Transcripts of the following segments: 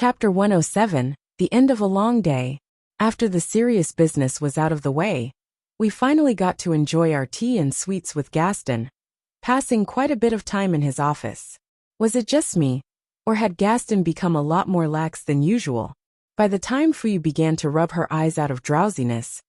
Chapter 107, The End of a Long Day. After the serious business was out of the way, we finally got to enjoy our tea and sweets with Gaston, passing quite a bit of time in his office. Was it just me, or had Gaston become a lot more lax than usual? By the time Fuyu began to rub her eyes out of drowsiness,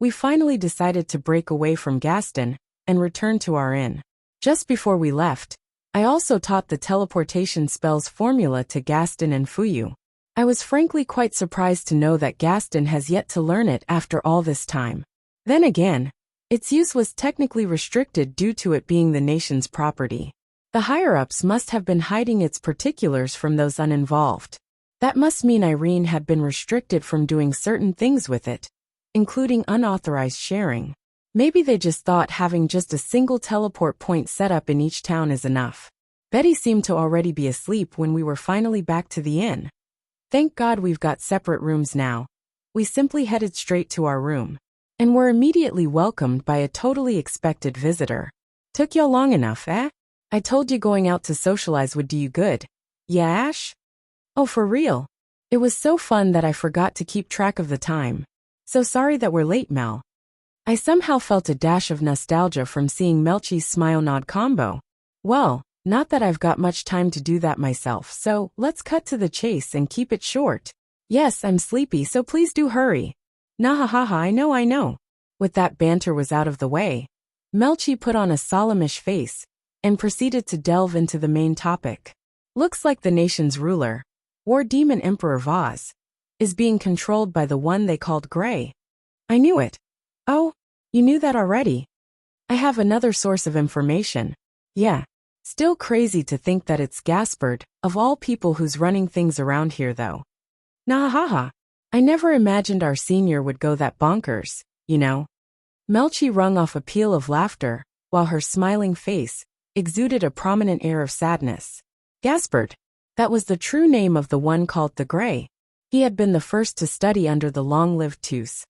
we finally decided to break away from Gaston and return to our inn. Just before we left, I also taught the teleportation spell's formula to Gaston and Fuyu. I was frankly quite surprised to know that Gaston has yet to learn it after all this time. Then again, its use was technically restricted due to it being the nation's property. The higher-ups must have been hiding its particulars from those uninvolved. That must mean Irene had been restricted from doing certain things with it, including unauthorized sharing. Maybe they just thought having just a single teleport point set up in each town is enough. Betty seemed to already be asleep when we were finally back to the inn. Thank God we've got separate rooms now. We simply headed straight to our room, and were immediately welcomed by a totally expected visitor. Took y'all long enough, eh? I told you going out to socialize would do you good. Yeah, Ash? Oh, for real? It was so fun that I forgot to keep track of the time. So sorry that we're late, Mel. I somehow felt a dash of nostalgia from seeing Melchi's smile-nod combo. Well, not that I've got much time to do that myself, so let's cut to the chase and keep it short. Yes, I'm sleepy, so please do hurry. Nah ha ha, I know. With that banter was out of the way, Melchi put on a solemnish face and proceeded to delve into the main topic. Looks like the nation's ruler, War Demon Emperor Vaz, is being controlled by the one they called Grey. I knew it. Oh, you knew that already? I have another source of information. Yeah. Still crazy to think that it's Gaspard, of all people, who's running things around here though. Nah ha ha. I never imagined our senior would go that bonkers, you know. Melchi wrung off a peal of laughter, while her smiling face exuded a prominent air of sadness. Gaspard. That was the true name of the one called the Grey. He had been the first to study under the long-lived Tus,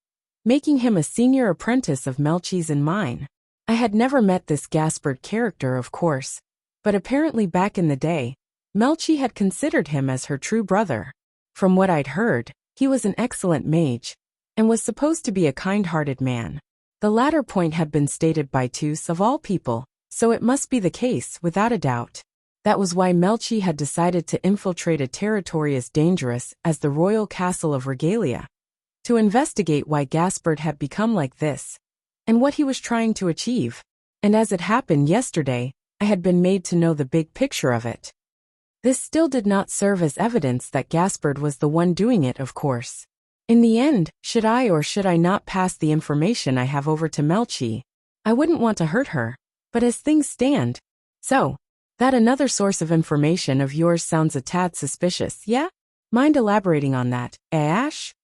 making him a senior apprentice of Melchi's and mine. I had never met this Gaspard character, of course, but apparently back in the day, Melchi had considered him as her true brother. From what I'd heard, he was an excellent mage, and was supposed to be a kind-hearted man. The latter point had been stated by Tus of all people, so it must be the case without a doubt. That was why Melchi had decided to infiltrate a territory as dangerous as the royal castle of Regalia, to investigate why Gaspard had become like this, and what he was trying to achieve. And as it happened yesterday, I had been made to know the big picture of it. This still did not serve as evidence that Gaspard was the one doing it, of course. In the end, should I or should I not pass the information I have over to Melchi? I wouldn't want to hurt her, but as things stand. So, that another source of information of yours sounds a tad suspicious, yeah? Mind elaborating on that, Ash?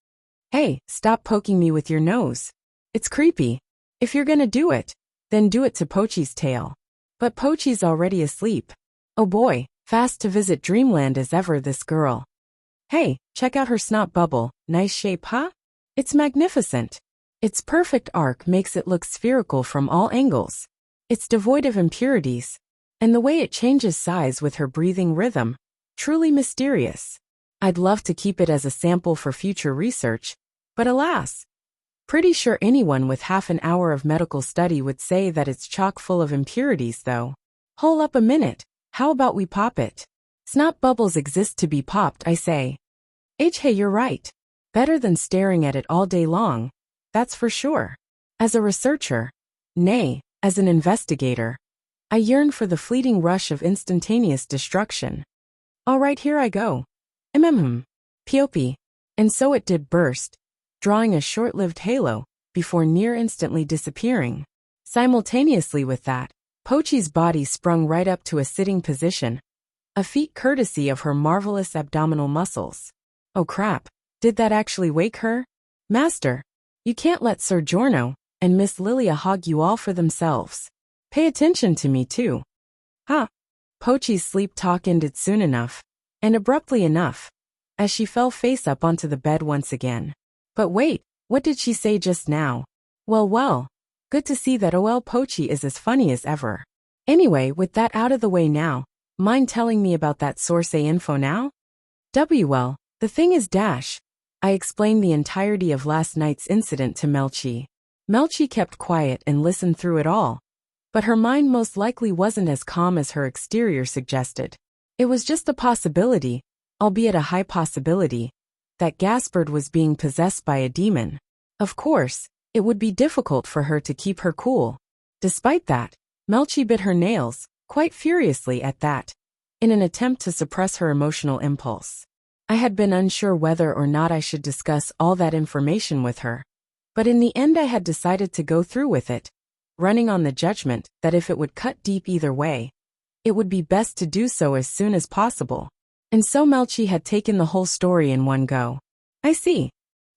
Hey, stop poking me with your nose. It's creepy. If you're gonna do it, then do it to Pochi's tail. But Pochi's already asleep. Oh boy, fast to visit dreamland as ever, this girl. Hey, check out her snot bubble, nice shape, huh? It's magnificent. Its perfect arc makes it look spherical from all angles. It's devoid of impurities, and the way it changes size with her breathing rhythm, truly mysterious. I'd love to keep it as a sample for future research, but alas. Pretty sure anyone with half an hour of medical study would say that it's chock full of impurities though. Hold up a minute, how about we pop it? Snot bubbles exist to be popped, I say. Hey, you're right. Better than staring at it all day long, that's for sure. As a researcher, nay, as an investigator, I yearn for the fleeting rush of instantaneous destruction. Alright, here I go. Piopi. And so it did burst, drawing a short-lived halo, before near instantly disappearing. Simultaneously with that, Pochi's body sprung right up to a sitting position, a feat courtesy of her marvelous abdominal muscles. Oh crap, did that actually wake her? Master, you can't let Sir Giorno and Miss Lilia hog you all for themselves. Pay attention to me too. Huh. Pochi's sleep talk ended soon enough, and abruptly enough, as she fell face up onto the bed once again. But wait, what did she say just now? Well, good to see that OL Pochi is as funny as ever. Anyway, with that out of the way now, mind telling me about that source info now? Well, The thing is dash. I explained the entirety of last night's incident to Melchi. Melchi kept quiet and listened through it all. But her mind most likely wasn't as calm as her exterior suggested. It was just a possibility, albeit a high possibility, that Gaspard was being possessed by a demon. Of course, it would be difficult for her to keep her cool. Despite that, Melchi bit her nails, quite furiously at that, in an attempt to suppress her emotional impulse. I had been unsure whether or not I should discuss all that information with her. But in the end I had decided to go through with it, running on the judgment that if it would cut deep either way, it would be best to do so as soon as possible. And so Melchi had taken the whole story in one go. I see.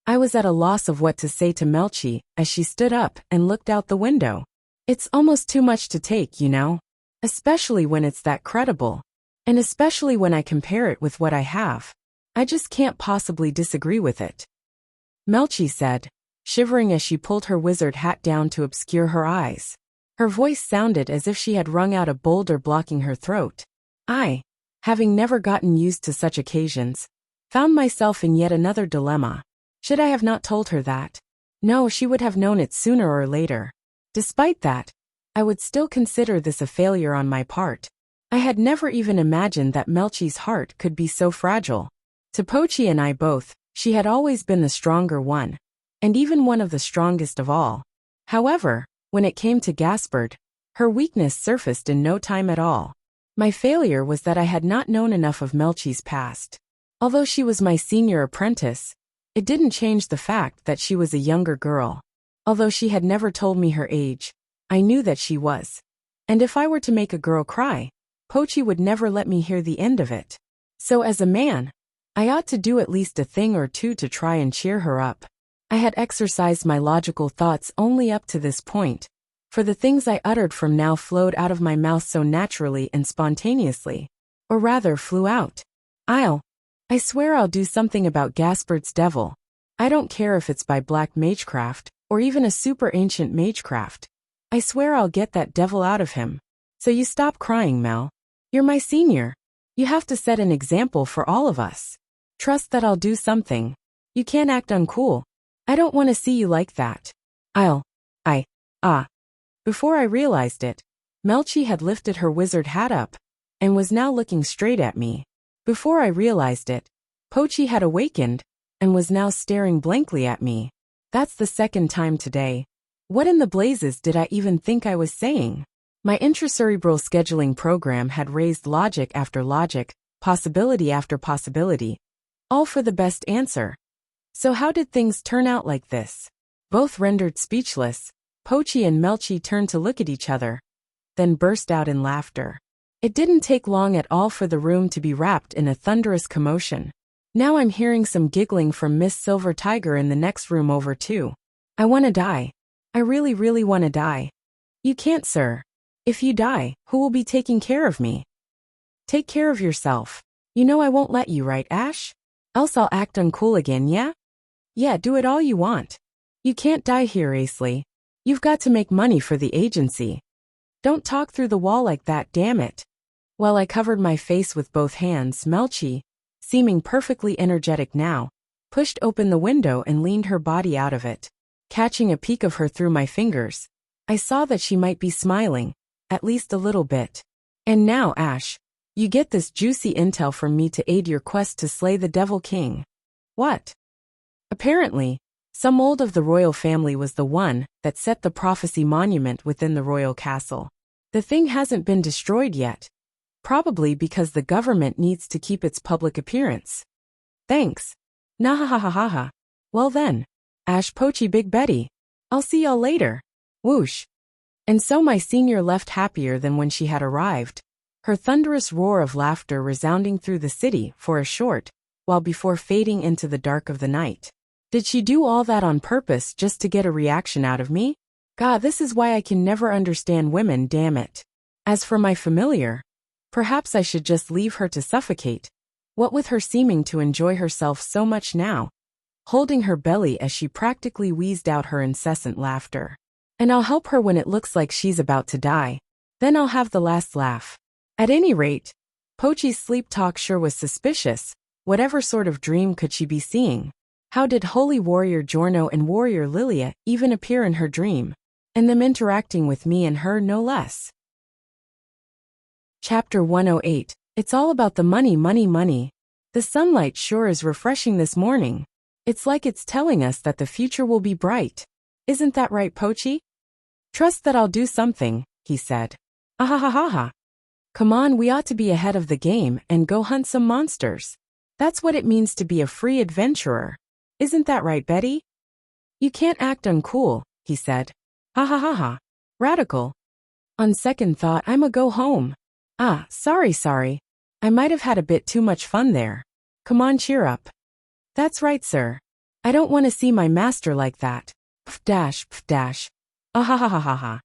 I was at a loss of what to say to Melchi as she stood up and looked out the window. It's almost too much to take, you know? Especially when it's that credible. And especially when I compare it with what I have. I just can't possibly disagree with it. Melchi said, shivering as she pulled her wizard hat down to obscure her eyes. Her voice sounded as if she had wrung out a boulder blocking her throat. I, having never gotten used to such occasions, found myself in yet another dilemma. Should I have not told her that? No, she would have known it sooner or later. Despite that, I would still consider this a failure on my part. I had never even imagined that Melchi's heart could be so fragile. To Pochi and I both, she had always been the stronger one, and even one of the strongest of all. However, when it came to Gaspard, her weakness surfaced in no time at all. My failure was that I had not known enough of Melchi's past. Although she was my senior apprentice, it didn't change the fact that she was a younger girl. Although she had never told me her age, I knew that she was. And if I were to make a girl cry, Pochi would never let me hear the end of it. So as a man, I ought to do at least a thing or two to try and cheer her up. I had exercised my logical thoughts only up to this point, for the things I uttered from now flowed out of my mouth so naturally and spontaneously. Or rather flew out. I swear I'll do something about Gaspard's devil. I don't care if it's by black magecraft, or even a super ancient magecraft. I swear I'll get that devil out of him. So you stop crying, Mel. You're my senior. You have to set an example for all of us. Trust that I'll do something. You can't act uncool. I don't want to see you like that. Before I realized it, Melchi had lifted her wizard hat up, and was now looking straight at me. Before I realized it, Pochi had awakened, and was now staring blankly at me. That's the second time today. What in the blazes did I even think I was saying? My intracerebral scheduling program had raised logic after logic, possibility after possibility, all for the best answer. So how did things turn out like this? Both rendered speechless, Pochi and Melchi turned to look at each other, then burst out in laughter. It didn't take long at all for the room to be wrapped in a thunderous commotion. Now I'm hearing some giggling from Miss Silver Tiger in the next room over too. I want to die. I really, really want to die. You can't, sir. If you die, who will be taking care of me? Take care of yourself. You know I won't let you, right, Ash? Else I'll act uncool again, yeah? Yeah, do it all you want. You can't die here, Asley. You've got to make money for the agency. Don't talk through the wall like that, damn it. While I covered my face with both hands, Melchi, seeming perfectly energetic now, pushed open the window and leaned her body out of it. Catching a peek of her through my fingers, I saw that she might be smiling, at least a little bit. And now, Ash, you get this juicy intel from me to aid your quest to slay the Devil King. What? Apparently, some old of the royal family was the one that set the prophecy monument within the royal castle. The thing hasn't been destroyed yet. Probably because the government needs to keep its public appearance. Thanks. Nahahahaha. Well then, Ash Pochi Big Betty. I'll see y'all later. Whoosh. And so my senior left happier than when she had arrived, her thunderous roar of laughter resounding through the city for a short while before fading into the dark of the night. Did she do all that on purpose just to get a reaction out of me? God, this is why I can never understand women, damn it. As for my familiar, perhaps I should just leave her to suffocate, what with her seeming to enjoy herself so much now, holding her belly as she practically wheezed out her incessant laughter. And I'll help her when it looks like she's about to die. Then I'll have the last laugh. At any rate, Pochi's sleep talk sure was suspicious, Whatever sort of dream could she be seeing? How did Holy Warrior Giorno and Warrior Lilia even appear in her dream? And them interacting with me and her no less. Chapter 108. It's all about the money, money, money. The sunlight sure is refreshing this morning. It's like it's telling us that the future will be bright. Isn't that right, Pochi? Trust that I'll do something, he said. Ahahaha. Come on, we ought to be ahead of the game and go hunt some monsters. That's what it means to be a free adventurer. Isn't that right, Betty? You can't act uncool, he said. Ha ha ha ha. Radical. On second thought, I'ma go home. Sorry. I might have had a bit too much fun there. Come on, cheer up. That's right, sir. I don't want to see my master like that. Pf dash. Ahahahaha.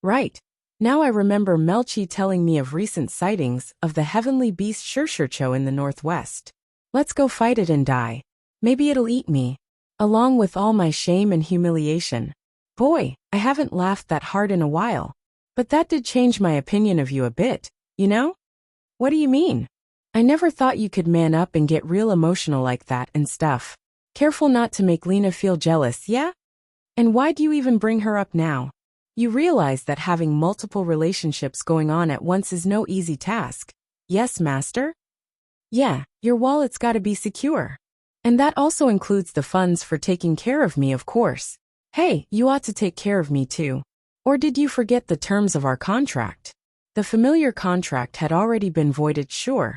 Right. Now I remember Melchi telling me of recent sightings of the heavenly beast Shurshurcho in the northwest. Let's go fight it and die. Maybe it'll eat me, along with all my shame and humiliation. Boy, I haven't laughed that hard in a while. But that did change my opinion of you a bit, you know? What do you mean? I never thought you could man up and get real emotional like that and stuff. Careful not to make Lena feel jealous, yeah? And why do you even bring her up now? You realize that having multiple relationships going on at once is no easy task. Yes, master? Yeah, your wallet's gotta be secure. And that also includes the funds for taking care of me, of course. Hey, you ought to take care of me too. Or did you forget the terms of our contract? The familiar contract had already been voided, sure.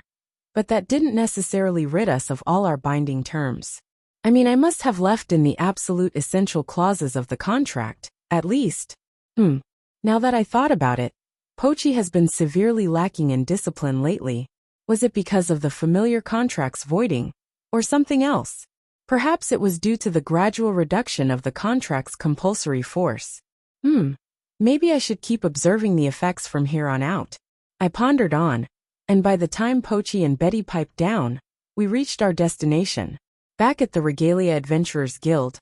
But that didn't necessarily rid us of all our binding terms. I mean, I must have left in the absolute essential clauses of the contract, at least. Now that I thought about it, Pochi has been severely lacking in discipline lately. Was it because of the familiar contract's voiding? Or something else? Perhaps it was due to the gradual reduction of the contract's compulsory force. Maybe I should keep observing the effects from here on out. I pondered on, and by the time Pochi and Betty piped down, we reached our destination. Back at the Regalia Adventurers Guild,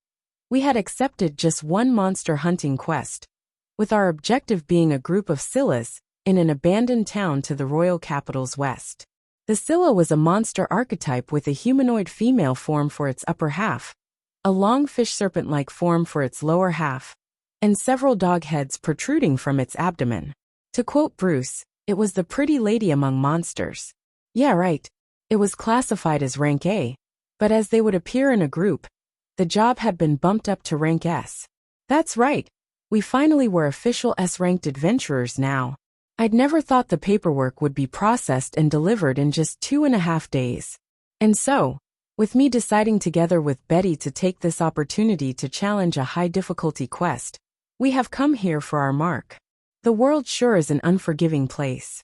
we had accepted just one monster hunting quest, with our objective being a group of Scyllas in an abandoned town to the royal capital's west. The Scylla was a monster archetype with a humanoid female form for its upper half, a long fish serpent-like form for its lower half, and several dog heads protruding from its abdomen. To quote Bruce, it was the pretty lady among monsters. Yeah, right. It was classified as rank A, but as they would appear in a group, the job had been bumped up to rank S. That's right. We finally were official S-ranked adventurers now. I'd never thought the paperwork would be processed and delivered in just 2.5 days. And so, with me deciding together with Betty to take this opportunity to challenge a high-difficulty quest, we have come here for our mark. The world sure is an unforgiving place.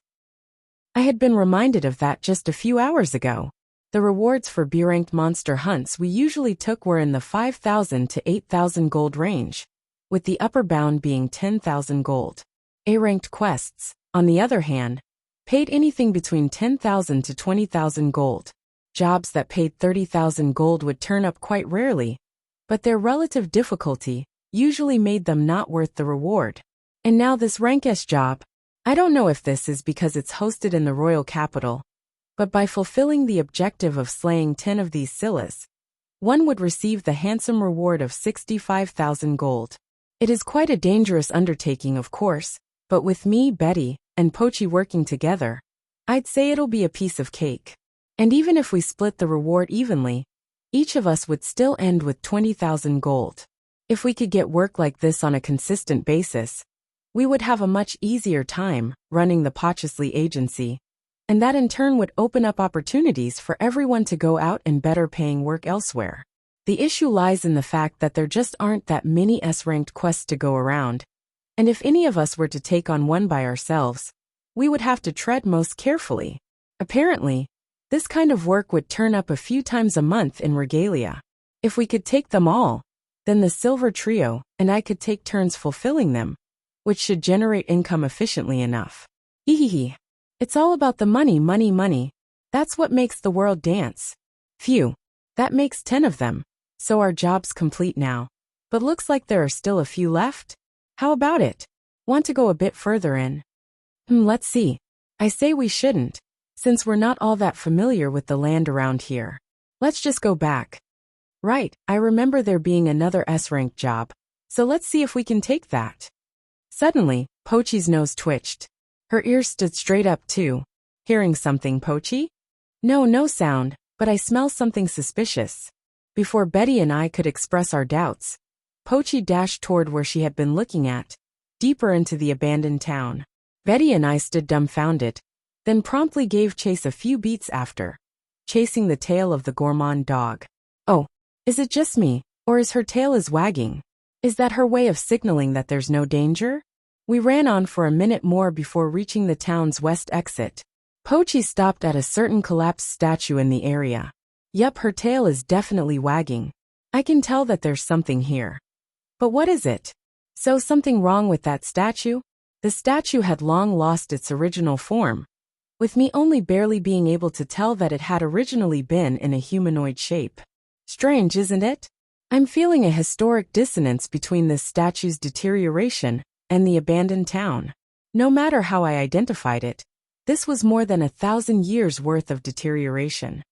I had been reminded of that just a few hours ago. The rewards for B-ranked monster hunts we usually took were in the 5,000 to 8,000 gold range, with the upper bound being 10,000 gold. A-ranked quests, on the other hand, paid anything between 10,000 to 20,000 gold. Jobs that paid 30,000 gold would turn up quite rarely, but their relative difficulty usually made them not worth the reward. And now this rank S job, I don't know if this is because it's hosted in the royal capital, but by fulfilling the objective of slaying 10 of these Scyllas, one would receive the handsome reward of 65,000 gold. It is quite a dangerous undertaking, of course, but with me, Betty, and Pochi working together, I'd say it'll be a piece of cake. And even if we split the reward evenly, each of us would still end with 20,000 gold. If we could get work like this on a consistent basis, we would have a much easier time running the Pochesley agency, and that in turn would open up opportunities for everyone to go out and better paying work elsewhere. The issue lies in the fact that there just aren't that many S-ranked quests to go around, and if any of us were to take on one by ourselves, we would have to tread most carefully. Apparently, this kind of work would turn up a few times a month in Regalia. If we could take them all, then the Silver Trio and I could take turns fulfilling them, which should generate income efficiently enough. Hehehe. It's all about the money, money, money. That's what makes the world dance. Phew. That makes 10 of them. So our job's complete now. But looks like there are still a few left. How about it? Want to go a bit further in? Let's see. I say we shouldn't, since we're not all that familiar with the land around here. Let's just go back. Right, I remember there being another S-rank job, so let's see if we can take that. Suddenly, Pochi's nose twitched. Her ears stood straight up too. Hearing something, Pochi? No sound, but I smell something suspicious. Before Betty and I could express our doubts, Pochi dashed toward where she had been looking at, deeper into the abandoned town. Betty and I stood dumbfounded, then promptly gave chase a few beats after, chasing the tail of the gourmand dog. Oh, is it just me, or is her tail wagging? Is that her way of signaling that there's no danger? We ran on for a minute more before reaching the town's west exit. Pochi stopped at a certain collapsed statue in the area. Yup, her tail is definitely wagging. I can tell that there's something here. But what is it? So something wrong with that statue? The statue had long lost its original form, with me only barely being able to tell that it had originally been in a humanoid shape. Strange, isn't it? I'm feeling a historic dissonance between this statue's deterioration and the abandoned town. No matter how I identified it, this was more than 1,000 years worth of deterioration.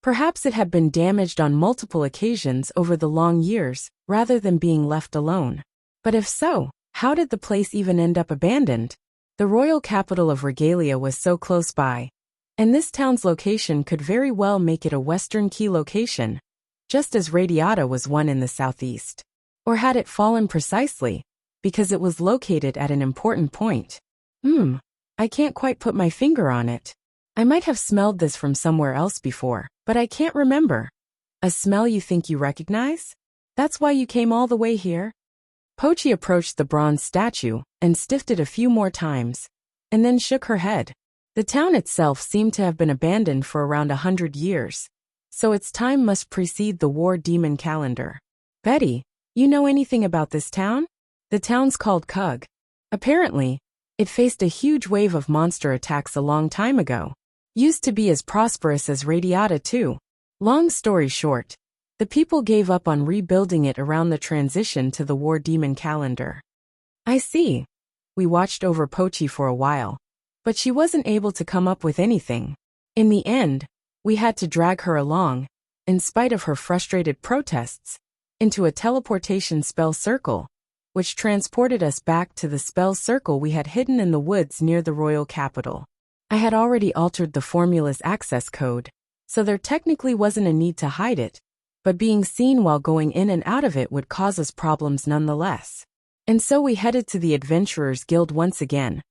Perhaps it had been damaged on multiple occasions over the long years, rather than being left alone. But if so, how did the place even end up abandoned? The royal capital of Regalia was so close by, and this town's location could very well make it a western key location, just as Radiata was one in the southeast. Or had it fallen precisely, because it was located at an important point? I can't quite put my finger on it. I might have smelled this from somewhere else before, but I can't remember. A smell you think you recognize? That's why you came all the way here? Pochi approached the bronze statue and stiffed it a few more times, and then shook her head. The town itself seemed to have been abandoned for around 100 years, so its time must precede the war demon calendar. Betty, you know anything about this town? The town's called Kug. Apparently, it faced a huge wave of monster attacks a long time ago. Used to be as prosperous as Radiata too. Long story short, the people gave up on rebuilding it around the transition to the war demon calendar. I see. We watched over Pochi for a while, but she wasn't able to come up with anything. In the end, we had to drag her along, in spite of her frustrated protests, into a teleportation spell circle, which transported us back to the spell circle we had hidden in the woods near the royal capital. I had already altered the formula's access code, so there technically wasn't a need to hide it, but being seen while going in and out of it would cause us problems nonetheless. And so we headed to the Adventurers Guild once again,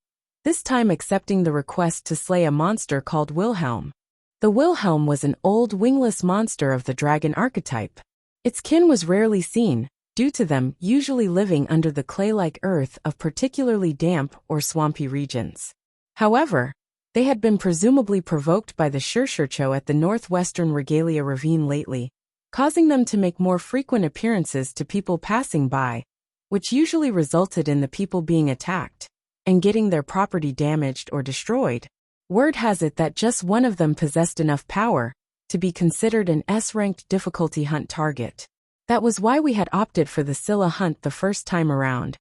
this time accepting the request to slay a monster called Wilhelm. The Wilhelm was an old wingless monster of the dragon archetype. Its kin was rarely seen, due to them usually living under the clay-like earth of particularly damp or swampy regions. However, they had been presumably provoked by the Shirshircho at the northwestern Regalia ravine lately, causing them to make more frequent appearances to people passing by, which usually resulted in the people being attacked and getting their property damaged or destroyed. Word has it that just one of them possessed enough power to be considered an S-ranked difficulty hunt target. That was why we had opted for the Scylla hunt the first time around.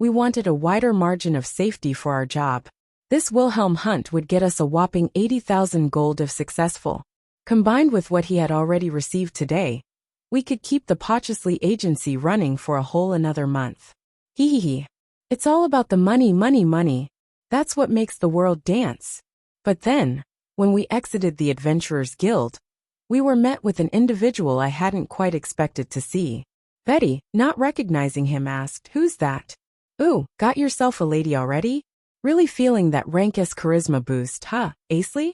We wanted a wider margin of safety for our job. This Wilhelm hunt would get us a whopping 80,000 gold if successful. Combined with what he had already received today, we could keep the Pochesley agency running for a whole another month. Hee. It's all about the money. That's what makes the world dance. But then, when we exited the Adventurers Guild, we were met with an individual I hadn't quite expected to see. Betty, not recognizing him, asked, "Who's that?" "Ooh, got yourself a lady already? Really feeling that rank S charisma boost, huh, Asley?"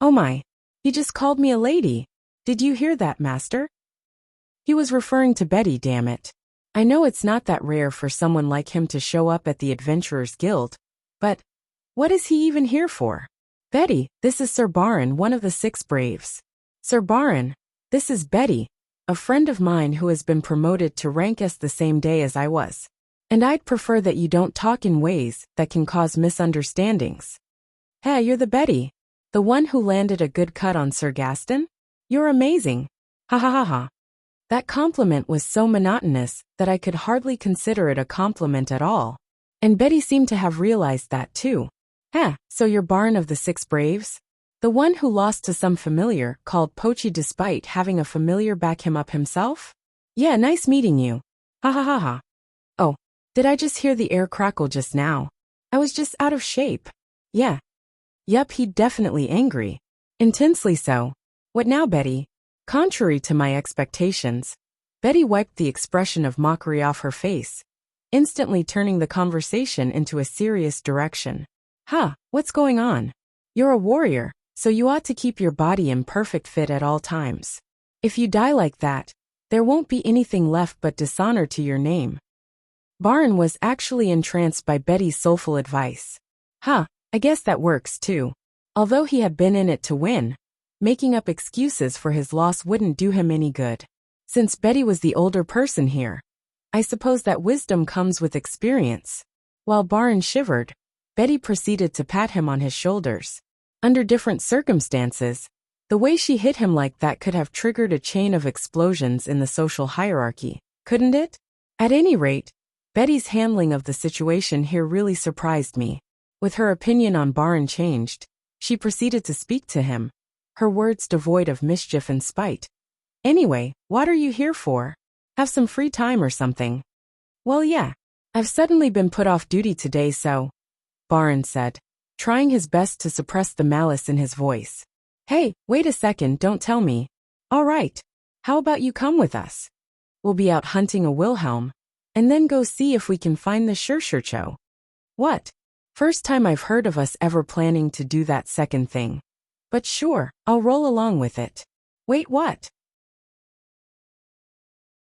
"Oh my, he just called me a lady. Did you hear that, master?" He was referring to Betty, damn it. I know it's not that rare for someone like him to show up at the Adventurers Guild, but what is he even here for? "Betty, this is Sir Baron, one of the 6 Braves." "Sir Baron, this is Betty, a friend of mine who has been promoted to rank S the same day as I was. And I'd prefer that you don't talk in ways that can cause misunderstandings." "Hey, you're the Betty, the one who landed a good cut on Sir Gaston? You're amazing. Ha ha ha ha." That compliment was so monotonous that I could hardly consider it a compliment at all. And Betty seemed to have realized that too, So you're Barn of the Six Braves? The one who lost to some familiar called Pochi despite having a familiar back him up himself? Yeah, nice meeting you. Ha ha ha ha. Oh, did I just hear the air crackle just now? I was just out of shape. Yeah. Yup, he definitely angry. Intensely so. What now, Betty? Contrary to my expectations, Betty wiped the expression of mockery off her face, instantly turning the conversation into a serious direction. What's going on? You're a warrior, so you ought to keep your body in perfect fit at all times. If you die like that, there won't be anything left but dishonor to your name. Barn was actually entranced by Betty's soulful advice. I guess that works too. Although he had been in it to win, making up excuses for his loss wouldn't do him any good. Since Betty was the older person here, I suppose that wisdom comes with experience. While Barn shivered, Betty proceeded to pat him on his shoulders. Under different circumstances, the way she hit him like that could have triggered a chain of explosions in the social hierarchy, couldn't it? At any rate, Betty's handling of the situation here really surprised me. With her opinion on Barn changed, she proceeded to speak to him, her words devoid of mischief and spite. Anyway, what are you here for? Have some free time or something? Well, yeah. I've suddenly been put off duty today, so, Barn said, trying his best to suppress the malice in his voice. Hey, wait a second, don't tell me. All right. How about you come with us? We'll be out hunting a Wilhelm, and then go see if we can find the Scherchercho. What? First time I've heard of us ever planning to do that second thing. But sure, I'll roll along with it. Wait, what?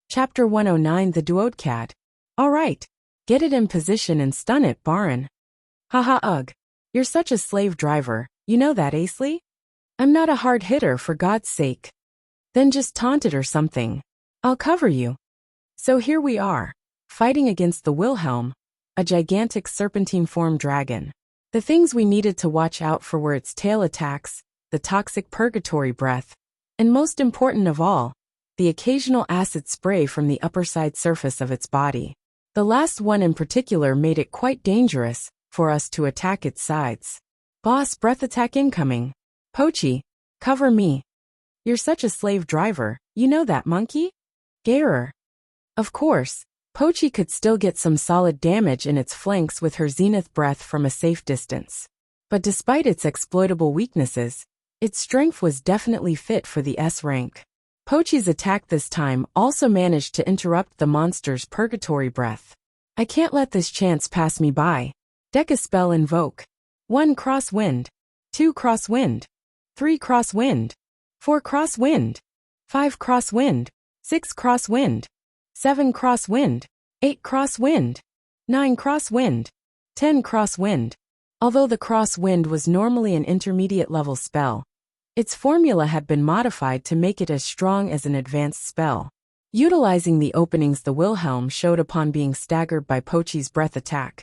Chapter 109, The Duodecad. All right. Get it in position and stun it, Barn. Ugh. You're such a slave driver, you know that, Asley? I'm not a hard hitter, for God's sake. Then just taunt it or something. I'll cover you. So here we are, fighting against the Wilhelm, a gigantic serpentine-formed dragon. The things we needed to watch out for were its tail attacks, the toxic purgatory breath, and most important of all, the occasional acid spray from the upper side surface of its body. The last one in particular made it quite dangerous for us to attack its sides. Boss, breath attack incoming. Pochi, cover me. You're such a slave driver, you know that, monkey? Garer. Of course, Pochi could still get some solid damage in its flanks with her zenith breath from a safe distance. But despite its exploitable weaknesses, its strength was definitely fit for the S rank. Pochi's attack this time also managed to interrupt the monster's purgatory breath. I can't let this chance pass me by. Deca spell invoke. 1 crosswind. 2 crosswind. 3 crosswind. 4 crosswind. 5 crosswind. 6 crosswind. 7 crosswind. 8 crosswind. 9 crosswind. 10 crosswind. Although the crosswind was normally an intermediate level spell, its formula had been modified to make it as strong as an advanced spell. Utilizing the openings the Wilhelm showed upon being staggered by Pochi's breath attack,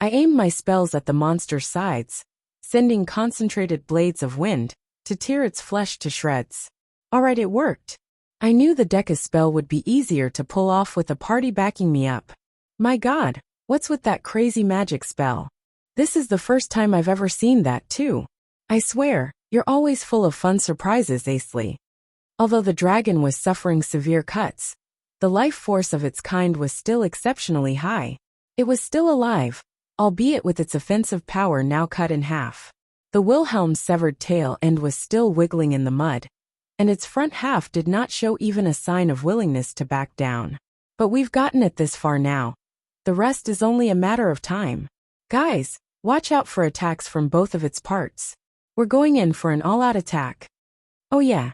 I aimed my spells at the monster's sides, sending concentrated blades of wind to tear its flesh to shreds. Alright, it worked. I knew the Deca spell would be easier to pull off with a party backing me up. My god, what's with that crazy magic spell? This is the first time I've ever seen that too. I swear, you're always full of fun surprises, Asley. Although the dragon was suffering severe cuts, the life force of its kind was still exceptionally high. It was still alive, albeit with its offensive power now cut in half. The Wilhelm's severed tail end was still wiggling in the mud, and its front half did not show even a sign of willingness to back down. But we've gotten it this far now. The rest is only a matter of time. Guys, watch out for attacks from both of its parts. We're going in for an all-out attack. Oh yeah.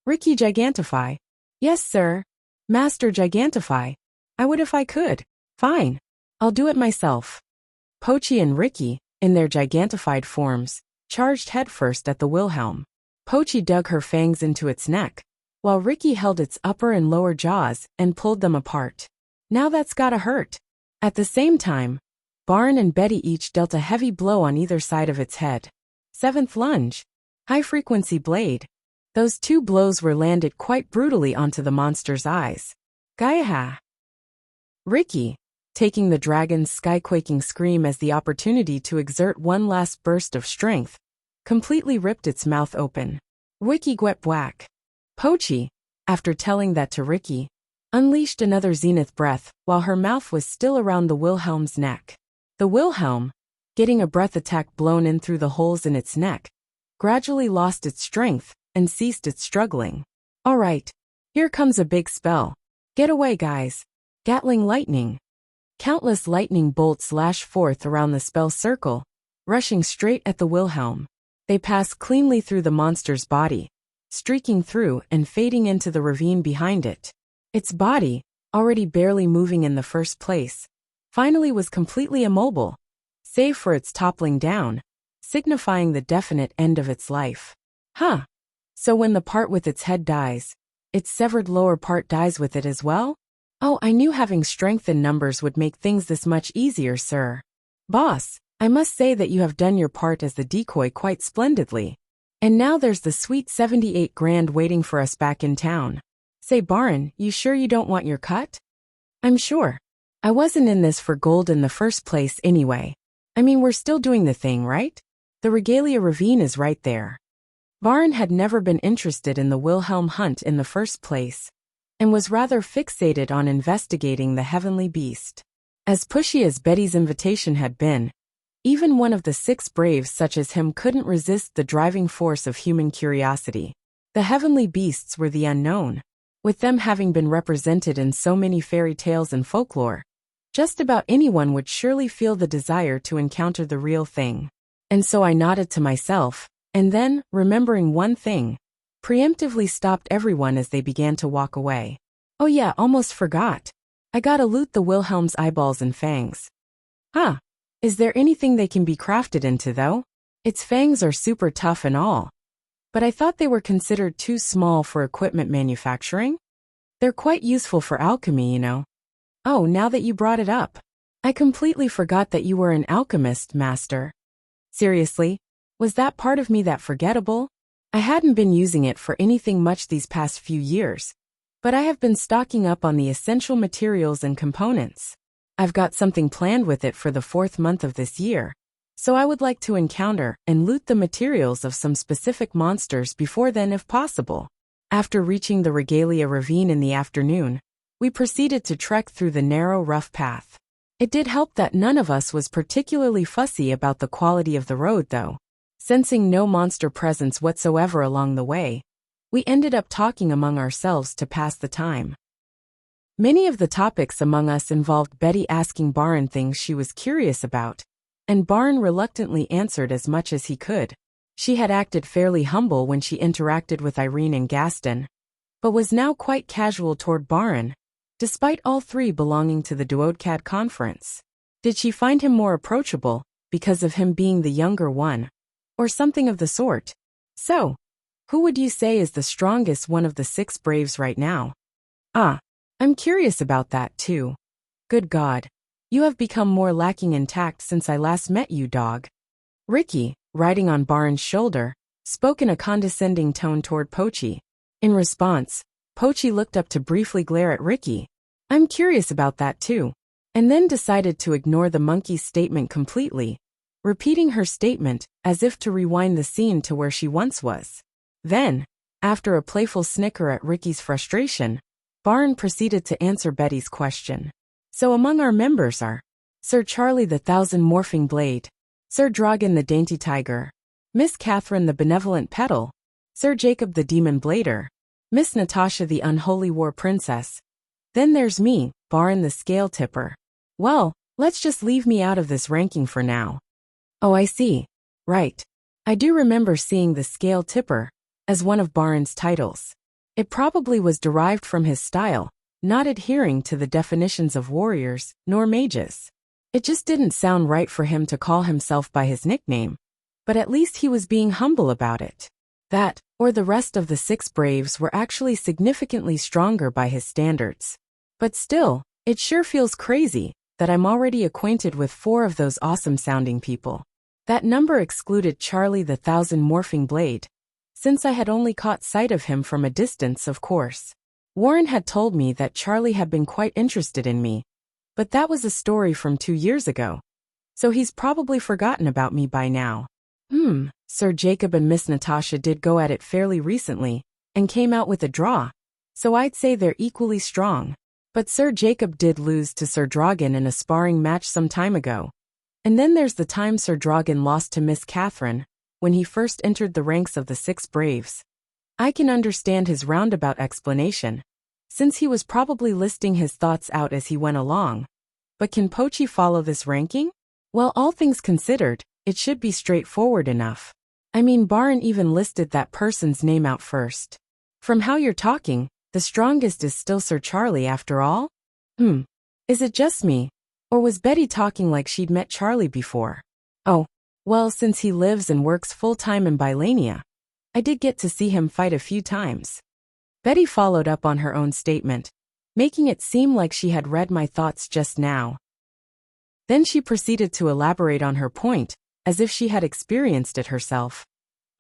Ricky Gigantify. Yes, sir. Master Gigantify. I would if I could. Fine. I'll do it myself. Pochi and Ricky, in their gigantified forms, charged headfirst at the Wilhelm. Pochi dug her fangs into its neck, while Ricky held its upper and lower jaws and pulled them apart. Now that's gotta hurt. At the same time, Barn and Betty each dealt a heavy blow on either side of its head. 7th lunge. High-frequency blade. Those 2 blows were landed quite brutally onto the monster's eyes. Gaiaha. Ricky, taking the dragon's sky-quaking scream as the opportunity to exert one last burst of strength, completely ripped its mouth open. Wiki gwep whack. Pochi, after telling that to Ricky, unleashed another zenith breath while her mouth was still around the Wilhelm's neck. The Wilhelm, getting a breath attack blown in through the holes in its neck, gradually lost its strength and ceased its struggling. All right, here comes a big spell. Get away, guys. Gatling lightning. Countless lightning bolts lash forth around the spell circle, rushing straight at the Wilhelm. They pass cleanly through the monster's body, streaking through and fading into the ravine behind it. Its body, already barely moving in the first place, finally was completely immobile, save for its toppling down, signifying the definite end of its life. Huh. So when the part with its head dies, its severed lower part dies with it as well? Oh, I knew having strength in numbers would make things this much easier, sir. Boss, I must say that you have done your part as the decoy quite splendidly. And now there's the sweet 78 grand waiting for us back in town. Say, Baron, you sure you don't want your cut? I'm sure. I wasn't in this for gold in the first place anyway. I mean, we're still doing the thing, right? The Regalia Ravine is right there. Baron had never been interested in the Wilhelm hunt in the first place, and was rather fixated on investigating the heavenly beast. As pushy as Betty's invitation had been, even one of the 6 braves such as him couldn't resist the driving force of human curiosity. The heavenly beasts were the unknown, with them having been represented in so many fairy tales and folklore. Just about anyone would surely feel the desire to encounter the real thing. And so I nodded to myself, and then, remembering one thing, preemptively stopped everyone as they began to walk away. Oh yeah, almost forgot. I gotta loot the Wilhelm's eyeballs and fangs. Huh. Is there anything they can be crafted into though? Its fangs are super tough and all. But I thought they were considered too small for equipment manufacturing? They're quite useful for alchemy, you know. Oh, now that you brought it up. I completely forgot that you were an alchemist, master. Seriously? Was that part of me that forgettable? I hadn't been using it for anything much these past few years, but I have been stocking up on the essential materials and components. I've got something planned with it for the 4th month of this year, so I would like to encounter and loot the materials of some specific monsters before then if possible. After reaching the Regalia Ravine in the afternoon, we proceeded to trek through the narrow, rough path. It did help that none of us was particularly fussy about the quality of the road though. Sensing no monster presence whatsoever along the way, we ended up talking among ourselves to pass the time. Many of the topics among us involved Betty asking Baron things she was curious about, and Baron reluctantly answered as much as he could. She had acted fairly humble when she interacted with Irene and Gaston, but was now quite casual toward Baron, despite all 3 belonging to the Duodcad conference. Did she find him more approachable, because of him being the younger one, or something of the sort? So, who would you say is the strongest one of the 6 braves right now? I'm curious about that too. Good God, you have become more lacking in tact since I last met you, dog. Ricky, riding on Baron's shoulder, spoke in a condescending tone toward Pochi. In response, Pochi looked up to briefly glare at Ricky. I'm curious about that too. And then decided to ignore the monkey's statement completely, repeating her statement as if to rewind the scene to where she once was. Then, after a playful snicker at Ricky's frustration, Baron proceeded to answer Betty's question. So among our members are Sir Charlie the Thousand Morphing Blade, Sir Dragon the Dainty Tiger, Miss Catherine the Benevolent Petal, Sir Jacob the Demon Blader, Miss Natasha the Unholy War Princess. Then there's me, Baron the Scale Tipper. Well, let's just leave me out of this ranking for now. Oh, I see. Right. I do remember seeing the Scale Tipper as one of Baron's titles. It probably was derived from his style, not adhering to the definitions of warriors nor mages. It just didn't sound right for him to call himself by his nickname, but at least he was being humble about it. That, or the rest of the 6 braves were actually significantly stronger by his standards. But still, it sure feels crazy that I'm already acquainted with 4 of those awesome-sounding people. That number excluded Charlie the Thousand Morphing Blade, since I had only caught sight of him from a distance, of course. Warren had told me that Charlie had been quite interested in me, But that was a story from 2 years ago. So he's probably forgotten about me by now. Sir Jacob and Miss Natasha did go at it fairly recently, and came out with a draw. So I'd say they're equally strong. But Sir Jacob did lose to Sir Dragon in a sparring match some time ago. And then there's the time Sir Dragon lost to Miss Catherine, when he first entered the ranks of the Six Braves. I can understand his roundabout explanation, since he was probably listing his thoughts out as he went along. But can Pochi follow this ranking? Well, all things considered, it should be straightforward enough. I mean, Baron even listed that person's name out first. From how you're talking, the strongest is still Sir Charlie after all? Is it just me? Or was Betty talking like she'd met Charlie before? Oh, well, since he lives and works full-time in Bylania, I did get to see him fight a few times. Betty followed up on her own statement, making it seem like she had read my thoughts just now. Then she proceeded to elaborate on her point, as if she had experienced it herself.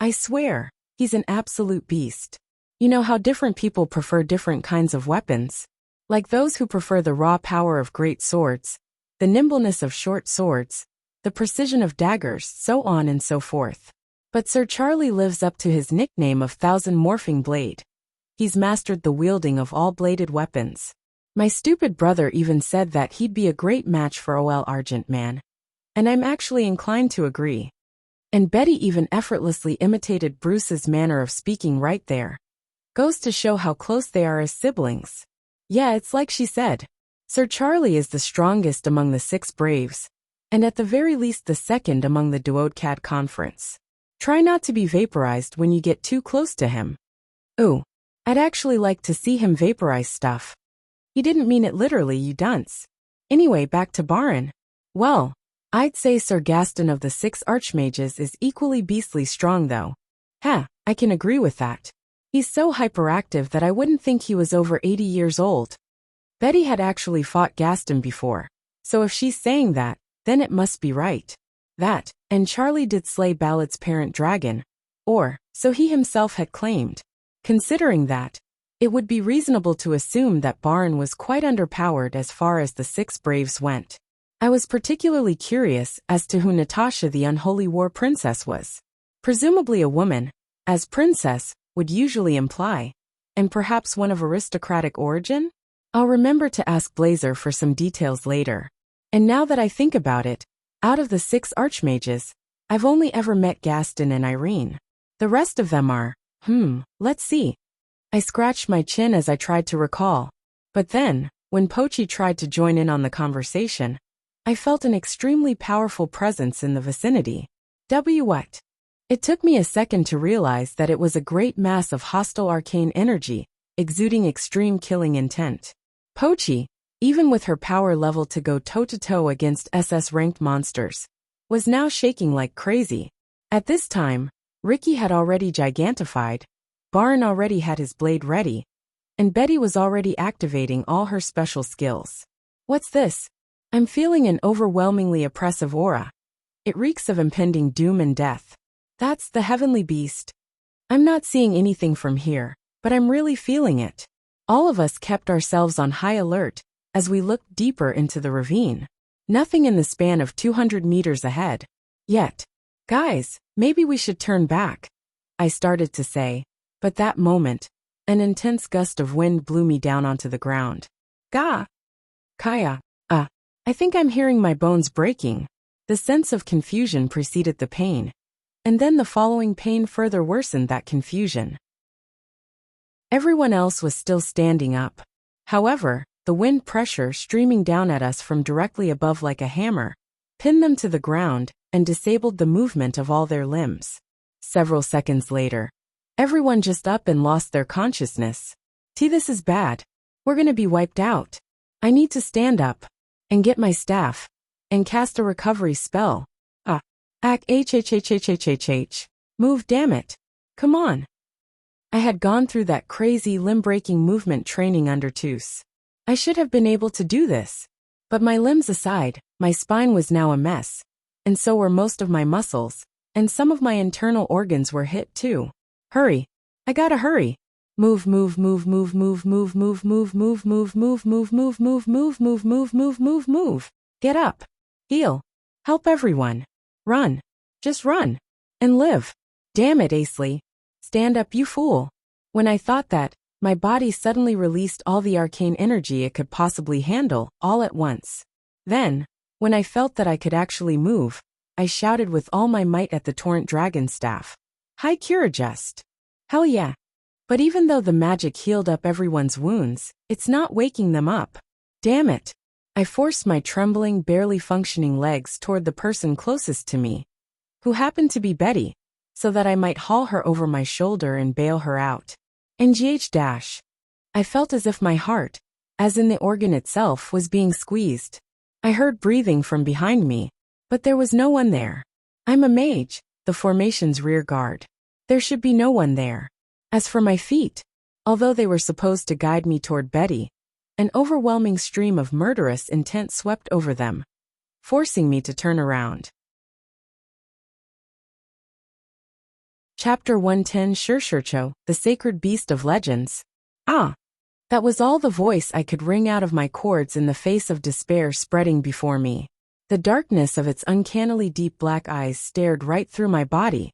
I swear, he's an absolute beast. You know how different people prefer different kinds of weapons? Like those who prefer the raw power of great swords, the nimbleness of short swords, the precision of daggers, so on and so forth. But Sir Charlie lives up to his nickname of Thousand Morphing Blade. He's mastered the wielding of all bladed weapons. My stupid brother even said that he'd be a great match for OL Argent Man. And I'm actually inclined to agree. And Betty even effortlessly imitated Bruce's manner of speaking right there. Goes to show how close they are as siblings. Yeah, it's like she said. Sir Charlie is the strongest among the Six Braves, and at the very least the second among the Duodcad Conference. Try not to be vaporized when you get too close to him. Ooh, I'd actually like to see him vaporize stuff. He didn't mean it literally, you dunce. Anyway, back to Baron. Well, I'd say Sir Gaston of the Six Archmages is equally beastly strong though. I can agree with that. He's so hyperactive that I wouldn't think he was over 80 years old. Betty had actually fought Gaston before, so if she's saying that, then it must be right. That, and Charlie did slay Ballad's parent dragon, or, so he himself had claimed. Considering that, it would be reasonable to assume that Baron was quite underpowered as far as the Six Braves went. I was particularly curious as to who Natasha the Unholy War Princess was. Presumably a woman, as princess would usually imply, and perhaps one of aristocratic origin? I'll remember to ask Blazer for some details later. And now that I think about it, out of the Six Archmages, I've only ever met Gaston and Irene. The rest of them are, let's see. I scratched my chin as I tried to recall. But then, when Pochi tried to join in on the conversation, I felt an extremely powerful presence in the vicinity. What? It took me a second to realize that it was a great mass of hostile arcane energy, exuding extreme killing intent. Pochi, even with her power level to go toe-to-toe against SS-ranked monsters, was now shaking like crazy. At this time, Ricky had already gigantified, Baron already had his blade ready, and Betty was already activating all her special skills. What's this? I'm feeling an overwhelmingly oppressive aura. It reeks of impending doom and death. That's the heavenly beast. I'm not seeing anything from here, but I'm really feeling it. All of us kept ourselves on high alert as we looked deeper into the ravine. Nothing in the span of 200 meters ahead. Yet. Guys, maybe we should turn back, I started to say, but that moment, an intense gust of wind blew me down onto the ground. Kaya. I think I'm hearing my bones breaking. The sense of confusion preceded the pain. And then the following pain further worsened that confusion. Everyone else was still standing up. However, the wind pressure streaming down at us from directly above like a hammer pinned them to the ground and disabled the movement of all their limbs. Several seconds later, everyone just up and lost their consciousness. This is bad. We're gonna be wiped out. I need to stand up and get my staff and cast a recovery spell. Move, damn it. Come on. I had gone through that crazy limb-breaking movement training under Toos. I should have been able to do this. But my limbs aside, my spine was now a mess. And so were most of my muscles, and some of my internal organs were hit too. Hurry. I gotta hurry. Move, move, move, move, move, move, move, move, move, move, move, move, move, move, move, move, move, move, move, move. Get up. Heal. Help everyone. Run. Just run. And live. Damn it, Asley. Stand up, you fool. When I thought that, my body suddenly released all the arcane energy it could possibly handle, all at once. Then, when I felt that I could actually move, I shouted with all my might at the torrent dragon staff. High cure just. Hell yeah. But even though the magic healed up everyone's wounds, it's not waking them up. Damn it. I forced my trembling, barely functioning legs toward the person closest to me, who happened to be Betty, so that I might haul her over my shoulder and bail her out. NGH-. I felt as if my heart, as in the organ itself, was being squeezed. I heard breathing from behind me, but there was no one there. I'm a mage, the formation's rear guard. There should be no one there. As for my feet, although they were supposed to guide me toward Betty, an overwhelming stream of murderous intent swept over them, forcing me to turn around. Chapter 110 Swordsmanship, the sacred beast of legends. Ah! That was all the voice I could wring out of my cords in the face of despair spreading before me. The darkness of its uncannily deep black eyes stared right through my body,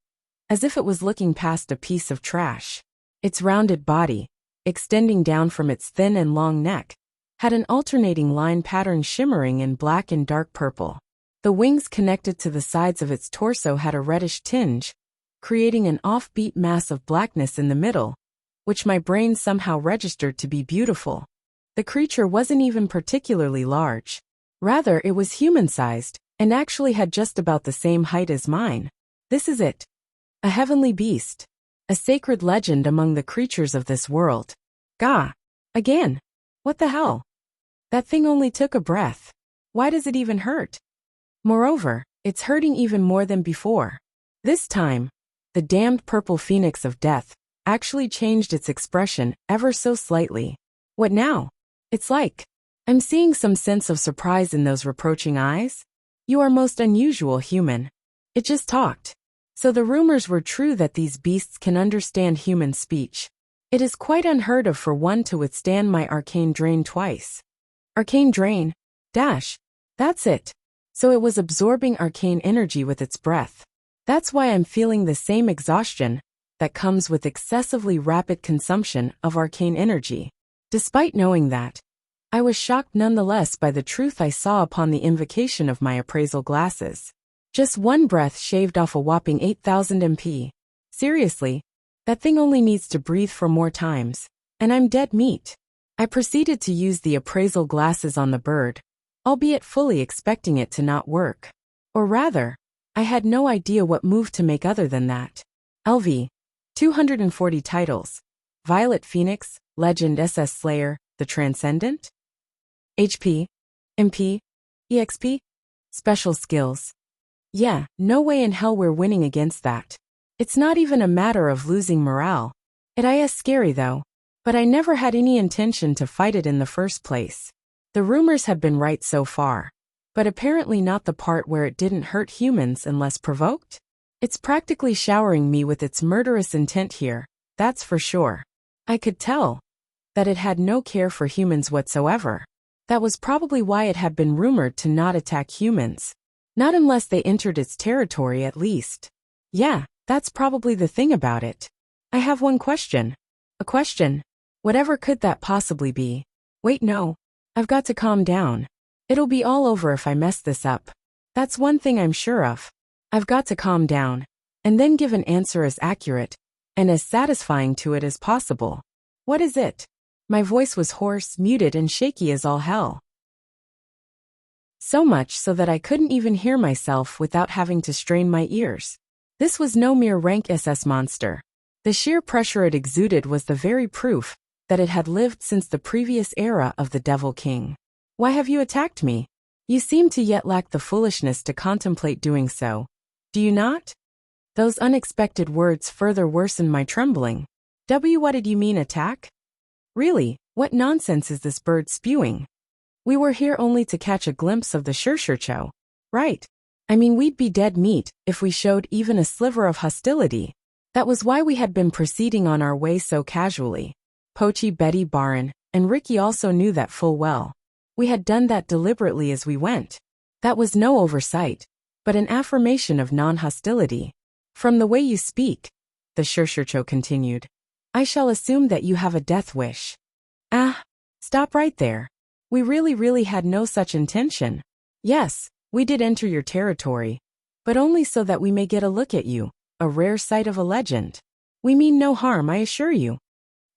as if it was looking past a piece of trash. Its rounded body, extending down from its thin and long neck, had an alternating line pattern shimmering in black and dark purple. The wings connected to the sides of its torso had a reddish tinge, creating an offbeat mass of blackness in the middle, which my brain somehow registered to be beautiful. The creature wasn't even particularly large. Rather, it was human-sized, and actually had just about the same height as mine. This is it. A heavenly beast. A sacred legend among the creatures of this world. Gah! Again! What the hell? That thing only took a breath. Why does it even hurt? Moreover, it's hurting even more than before. This time, the damned purple phoenix of death actually changed its expression ever so slightly. What now? It's like I'm seeing some sense of surprise in those reproaching eyes. You are most unusual, human. It just talked. So the rumors were true that these beasts can understand human speech. It is quite unheard of for one to withstand my arcane drain twice. Arcane drain? Dash. That's it. So it was absorbing arcane energy with its breath. That's why I'm feeling the same exhaustion that comes with excessively rapid consumption of arcane energy. Despite knowing that, I was shocked nonetheless by the truth I saw upon the invocation of my appraisal glasses. Just one breath shaved off a whopping 8,000 MP. Seriously, that thing only needs to breathe 4 more times, and I'm dead meat. I proceeded to use the appraisal glasses on the bird, albeit fully expecting it to not work. Or rather, I had no idea what move to make other than that. LV. 240 titles. Violet Phoenix, Legend SS Slayer, The Transcendent. HP. MP. EXP. Special skills. Yeah, no way in hell we're winning against that. It's not even a matter of losing morale. It is scary though, but I never had any intention to fight it in the first place. The rumors have been right so far, but apparently not the part where it didn't hurt humans unless provoked. It's practically showering me with its murderous intent here, that's for sure. I could tell that it had no care for humans whatsoever. That was probably why it had been rumored to not attack humans. Not unless they entered its territory at least. Yeah, that's probably the thing about it. I have one question. A question. Whatever could that possibly be? Wait, no. I've got to calm down. It'll be all over if I mess this up. That's one thing I'm sure of. I've got to calm down, and then give an answer as accurate and as satisfying to it as possible. What is it? My voice was hoarse, muted, and shaky as all hell. So much so that I couldn't even hear myself without having to strain my ears. This was no mere rank SS monster. The sheer pressure it exuded was the very proof that it had lived since the previous era of the Devil King. Why have you attacked me? You seem to yet lack the foolishness to contemplate doing so. Do you not? Those unexpected words further worsened my trembling. What did you mean, attack? Really, what nonsense is this bird spewing? We were here only to catch a glimpse of the Swordsmanship, right? I mean, we'd be dead meat if we showed even a sliver of hostility. That was why we had been proceeding on our way so casually. Pochi, Betty, Baron, and Ricky also knew that full well. We had done that deliberately as we went. That was no oversight, but an affirmation of non-hostility. From the way you speak, the Shurshucho continued, I shall assume that you have a death wish. Ah, stop right there. We really had no such intention. Yes, we did enter your territory, but only so that we may get a look at you, a rare sight of a legend. We mean no harm, I assure you.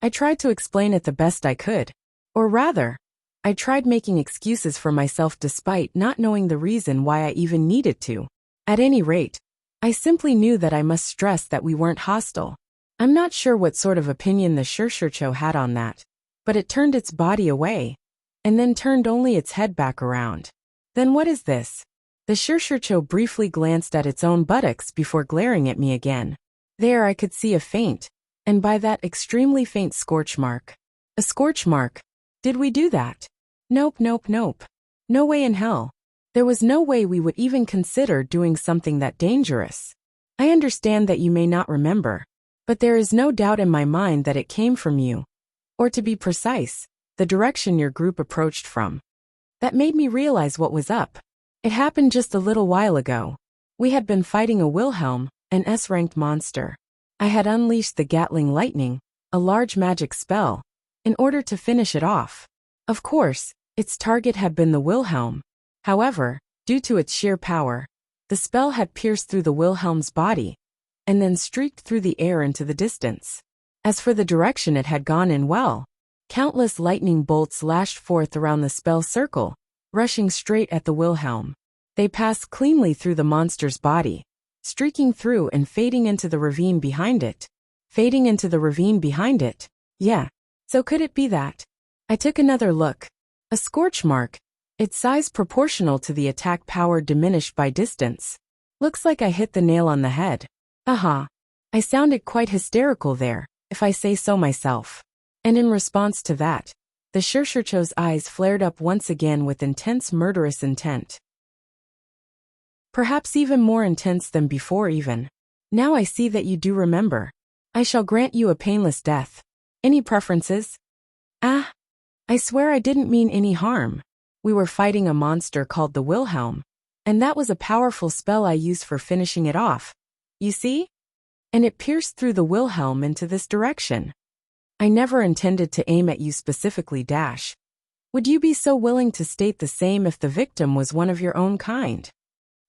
I tried to explain it the best I could. Or rather, I tried making excuses for myself despite not knowing the reason why I even needed to. At any rate, I simply knew that I must stress that we weren't hostile. I'm not sure what sort of opinion the Shurshucho had on that, but it turned its body away, and then turned only its head back around. Then what is this? The Shurshucho briefly glanced at its own buttocks before glaring at me again. There I could see a faint, and by that extremely faint scorch mark. A scorch mark? Did we do that? Nope. No way in hell. There was no way we would even consider doing something that dangerous. I understand that you may not remember, but there is no doubt in my mind that it came from you. Or to be precise, the direction your group approached from. That made me realize what was up. It happened just a little while ago. We had been fighting a Wilhelm, an S-ranked monster. I had unleashed the Gatling Lightning, a large magic spell, in order to finish it off. Of course, its target had been the Wilhelm. However, due to its sheer power, the spell had pierced through the Wilhelm's body, and then streaked through the air into the distance. As for the direction it had gone in, well, countless lightning bolts lashed forth around the spell circle, rushing straight at the Wilhelm. They passed cleanly through the monster's body, streaking through and fading into the ravine behind it. Fading into the ravine behind it? Yeah. So could it be that? I took another look. A scorch mark, its size proportional to the attack power diminished by distance. Looks like I hit the nail on the head. Aha. I sounded quite hysterical there, if I say so myself. And in response to that, the Shurshucho's eyes flared up once again with intense murderous intent. Perhaps even more intense than before even. Now I see that you do remember. I shall grant you a painless death. Any preferences? Ah, I swear I didn't mean any harm. We were fighting a monster called the Wilhelm, and that was a powerful spell I used for finishing it off. You see? And it pierced through the Wilhelm into this direction. I never intended to aim at you specifically, Dash. Would you be so willing to state the same if the victim was one of your own kind?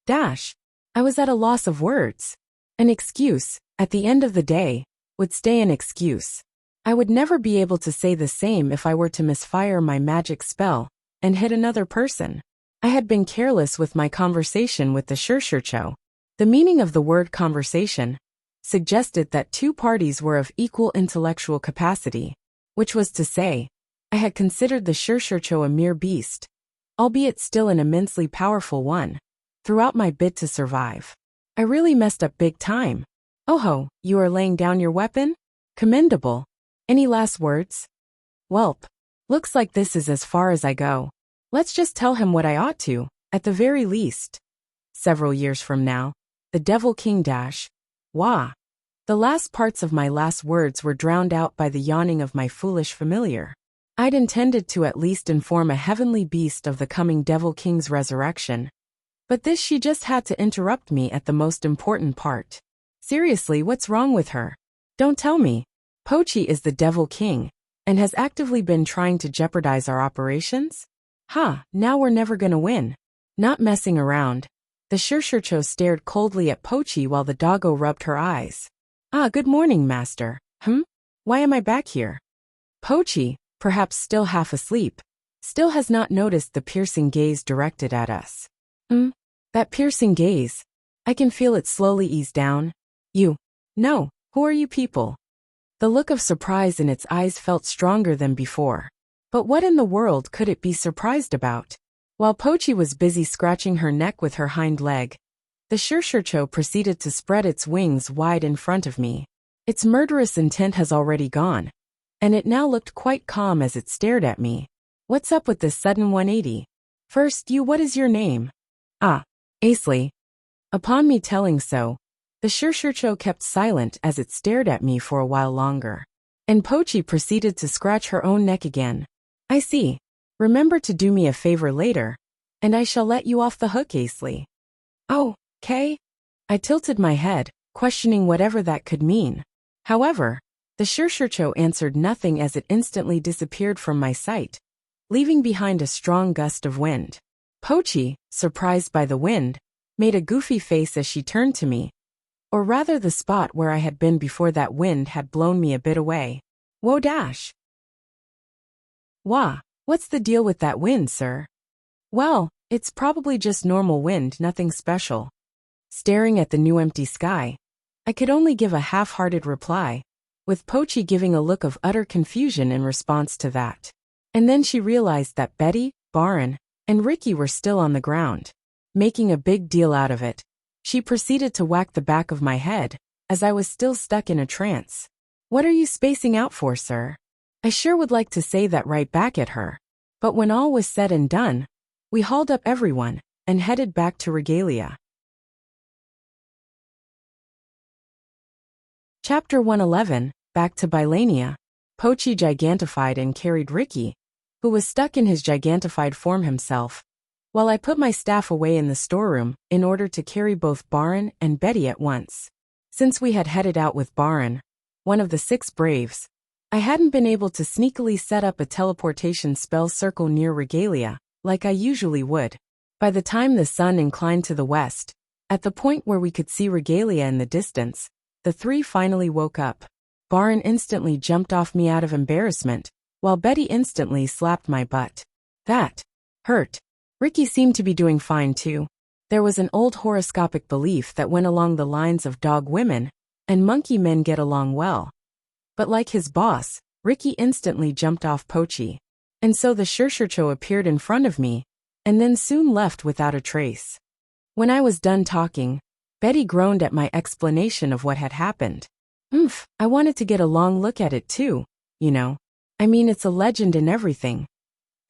Dash. I was at a loss of words. An excuse, at the end of the day, would stay an excuse. I would never be able to say the same if I were to misfire my magic spell and hit another person. I had been careless with my conversation with the Shurshucho. The meaning of the word conversation suggested that two parties were of equal intellectual capacity, which was to say, I had considered the Shurshucho a mere beast, albeit still an immensely powerful one, throughout my bid to survive. I really messed up big time. Oh-ho, you are laying down your weapon? Commendable. Any last words? Welp. Looks like this is as far as I go. Let's just tell him what I ought to, at the very least. Several years from now, the Devil King Dash. Wah. The last parts of my last words were drowned out by the yawning of my foolish familiar. I'd intended to at least inform a heavenly beast of the coming Devil King's resurrection. But this she just had to interrupt me at the most important part. Seriously, what's wrong with her? Don't tell me. Pochi is the Devil King, and has actively been trying to jeopardize our operations? Now we're never gonna win. Not messing around. The Shurshucho stared coldly at Pochi while the doggo rubbed her eyes. Good morning, master. Why am I back here? Pochi, perhaps still half asleep, still has not noticed the piercing gaze directed at us. That piercing gaze. I can feel it slowly ease down. No, who are you people? The look of surprise in its eyes felt stronger than before. But what in the world could it be surprised about? While Pochi was busy scratching her neck with her hind leg, the Shurshucho proceeded to spread its wings wide in front of me. Its murderous intent has already gone, and it now looked quite calm as it stared at me. What's up with this sudden 180? First, what is your name? Asley. Upon me telling so, The Shurshucho kept silent as it stared at me for a while longer. And Pochi proceeded to scratch her own neck again. I see. Remember to do me a favor later, and I shall let you off the hook, Asley. Oh, Kay? I tilted my head, questioning whatever that could mean. However, the Shurshucho answered nothing as it instantly disappeared from my sight, leaving behind a strong gust of wind. Pochi, surprised by the wind, made a goofy face as she turned to me. Or rather the spot where I had been before that wind had blown me a bit away. Whoa dash! Wah, what's the deal with that wind, sir? Well, it's probably just normal wind, nothing special. Staring at the new empty sky, I could only give a half-hearted reply, with Pochi giving a look of utter confusion in response to that. And then she realized that Betty, Baron, and Ricky were still on the ground. Making a big deal out of it, she proceeded to whack the back of my head, as I was still stuck in a trance. What are you spacing out for, sir? I sure would like to say that right back at her. But when all was said and done, we hauled up everyone, and headed back to Regalia. Chapter 111, Back to Bylania. Pochi gigantified and carried Ricky, who was stuck in his gigantified form himself, while I put my staff away in the storeroom in order to carry both Baron and Betty at once. Since we had headed out with Baron, one of the 6 braves, I hadn't been able to sneakily set up a teleportation spell circle near Regalia, like I usually would. By the time the sun inclined to the west, at the point where we could see Regalia in the distance, the 3 finally woke up. Baron instantly jumped off me out of embarrassment, while Betty instantly slapped my butt. That hurt. Ricky seemed to be doing fine too. There was an old horoscopic belief that went along the lines of dog women and monkey men get along well. But like his boss, Ricky instantly jumped off Pochi. And so the Shurshucho appeared in front of me, and then soon left without a trace. When I was done talking, Betty groaned at my explanation of what had happened. I wanted to get a long look at it too, you know. I mean, it's a legend and everything.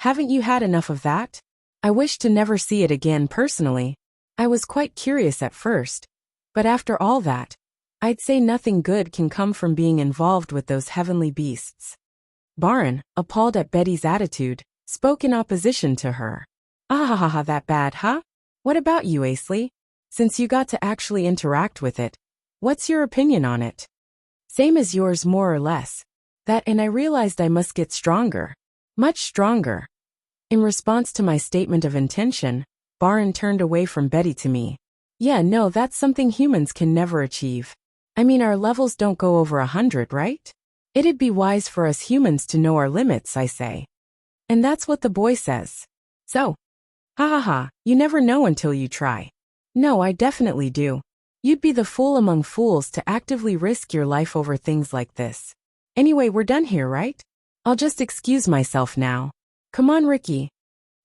Haven't you had enough of that? I wish to never see it again personally. I was quite curious at first, but after all that, I'd say nothing good can come from being involved with those heavenly beasts. Baron, appalled at Betty's attitude, spoke in opposition to her. Ah, that bad, huh? What about you, Asley? Since you got to actually interact with it, what's your opinion on it? Same as yours, more or less. That, and I realized I must get stronger. Much stronger. In response to my statement of intention, Baron turned away from Betty to me. Yeah, no, that's something humans can never achieve. I mean, our levels don't go over 100, right? It'd be wise for us humans to know our limits, I say. And that's what the boy says. So, you never know until you try. No, I definitely do. You'd be the fool among fools to actively risk your life over things like this. Anyway, we're done here, right? I'll just excuse myself now. Come on, Ricky.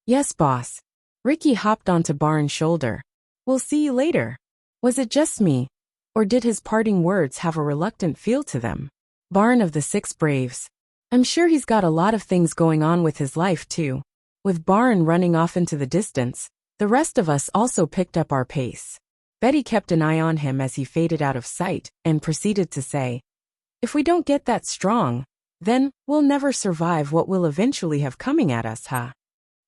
Yes, boss. Ricky hopped onto Baron's shoulder. We'll see you later. Was it just me? Or did his parting words have a reluctant feel to them? Baron of the 6 braves. I'm sure he's got a lot of things going on with his life too. With Baron running off into the distance, the rest of us also picked up our pace. Betty kept an eye on him as he faded out of sight and proceeded to say, if we don't get that strong, then we'll never survive what will eventually have coming at us, huh?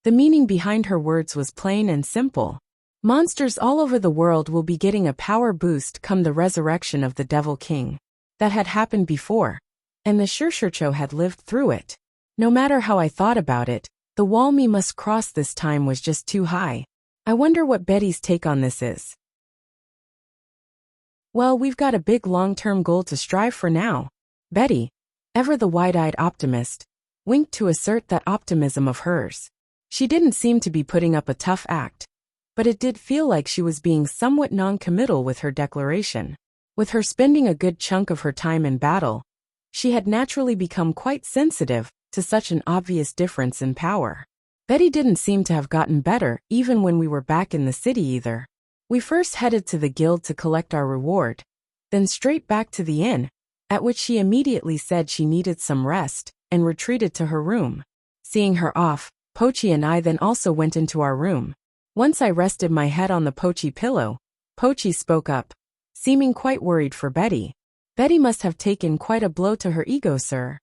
The meaning behind her words was plain and simple. Monsters all over the world will be getting a power boost come the resurrection of the Devil King. That had happened before, and the Shurshucho had lived through it. No matter how I thought about it, the wall me must cross this time was just too high. I wonder what Betty's take on this is. Well, we've got a big long-term goal to strive for now. Betty, ever the wide-eyed optimist, winked to assert that optimism of hers. She didn't seem to be putting up a tough act, but it did feel like she was being somewhat non-committal with her declaration. With her spending a good chunk of her time in battle, she had naturally become quite sensitive to such an obvious difference in power. Betty didn't seem to have gotten better even when we were back in the city either. We first headed to the guild to collect our reward, then straight back to the inn, at which she immediately said she needed some rest and retreated to her room. Seeing her off, Pochi and I then also went into our room. Once I rested my head on the Pochi pillow, Pochi spoke up. seeming quite worried for Betty. Betty must have taken quite a blow to her ego, sir.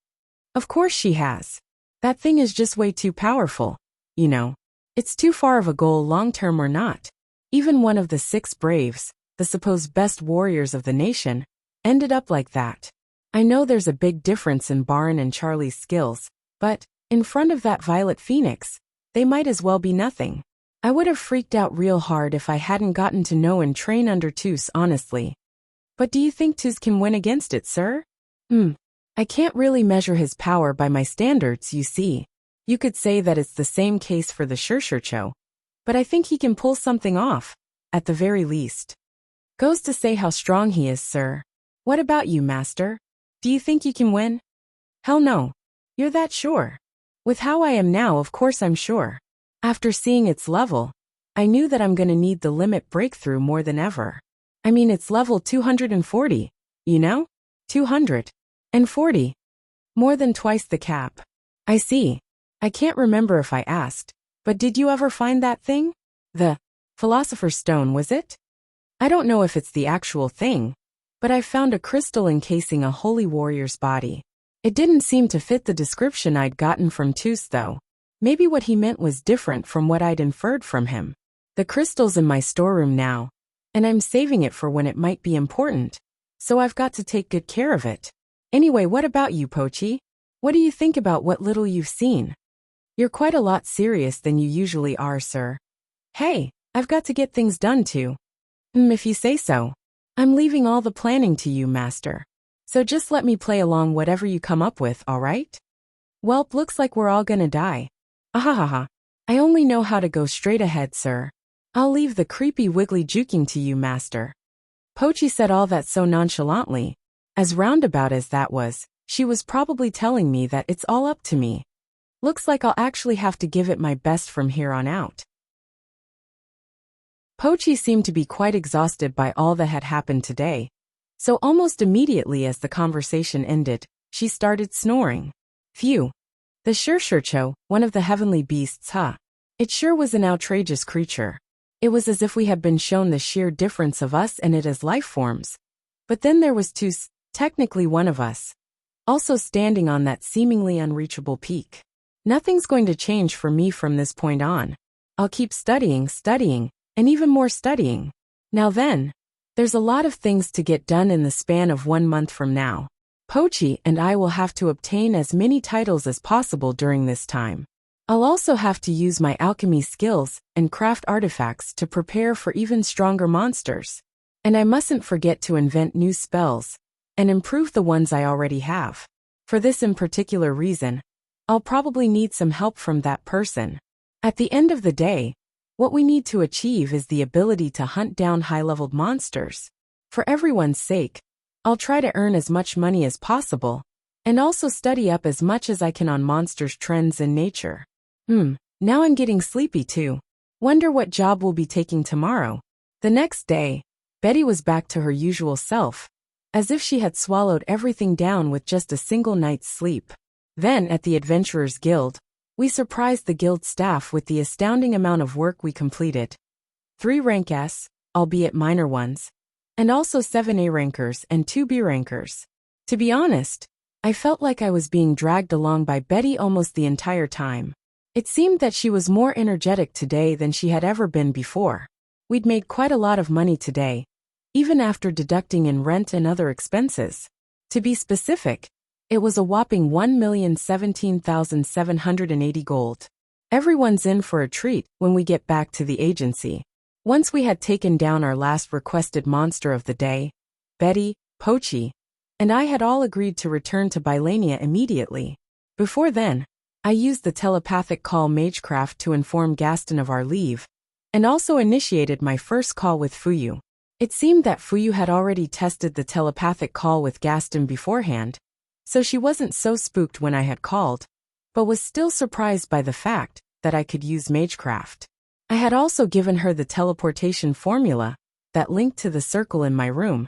Of course she has. That thing is just way too powerful. You know, it's too far of a goal long-term or not. Even one of the 6 braves, the supposed best warriors of the nation, ended up like that. I know there's a big difference in Baron and Charlie's skills, but in front of that Violet Phoenix, they might as well be nothing. I would have freaked out real hard if I hadn't gotten to know and train under Toos, honestly. But do you think Toos can win against it, sir? I can't really measure his power by my standards, you see. You could say that it's the same case for the Swordsmanship, but I think he can pull something off, at the very least. Goes to say how strong he is, sir. What about you, master? Do you think you can win? Hell no. You're that sure? With how I am now, of course I'm sure. After seeing its level, I knew that I'm gonna need the limit breakthrough more than ever. I mean, it's level 240, you know? 240. More than twice the cap. I see. I can't remember if I asked, but did you ever find that thing? The Philosopher's Stone, was it? I don't know if it's the actual thing, but I found a crystal encasing a holy warrior's body. It didn't seem to fit the description I'd gotten from Toos, though. Maybe what he meant was different from what I'd inferred from him. The crystal's in my storeroom now, and I'm saving it for when it might be important, so I've got to take good care of it. Anyway, what about you, Pochi? What do you think about what little you've seen? You're quite a lot serious than you usually are, sir. Hey, I've got to get things done too. If you say so. I'm leaving all the planning to you, master. So just let me play along whatever you come up with, alright? Welp, looks like we're all gonna die. Ahahaha. I only know how to go straight ahead, sir. I'll leave the creepy wiggly juking to you, master. Pochi said all that so nonchalantly. As roundabout as that was, she was probably telling me that it's all up to me. Looks like I'll actually have to give it my best from here on out. Pochi seemed to be quite exhausted by all that had happened today, so almost immediately as the conversation ended, she started snoring. Phew. The Swordsmanship, one of the heavenly beasts, huh? It sure was an outrageous creature. It was as if we had been shown the sheer difference of us and it as life forms. But then there was Toos, technically one of us, also standing on that seemingly unreachable peak. Nothing's going to change for me from this point on. I'll keep studying, and even more studying. Now then, there's a lot of things to get done in the span of 1 month from now. Pochi and I will have to obtain as many titles as possible during this time. I'll also have to use my alchemy skills and craft artifacts to prepare for even stronger monsters. And I mustn't forget to invent new spells and improve the ones I already have. For this in particular reason, I'll probably need some help from that person. At the end of the day, what we need to achieve is the ability to hunt down high-leveled monsters. For everyone's sake, I'll try to earn as much money as possible, and also study up as much as I can on monsters' trends in nature. Now I'm getting sleepy too. Wonder what job we'll be taking tomorrow. The next day, Betty was back to her usual self, as if she had swallowed everything down with just a single night's sleep. Then, at the Adventurers Guild, we surprised the guild staff with the astounding amount of work we completed. 3 rank S, albeit minor ones, and also 7 A rankers and 2 B rankers. To be honest, I felt like I was being dragged along by Betty almost the entire time. It seemed that she was more energetic today than she had ever been before. We'd made quite a lot of money today, even after deducting in rent and other expenses. To be specific, it was a whopping 1,017,780 gold. Everyone's in for a treat when we get back to the agency. Once we had taken down our last requested monster of the day, Betty, Pochi, and I had all agreed to return to Bylania immediately. Before then, I used the telepathic call Magecraft to inform Gaston of our leave, and also initiated my first call with Fuyu. It seemed that Fuyu had already tested the telepathic call with Gaston beforehand, so she wasn't so spooked when I had called, but was still surprised by the fact that I could use Magecraft. I had also given her the teleportation formula that linked to the circle in my room,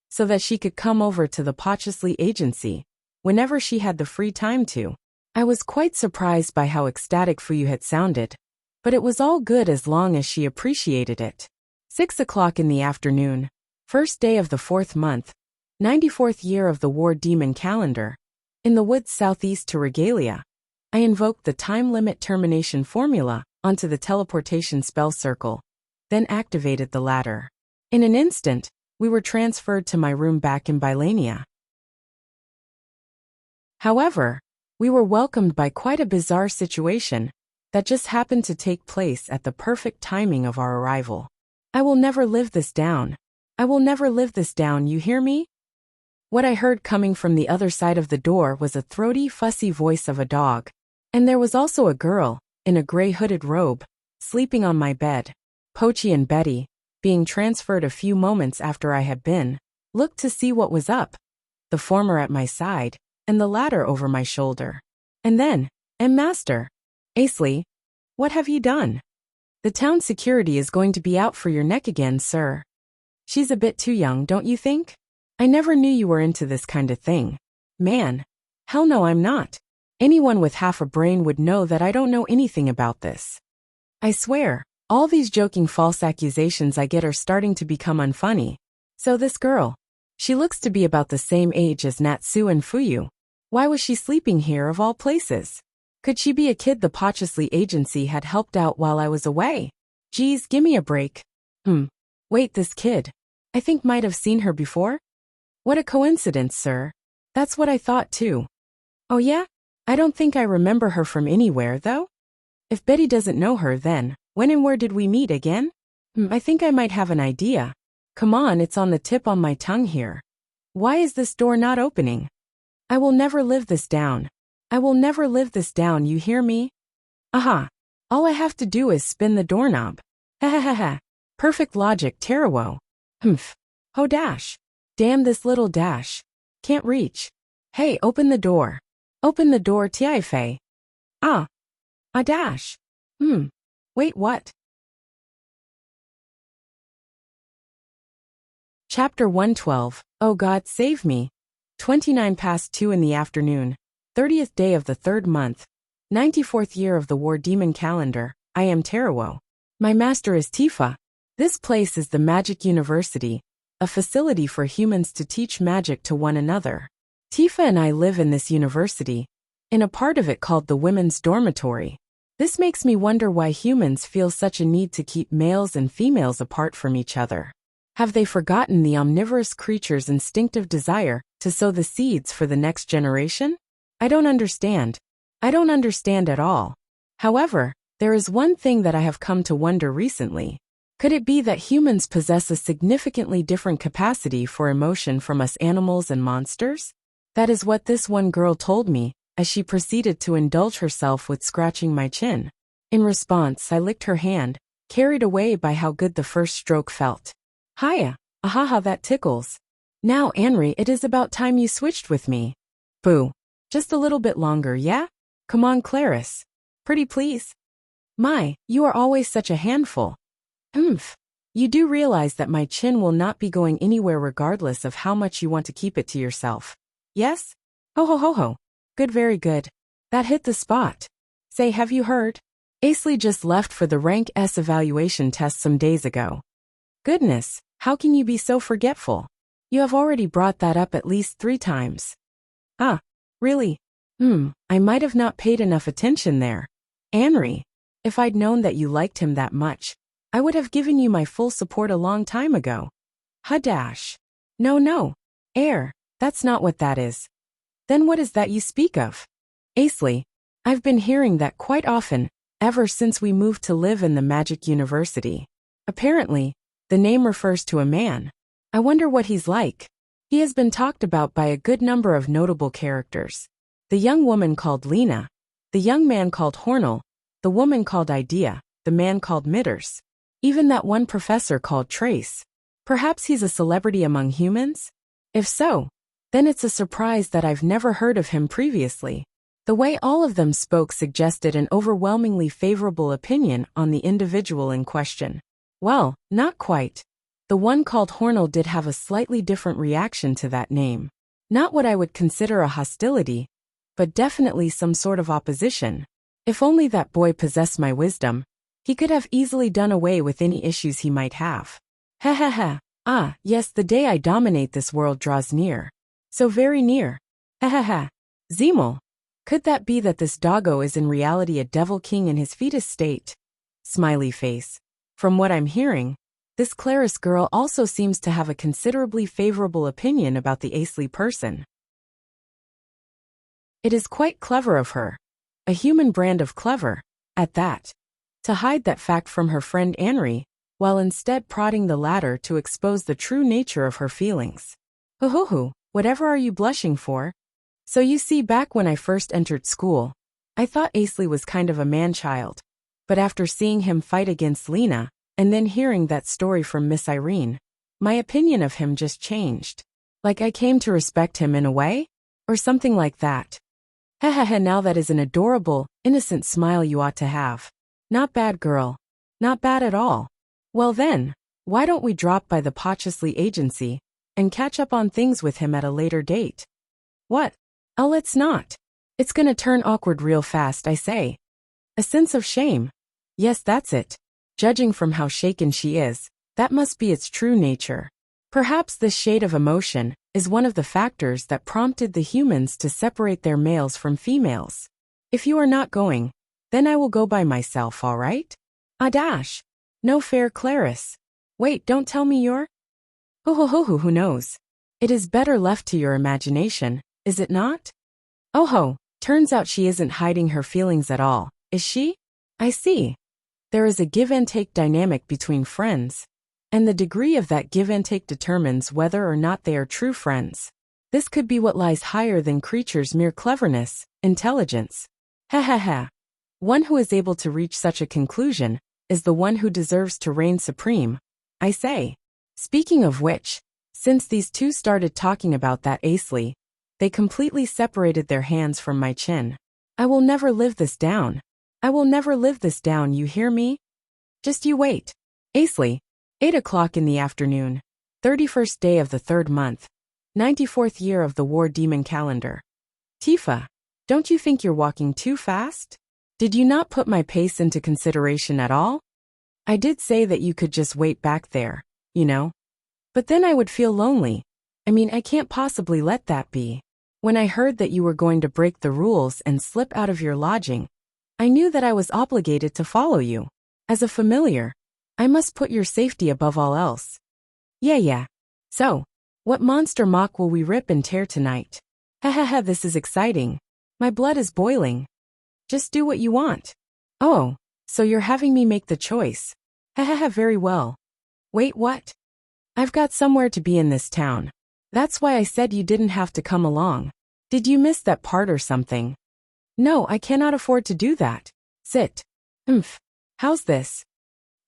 so that she could come over to the Asley agency whenever she had the free time to. I was quite surprised by how ecstatic Fuyu had sounded, but it was all good as long as she appreciated it. 6 o'clock in the afternoon, First day of the 4th month, 94th year of the War Demon calendar. In the woods southeast to Regalia, I invoked the time limit termination formula onto the teleportation spell circle, then activated the latter. In an instant, we were transferred to my room back in Bylania. However, we were welcomed by quite a bizarre situation that just happened to take place at the perfect timing of our arrival. I will never live this down. I will never live this down, you hear me? What I heard coming from the other side of the door was a throaty, fussy voice of a dog. And there was also a girl, in a gray hooded robe, sleeping on my bed. Pochi and Betty, being transferred a few moments after I had been, looked to see what was up, the former at my side, and the latter over my shoulder. And then, Master, Asley, what have you done? The town security is going to be out for your neck again, sir. She's a bit too young, don't you think? I never knew you were into this kind of thing. Man. Hell no, I'm not. Anyone with half a brain would know that I don't know anything about this. I swear, all these joking false accusations I get are starting to become unfunny. So this girl, she looks to be about the same age as Natsu and Fuyu. Why was she sleeping here of all places? Could she be a kid the Pochesly agency had helped out while I was away? Geez, gimme a break. Wait, this kid. I think might have seen her before? What a coincidence, sir. That's what I thought too. Oh yeah? I don't think I remember her from anywhere, though. If Betty doesn't know her, then when and where did we meet again? I think I might have an idea. Come on, it's on the tip on my tongue here. Why is this door not opening? I will never live this down. I will never live this down, you hear me? Aha. All I have to do is spin the doorknob. Ha ha ha ha. Perfect logic, Tarawo. Oh dash. Damn this little dash. Can't reach. Hey, open the door. Open the door, Tiaifei. Ah. A dash. Wait, what? Chapter 112. Oh God, save me. 29 past 2 in the afternoon. 30th day of the 3rd month. 94th year of the War Demon calendar. I am Tarawo. My master is Tifa. This place is the Magic University, a facility for humans to teach magic to one another. Tifa and I live in this university, in a part of it called the Women's Dormitory. This makes me wonder why humans feel such a need to keep males and females apart from each other. Have they forgotten the omnivorous creature's instinctive desire to sow the seeds for the next generation? I don't understand. I don't understand at all. However, there is one thing that I have come to wonder recently. Could it be that humans possess a significantly different capacity for emotion from us animals and monsters? That is what this one girl told me, as she proceeded to indulge herself with scratching my chin. In response, I licked her hand, carried away by how good the first stroke felt. Hiya, ahaha, that tickles. Now, Anri, it is about time you switched with me. Boo. Just a little bit longer, yeah? Come on, Clarice. Pretty please. My, you are always such a handful. You do realize that my chin will not be going anywhere regardless of how much you want to keep it to yourself. Yes? Ho ho ho ho. Good, very good. That hit the spot. Say, have you heard? Asley just left for the Rank S evaluation test some days ago. Goodness, how can you be so forgetful? You have already brought that up at least 3 times. Ah, really? I might have not paid enough attention there. Anri, if I'd known that you liked him that much, I would have given you my full support a long time ago. Hadash. No. Air, that's not what that is. Then what is that you speak of? Asley, I've been hearing that quite often, ever since we moved to live in the Magic University. Apparently, the name refers to a man. I wonder what he's like. He has been talked about by a good number of notable characters. The young woman called Lena, the young man called Hornell, the woman called Idea, the man called Mitters. Even that one professor called Trace. Perhaps he's a celebrity among humans? If so, then it's a surprise that I've never heard of him previously. The way all of them spoke suggested an overwhelmingly favorable opinion on the individual in question. Well, not quite. The one called Hornell did have a slightly different reaction to that name. Not what I would consider a hostility, but definitely some sort of opposition. If only that boy possessed my wisdom, he could have easily done away with any issues he might have. Ha ha ha. Ah, yes, the day I dominate this world draws near. So very near. Ha. Zemel. Could that be that this doggo is in reality a devil king in his fetus state? Smiley face. From what I'm hearing, this Claris girl also seems to have a considerably favorable opinion about the Asley person. It is quite clever of her. A human brand of clever, at that. To hide that fact from her friend Anri, while instead prodding the latter to expose the true nature of her feelings. Hoo, whatever are you blushing for? So you see, back when I first entered school, I thought Asley was kind of a man-child. But after seeing him fight against Lena, and then hearing that story from Miss Irene, my opinion of him just changed. Like I came to respect him in a way? Or something like that. Now that is an adorable, innocent smile you ought to have. Not bad, girl. Not bad at all. Well then, why don't we drop by the Potchesley agency, and catch up on things with him at a later date? What? Oh, let's not. It's gonna turn awkward real fast, I say. A sense of shame. Yes, that's it. Judging from how shaken she is, that must be its true nature. Perhaps this shade of emotion is one of the factors that prompted the humans to separate their males from females. If you are not going, then I will go by myself, all right? Dash. No fair, Claris. Wait, don't tell me you're... Who knows? It is better left to your imagination, is it not? Oh, turns out she isn't hiding her feelings at all, is she? I see. There is a give-and-take dynamic between friends, and the degree of that give-and-take determines whether or not they are true friends. This could be what lies higher than creatures' mere cleverness, intelligence. One who is able to reach such a conclusion is the one who deserves to reign supreme, I say. Speaking of which, since these two started talking about that Asley, they completely separated their hands from my chin. I will never live this down. I will never live this down, you hear me? Just you wait. Asley, 8 o'clock in the afternoon, 31st day of the 3rd month, 94th year of the War Demon calendar. Tifa, don't you think you're walking too fast? Did you not put my pace into consideration at all? I did say that you could just wait back there, you know. But then I would feel lonely. I mean, I can't possibly let that be. When I heard that you were going to break the rules and slip out of your lodging, I knew that I was obligated to follow you. As a familiar, I must put your safety above all else. Yeah. So, what monster mock will we rip and tear tonight? This is exciting. My blood is boiling. Just do what you want. Oh, so you're having me make the choice. Very well. Wait, what? I've got somewhere to be in this town. That's why I said you didn't have to come along. Did you miss that part or something? No, I cannot afford to do that. Sit. How's this?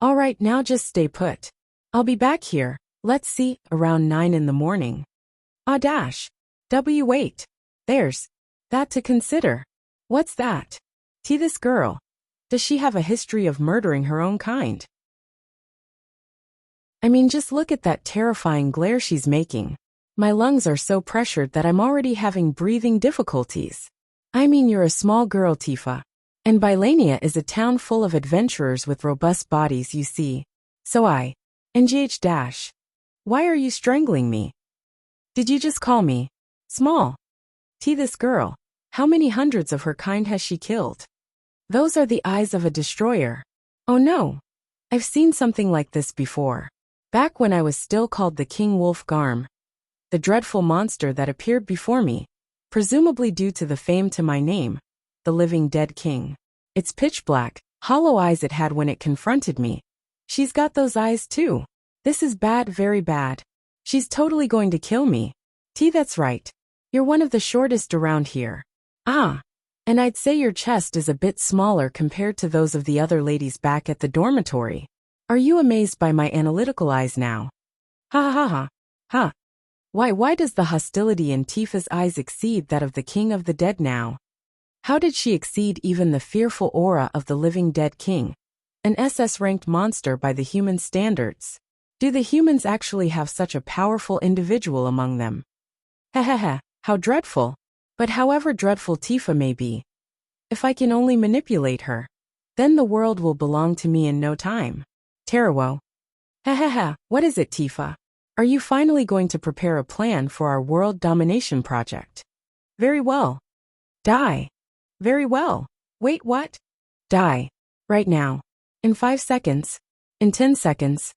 All right, now just stay put. I'll be back here, let's see, around 9 in the morning. Dash. Wait. There's that to consider. What's that? This girl. Does she have a history of murdering her own kind? I mean, just look at that terrifying glare she's making. My lungs are so pressured that I'm already having breathing difficulties. I mean, you're a small girl, Tifa. And Bylania is a town full of adventurers with robust bodies, you see. So NGH dash. Why are you strangling me? Did you just call me small? This girl. How many hundreds of her kind has she killed? Those are the eyes of a destroyer. Oh no. I've seen something like this before. Back when I was still called the King Wolf Garm. The dreadful monster that appeared before me, presumably due to the fame to my name, the living dead king. Its pitch black, hollow eyes it had when it confronted me. She's got those eyes too. This is bad, very bad. She's totally going to kill me. That's right. You're one of the shortest around here. And I'd say your chest is a bit smaller compared to those of the other ladies back at the dormitory. Are you amazed by my analytical eyes now? Ha. Why does the hostility in Tifa's eyes exceed that of the king of the dead now? How did she exceed even the fearful aura of the living dead king? An SS-ranked monster by the human standards. Do the humans actually have such a powerful individual among them? How dreadful. But however dreadful Tifa may be, if I can only manipulate her, then the world will belong to me in no time. Tarawo. What is it, Tifa? Are you finally going to prepare a plan for our world domination project? Very well. Die. Very well. Wait, what? Die. Right now. In 5 seconds. In 10 seconds.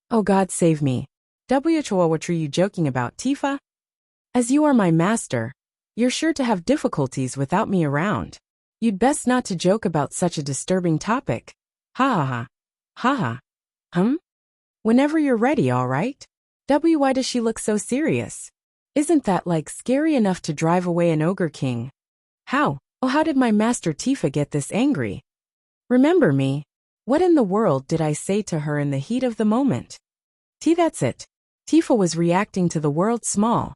Oh God, save me. What are you joking about, Tifa? As you are my master, you're sure to have difficulties without me around. You'd best not to joke about such a disturbing topic. Ha ha ha. Ha ha. Whenever you're ready, all right? Why does she look so serious? Isn't that like scary enough to drive away an ogre king? How? Oh, how did my master Tifa get this angry? Remember me? What in the world did I say to her in the heat of the moment? That's it. Tifa was reacting to the world small.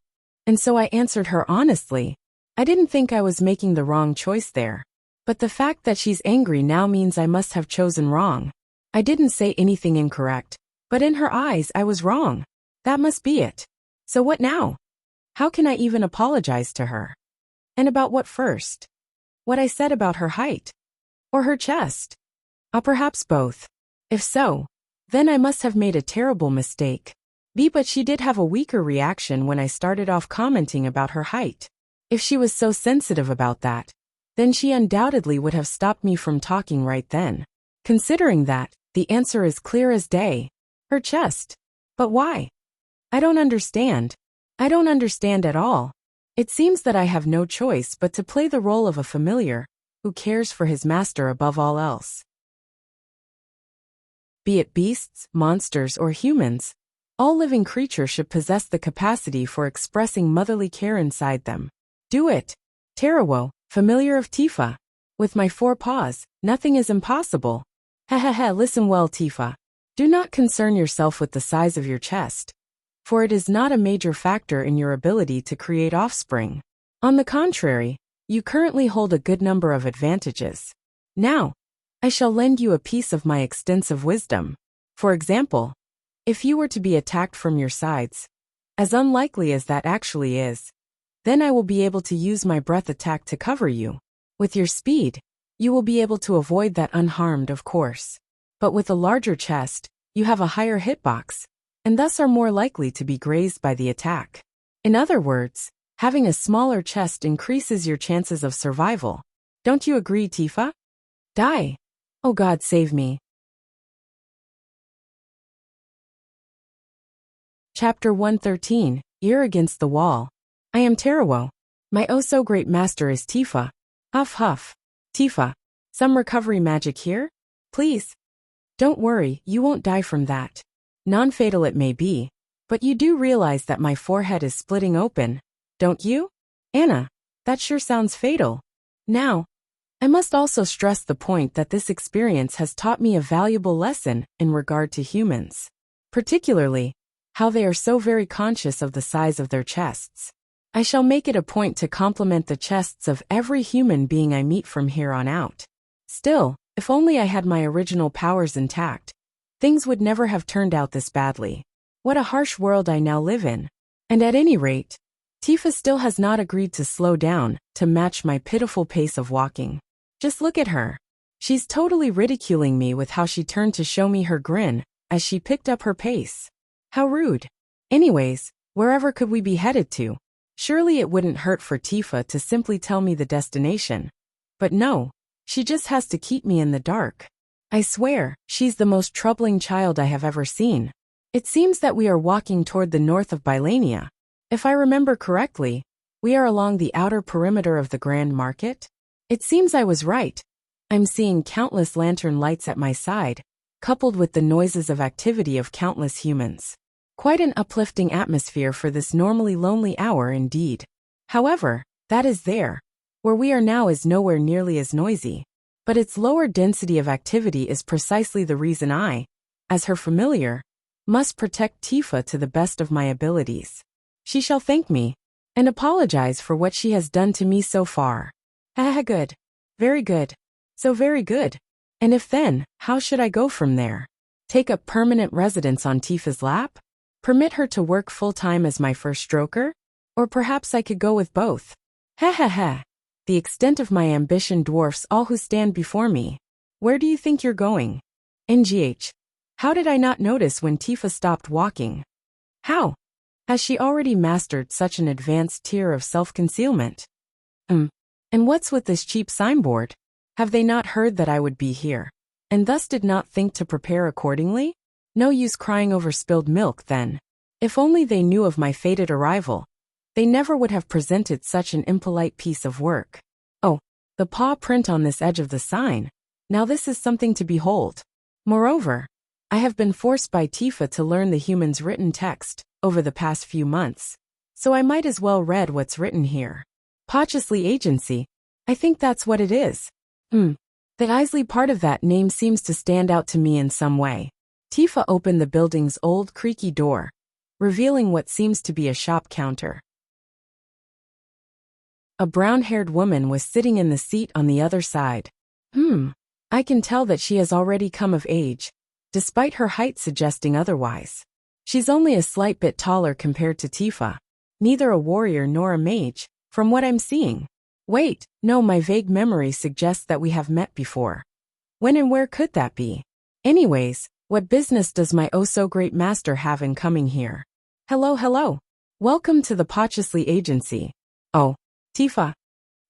And so I answered her honestly. I didn't think I was making the wrong choice there. But the fact that she's angry now means I must have chosen wrong. I didn't say anything incorrect, but in her eyes I was wrong. That must be it. So what now? How can I even apologize to her? And about what first? What I said about her height? Or her chest? Or perhaps both. If so, then I must have made a terrible mistake. But she did have a weaker reaction when I started off commenting about her height. If she was so sensitive about that, then she undoubtedly would have stopped me from talking right then. Considering that, the answer is clear as day. Her chest. But why? I don't understand. I don't understand at all. It seems that I have no choice but to play the role of a familiar who cares for his master above all else. Be it beasts, monsters, or humans, all living creatures should possess the capacity for expressing motherly care inside them. Do it. Tarawo, familiar of Tifa. With my 4 paws, nothing is impossible. Listen well, Tifa. Do not concern yourself with the size of your chest, for it is not a major factor in your ability to create offspring. On the contrary, you currently hold a good number of advantages. Now, I shall lend you a piece of my extensive wisdom. For example, if you were to be attacked from your sides, as unlikely as that actually is, then I will be able to use my breath attack to cover you. With your speed, you will be able to avoid that unharmed, of course. But with a larger chest, you have a higher hitbox, and thus are more likely to be grazed by the attack. In other words, having a smaller chest increases your chances of survival. Don't you agree, Tifa? Die. Oh God, save me. Chapter 113, Ear Against the Wall. I am Tarawo. My oh-so-great master is Tifa. Huff huff. Tifa, some recovery magic here? Please. Don't worry, you won't die from that. Non-fatal it may be, but you do realize that my forehead is splitting open, don't you? Anna, that sure sounds fatal. Now, I must also stress the point that this experience has taught me a valuable lesson in regard to humans. Particularly, how they are so very conscious of the size of their chests. I shall make it a point to compliment the chests of every human being I meet from here on out. Still, if only I had my original powers intact, things would never have turned out this badly. What a harsh world I now live in. And at any rate, Tifa still has not agreed to slow down to match my pitiful pace of walking. Just look at her. She's totally ridiculing me with how she turned to show me her grin as she picked up her pace. How rude. Anyways, wherever could we be headed to? Surely it wouldn't hurt for Tifa to simply tell me the destination. But no, she just has to keep me in the dark. I swear, she's the most troubling child I have ever seen. It seems that we are walking toward the north of Bylania. If I remember correctly, we are along the outer perimeter of the Grand Market. It seems I was right. I'm seeing countless lantern lights at my side, coupled with the noises of activity of countless humans. Quite an uplifting atmosphere for this normally lonely hour indeed. However, that is there. Where we are now is nowhere nearly as noisy. But its lower density of activity is precisely the reason I, as her familiar, must protect Tifa to the best of my abilities. She shall thank me, and apologize for what she has done to me so far. Good. Very good. So very good. And if then, how should I go from there? Take up permanent residence on Tifa's lap? Permit her to work full-time as my first stroker? Or perhaps I could go with both. The extent of my ambition dwarfs all who stand before me. Where do you think you're going? NGH. How did I not notice when Tifa stopped walking? How? Has she already mastered such an advanced tier of self-concealment? And what's with this cheap signboard? Have they not heard that I would be here, and thus did not think to prepare accordingly? No use crying over spilled milk, then. If only they knew of my fated arrival, they never would have presented such an impolite piece of work. Oh, the paw print on this edge of the sign. Now this is something to behold. Moreover, I have been forced by Tifa to learn the human's written text over the past few months, so I might as well read what's written here. Asley Agency. I think that's what it is. The Asley part of that name seems to stand out to me in some way. Tifa opened the building's old creaky door, revealing what seems to be a shop counter. A brown-haired woman was sitting in the seat on the other side. I can tell that she has already come of age, despite her height suggesting otherwise. She's only a slight bit taller compared to Tifa. Neither a warrior nor a mage, from what I'm seeing. Wait, no, my vague memory suggests that we have met before. When and where could that be? Anyways, what business does my oh-so-great master have in coming here? Hello. Welcome to the Asley Agency. Oh, Tifa.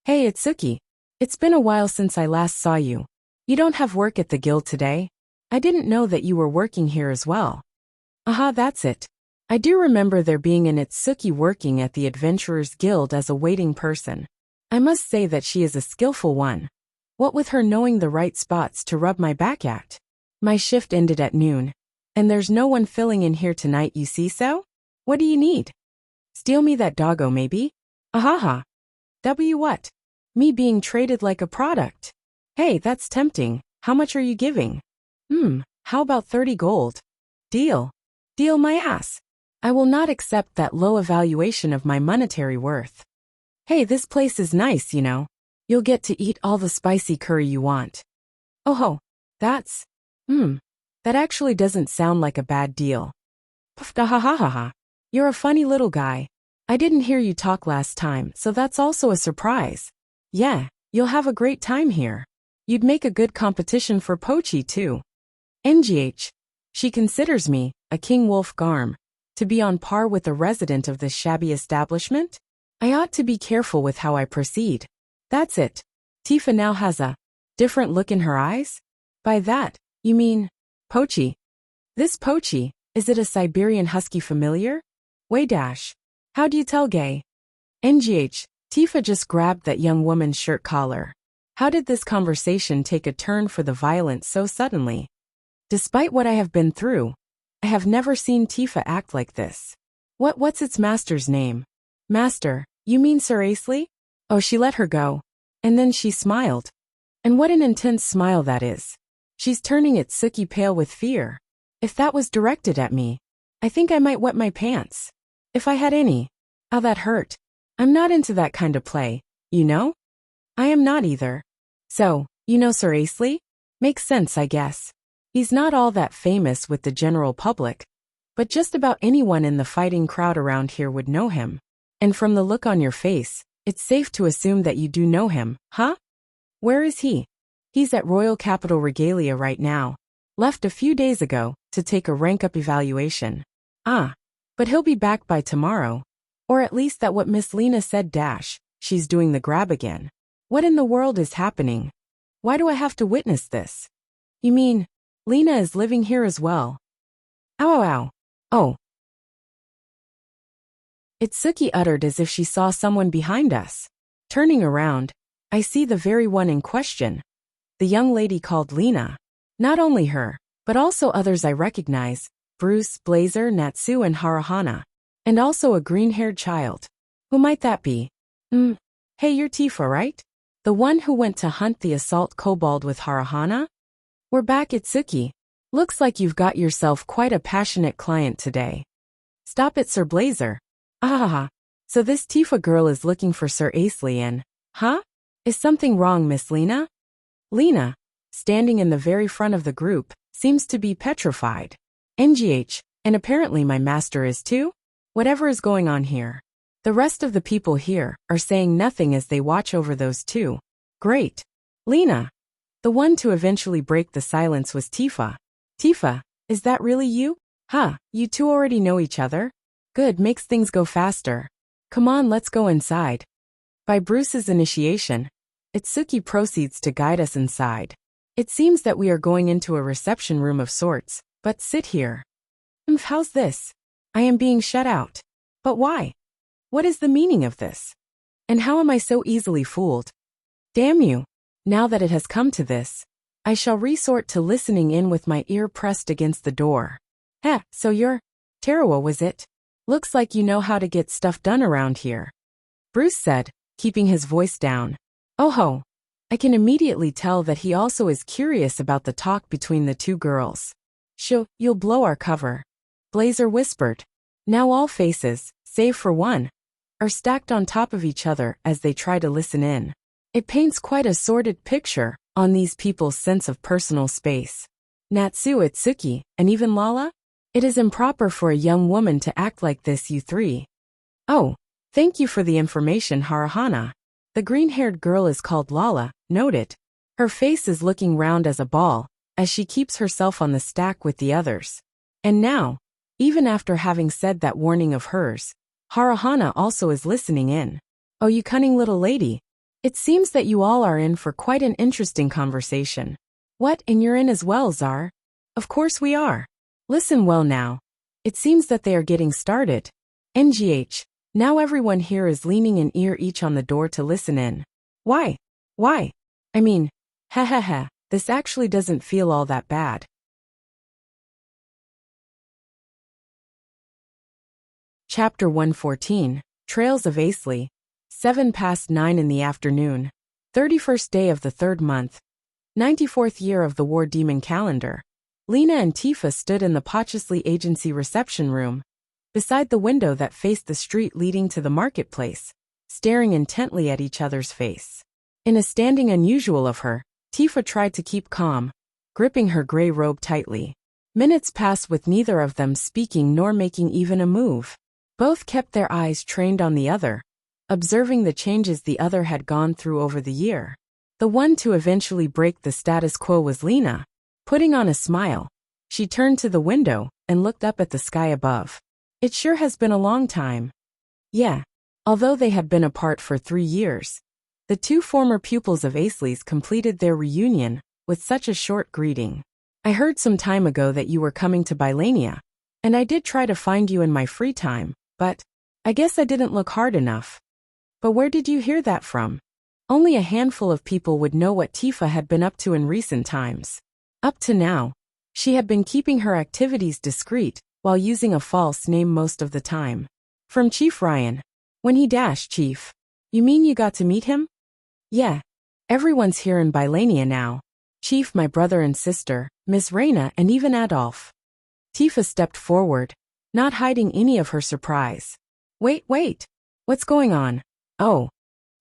Hey, it's Suki. It's been a while since I last saw you. You don't have work at the guild today? I didn't know that you were working here as well. Aha, that's it. I do remember there being an Itsuki working at the Adventurers Guild as a waiting person. I must say that she is a skillful one. What with her knowing the right spots to rub my back at. My shift ended at noon, and there's no one filling in here tonight, you see so? What do you need? Steal me that doggo, maybe? Ahaha. What? Me being traded like a product? Hey, that's tempting. How much are you giving? How about 30 gold? Deal. Deal my ass. I will not accept that low evaluation of my monetary worth. Hey, this place is nice, you know. You'll get to eat all the spicy curry you want. Oh ho, that's... that actually doesn't sound like a bad deal. Pfdahahaha. You're a funny little guy. I didn't hear you talk last time, so that's also a surprise. Yeah, you'll have a great time here. You'd make a good competition for Pochi, too. NGH. She considers me, a king wolf garm, to be on par with a resident of this shabby establishment? I ought to be careful with how I proceed. That's it. Tifa now has a different look in her eyes? By that, you mean Pochi. This Pochi, is it a Siberian husky familiar? Way dash. How do you tell, gay? NGH, Tifa just grabbed that young woman's shirt collar. How did this conversation take a turn for the violent so suddenly? Despite what I have been through, I have never seen Tifa act like this. What's its master's name? Master, you mean Sir Asley? Oh, she let her go. And then she smiled. And what an intense smile that is. She's turning Itsuki pale with fear. If that was directed at me, I think I might wet my pants. If I had any. Ow, that hurt. I'm not into that kind of play, you know? I am not either. So, you know Sir Asley? Makes sense, I guess. He's not all that famous with the general public, but just about anyone in the fighting crowd around here would know him. And from the look on your face, it's safe to assume that you do know him, huh? Where is he? He's at Royal Capital Regalia right now. Left a few days ago to take a rank-up evaluation. Ah, but he'll be back by tomorrow. Or at least that what Miss Lena said dash, she's doing the grab again. What in the world is happening? Why do I have to witness this? You mean, Lena is living here as well? Ow. Oh. Itsuki uttered as if she saw someone behind us. Turning around, I see the very one in question. The young lady called Lena. Not only her, but also others I recognize, Bruce, Blazer, Natsu, and Haruhana. And also a green-haired child. Who might that be? Hey, you're Tifa, right? The one who went to hunt the assault kobold with Haruhana? We're back, Itsuki. Looks like you've got yourself quite a passionate client today. Stop it, Sir Blazer. So this Tifa girl is looking for Sir Asley and, huh? Is something wrong, Miss Lena? Lena, standing in the very front of the group, seems to be petrified. NGH, and apparently my master is too? Whatever is going on here. The rest of the people here are saying nothing as they watch over those two. Great. Lena. The one to eventually break the silence was Tifa. Tifa, is that really you? Huh, you two already know each other? Good, makes things go faster. Come on, let's go inside. By Bruce's initiation, Itsuki proceeds to guide us inside. It seems that we are going into a reception room of sorts, but sit here. How's this? I am being shut out. But why? What is the meaning of this? And how am I so easily fooled? Damn you. Now that it has come to this, I shall resort to listening in with my ear pressed against the door. Heh, so you're Tarawa, was it? Looks like you know how to get stuff done around here. Bruce said, keeping his voice down. Oh ho. I can immediately tell that he also is curious about the talk between the two girls. You'll blow our cover. Blazer whispered. Now all faces, save for one, are stacked on top of each other as they try to listen in. It paints quite a sordid picture on these people's sense of personal space. Natsu, Itsuki, and even Lala? It is improper for a young woman to act like this, you three. Oh, thank you for the information, Haruhana. The green-haired girl is called Lala, noted. Her face is looking round as a ball, as she keeps herself on the stack with the others. And now, even after having said that warning of hers, Haruhana also is listening in. Oh, you cunning little lady. It seems that you all are in for quite an interesting conversation. What, and you're in as well, Czar? Of course we are. Listen well now. It seems that they are getting started. NGH, now everyone here is leaning an ear each on the door to listen in. Why? Why? I mean, this actually doesn't feel all that bad. Chapter 114, Trails of Asley. 9:07 in the afternoon. 31st day of the 3rd month. 94th year of the War Demon calendar. Lena and Tifa stood in the Pochesly Agency reception room, beside the window that faced the street leading to the marketplace, staring intently at each other's face. In a standing unusual of her, Tifa tried to keep calm, gripping her gray robe tightly. Minutes passed with neither of them speaking nor making even a move. Both kept their eyes trained on the other, observing the changes the other had gone through over the year. The one to eventually break the status quo was Lena. Putting on a smile, she turned to the window and looked up at the sky above. It sure has been a long time. Yeah. Although they had been apart for 3 years, the two former pupils of Asley's completed their reunion with such a short greeting. I heard some time ago that you were coming to Bylania, and I did try to find you in my free time, but I guess I didn't look hard enough. But where did you hear that from? Only a handful of people would know what Tifa had been up to in recent times. Up to now, she had been keeping her activities discreet while using a false name most of the time. From Chief Ryan. When he dashed, Chief. You mean you got to meet him? Yeah. Everyone's here in Bylania now. Chief, my brother and sister, Miss Reyna, and even Adolf. Tifa stepped forward, not hiding any of her surprise. Wait. What's going on? Oh.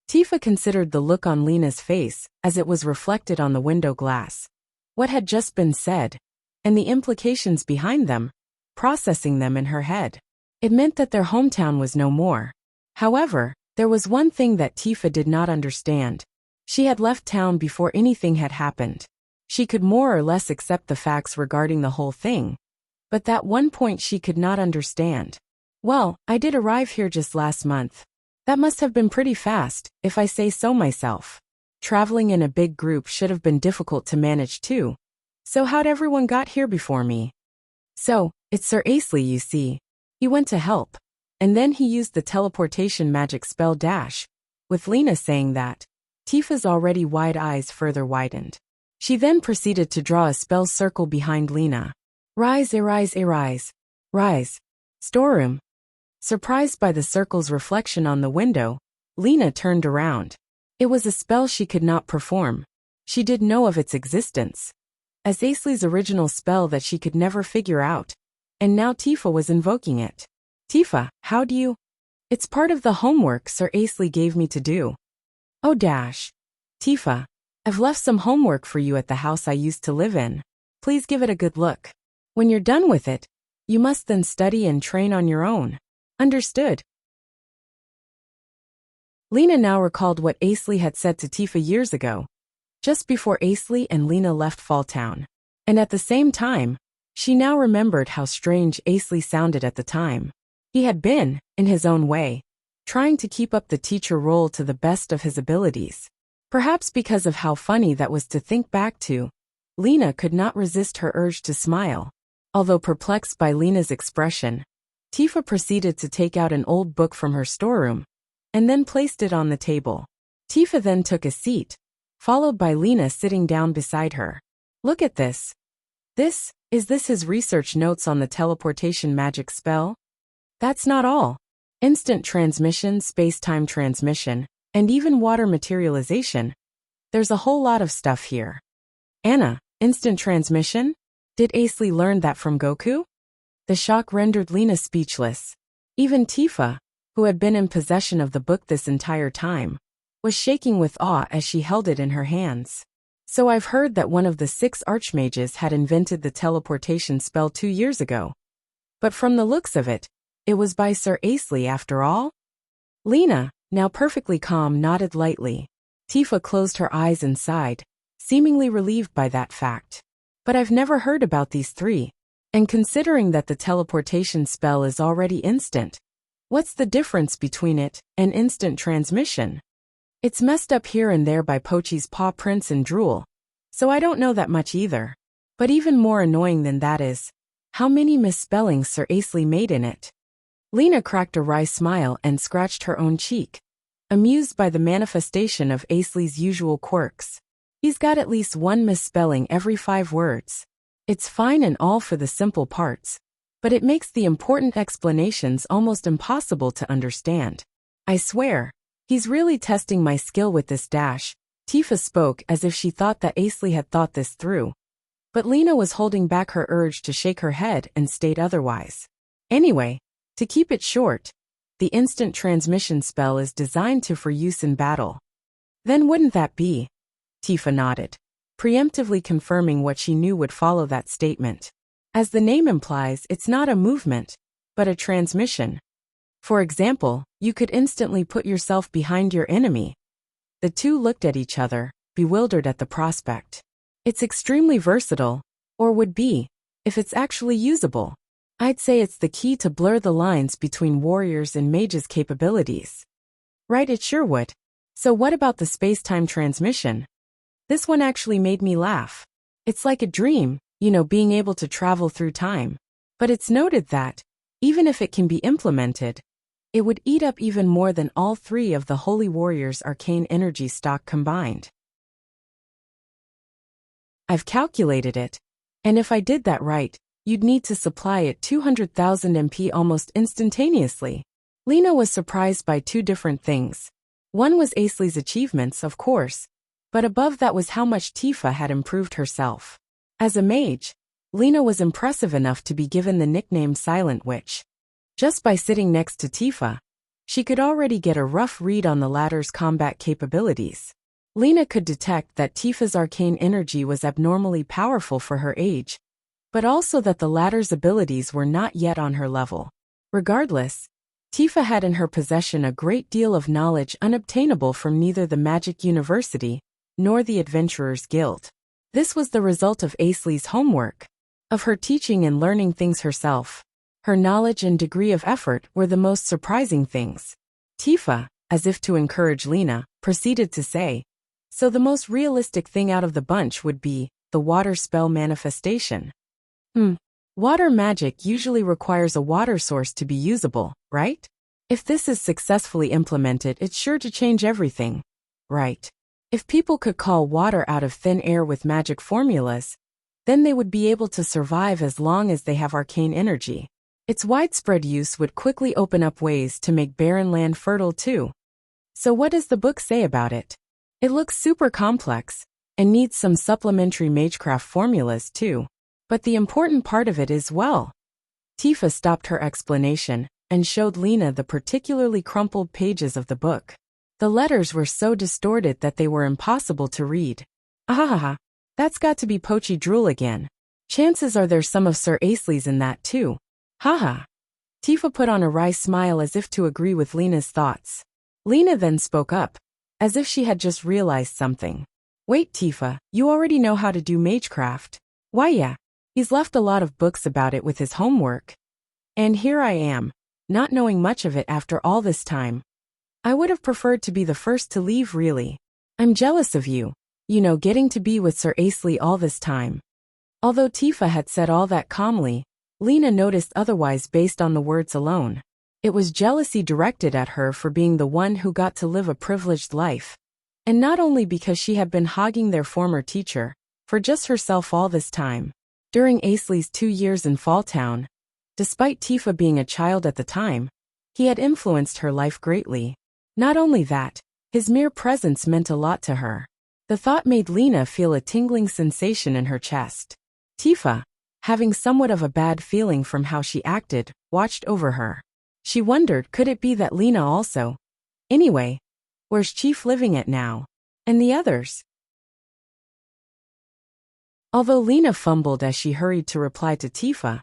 Tifa considered the look on Lena's face as it was reflected on the window glass. What had just been said, and the implications behind them, processing them in her head. It meant that their hometown was no more. However, there was one thing that Tifa did not understand. She had left town before anything had happened. She could more or less accept the facts regarding the whole thing, but that one point she could not understand. Well, I did arrive here just last month. That must have been pretty fast, if I say so myself. Traveling in a big group should have been difficult to manage too. So how'd everyone got here before me? So, it's Sir Asley, you see. He went to help. And then he used the teleportation magic spell dash, with Lena saying that. Tifa's already wide eyes further widened. She then proceeded to draw a spell circle behind Lena. Rise. Rise. Storeroom. Surprised by the circle's reflection on the window, Lena turned around. It was a spell she could not perform. She did know of its existence, as Asley's original spell that she could never figure out, and now Tifa was invoking it. Tifa, how do you? It's part of the homework Sir Asley gave me to do. Oh dash. Tifa, I've left some homework for you at the house I used to live in. Please give it a good look. When you're done with it, you must then study and train on your own. Understood? Lena now recalled what Asley had said to Tifa years ago, just before Asley and Lena left Falltown. And at the same time, she now remembered how strange Asley sounded at the time. He had been, in his own way, trying to keep up the teacher role to the best of his abilities. Perhaps because of how funny that was to think back to, Lena could not resist her urge to smile. Although perplexed by Lena's expression, Tifa proceeded to take out an old book from her storeroom, and then placed it on the table. Tifa then took a seat, followed by Lena sitting down beside her. Look at this. Is this his research notes on the teleportation magic spell? That's not all. Instant transmission, space-time transmission, and even water materialization. There's a whole lot of stuff here. Anna, instant transmission? Did Asley learn that from Goku? The shock rendered Lena speechless. Even Tifa, who had been in possession of the book this entire time, was shaking with awe as she held it in her hands. So I've heard that one of the 6 archmages had invented the teleportation spell 2 years ago. But from the looks of it, it was by Sir Asley after all? Lena, now perfectly calm, nodded lightly. Tifa closed her eyes and sighed, seemingly relieved by that fact. But I've never heard about these 3. And considering that the teleportation spell is already instant, what's the difference between it and instant transmission? It's messed up here and there by Pochi's paw prints and drool, so I don't know that much either. But even more annoying than that is how many misspellings Sir Asley made in it. Lena cracked a wry smile and scratched her own cheek, amused by the manifestation of Asley's usual quirks. He's got at least 1 misspelling every 5 words. It's fine and all for the simple parts, but it makes the important explanations almost impossible to understand. I swear, he's really testing my skill with this dash. Tifa spoke as if she thought that Asley had thought this through. But Lena was holding back her urge to shake her head and state otherwise. Anyway, to keep it short, the instant transmission spell is designed for use in battle. Then wouldn't that be? Tifa nodded, preemptively confirming what she knew would follow that statement. As the name implies, it's not a movement, but a transmission. For example, you could instantly put yourself behind your enemy. The two looked at each other, bewildered at the prospect. It's extremely versatile, or would be, if it's actually usable. I'd say it's the key to blur the lines between warriors' and mages' capabilities. Right, it sure would. So what about the space-time transmission? This one actually made me laugh. It's like a dream, being able to travel through time. But it's noted that, even if it can be implemented, it would eat up even more than all 3 of the Holy Warriors' arcane energy stock combined. I've calculated it, and if I did that right, you'd need to supply it 200,000 MP almost instantaneously. Lena was surprised by 2 different things. One was Asley's achievements, of course, but above that was how much Tifa had improved herself. As a mage, Lena was impressive enough to be given the nickname Silent Witch. Just by sitting next to Tifa, she could already get a rough read on the latter's combat capabilities. Lena could detect that Tifa's arcane energy was abnormally powerful for her age, but also that the latter's abilities were not yet on her level. Regardless, Tifa had in her possession a great deal of knowledge unobtainable from neither the Magic University nor the Adventurers Guild. This was the result of Asley's homework, of her teaching and learning things herself. Her knowledge and degree of effort were the most surprising things. Tifa, as if to encourage Lena, proceeded to say, so the most realistic thing out of the bunch would be the water spell manifestation. Water magic usually requires a water source to be usable, right? If this is successfully implemented, it's sure to change everything, right? If people could call water out of thin air with magic formulas, then they would be able to survive as long as they have arcane energy. Its widespread use would quickly open up ways to make barren land fertile too. So what does the book say about it? It looks super complex, and needs some supplementary magecraft formulas too. But the important part of it is, well. Tifa stopped her explanation and showed Lena the particularly crumpled pages of the book. The letters were so distorted that they were impossible to read. Ahaha, that's got to be Pochi drool again. Chances are there's some of Sir Asley's in that too. Haha. Tifa put on a wry smile as if to agree with Lena's thoughts. Lena then spoke up, as if she had just realized something. Wait, Tifa, you already know how to do magecraft? Why yeah. He's left a lot of books about it with his homework. And here I am, not knowing much of it after all this time. I would have preferred to be the first to leave, really. I'm jealous of you, getting to be with Sir Asley all this time. Although Tifa had said all that calmly, Lena noticed otherwise based on the words alone. It was jealousy directed at her for being the one who got to live a privileged life. And not only because she had been hogging their former teacher, for just herself all this time. During Asley's 2 years in Falltown, despite Tifa being a child at the time, he had influenced her life greatly. Not only that, his mere presence meant a lot to her. The thought made Lena feel a tingling sensation in her chest. Tifa, having somewhat of a bad feeling from how she acted, watched over her. She wondered, could it be that Lena also? Anyway, where's Chief living at now? And the others? Although Lena fumbled as she hurried to reply to Tifa,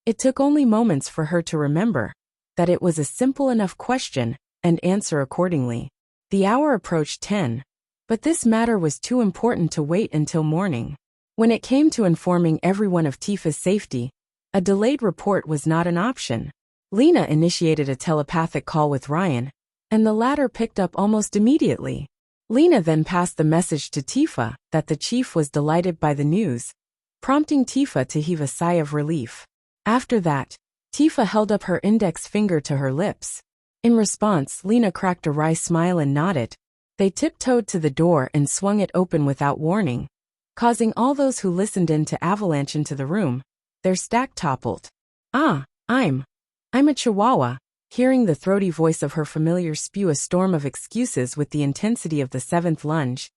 it took only moments for her to remember that it was a simple enough question and answer accordingly. The hour approached 10, but this matter was too important to wait until morning. When it came to informing everyone of Tifa's safety, a delayed report was not an option. Lena initiated a telepathic call with Ryan, and the latter picked up almost immediately. Lena then passed the message to Tifa that the chief was delighted by the news, prompting Tifa to heave a sigh of relief. After that, Tifa held up her index finger to her lips. In response, Lena cracked a wry smile and nodded. They tiptoed to the door and swung it open without warning, causing all those who listened in to avalanche into the room. Their stack toppled. I'm a Chihuahua. Hearing the throaty voice of her familiar spew a storm of excuses with the intensity of the seventh lunge,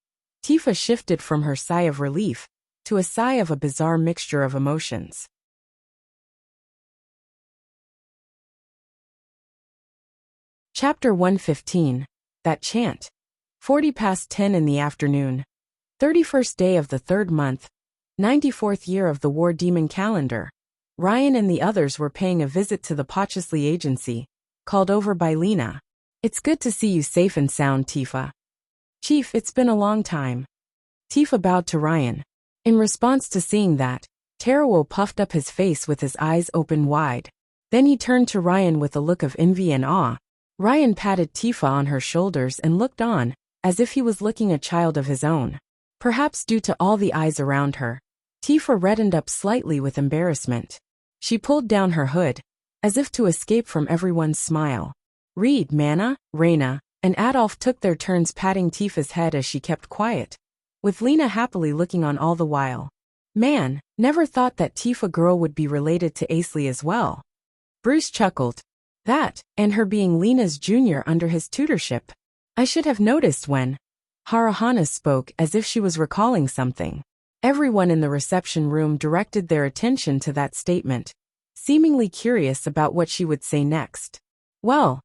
Tifa shifted from her sigh of relief to a sigh of a bizarre mixture of emotions. Chapter 115. That Chant. 40 past 10 in the afternoon. 31st day of the 3rd month, 94th year of the War Demon calendar. Ryan and the others were paying a visit to the Asley agency, called over by Lena. It's good to see you safe and sound, Tifa. Chief, it's been a long time. Tifa bowed to Ryan. In response to seeing that, Tarawo puffed up his face with his eyes open wide. Then he turned to Ryan with a look of envy and awe. Ryan patted Tifa on her shoulders and looked on, as if he was licking a child of his own. Perhaps due to all the eyes around her, Tifa reddened up slightly with embarrassment. She pulled down her hood, as if to escape from everyone's smile. Reed, Mana, Reyna, and Adolf took their turns patting Tifa's head as she kept quiet, with Lena happily looking on all the while. Man, never thought that Tifa girl would be related to Asley as well. Bruce chuckled. That, and her being Lena's junior under his tutorship. I should have noticed when. Harahana spoke as if she was recalling something. Everyone in the reception room directed their attention to that statement, seemingly curious about what she would say next. Well,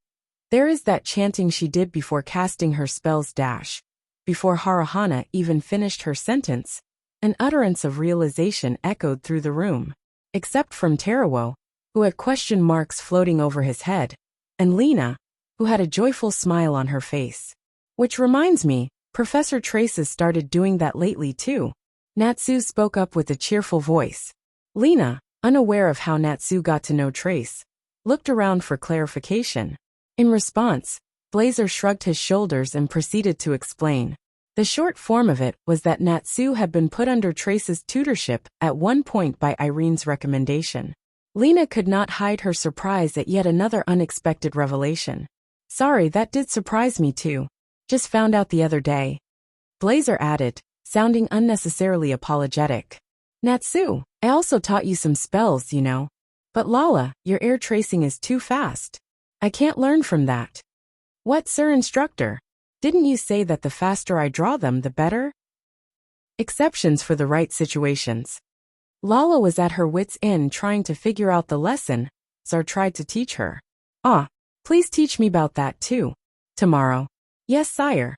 there is that chanting she did before casting her spells dash. Before Harahana even finished her sentence, an utterance of realization echoed through the room. Except from Tarawo, who had question marks floating over his head, and Lena, who had a joyful smile on her face. Which reminds me, Professor Trace has started doing that lately too. Natsu spoke up with a cheerful voice. Lena, unaware of how Natsu got to know Trace, looked around for clarification. In response, Blazer shrugged his shoulders and proceeded to explain. The short form of it was that Natsu had been put under Trace's tutorship at one point by Irene's recommendation. Lena could not hide her surprise at yet another unexpected revelation. Sorry, that did surprise me too. Just found out the other day. Blazer added, sounding unnecessarily apologetic. Natsu, I also taught you some spells, But Lala, your air tracing is too fast. I can't learn from that. What, sir instructor? Didn't you say that the faster I draw them, the better? Exceptions for the right situations. Lala was at her wit's end trying to figure out the lesson Tsar tried to teach her. Please teach me about that too. Tomorrow. Yes, sire.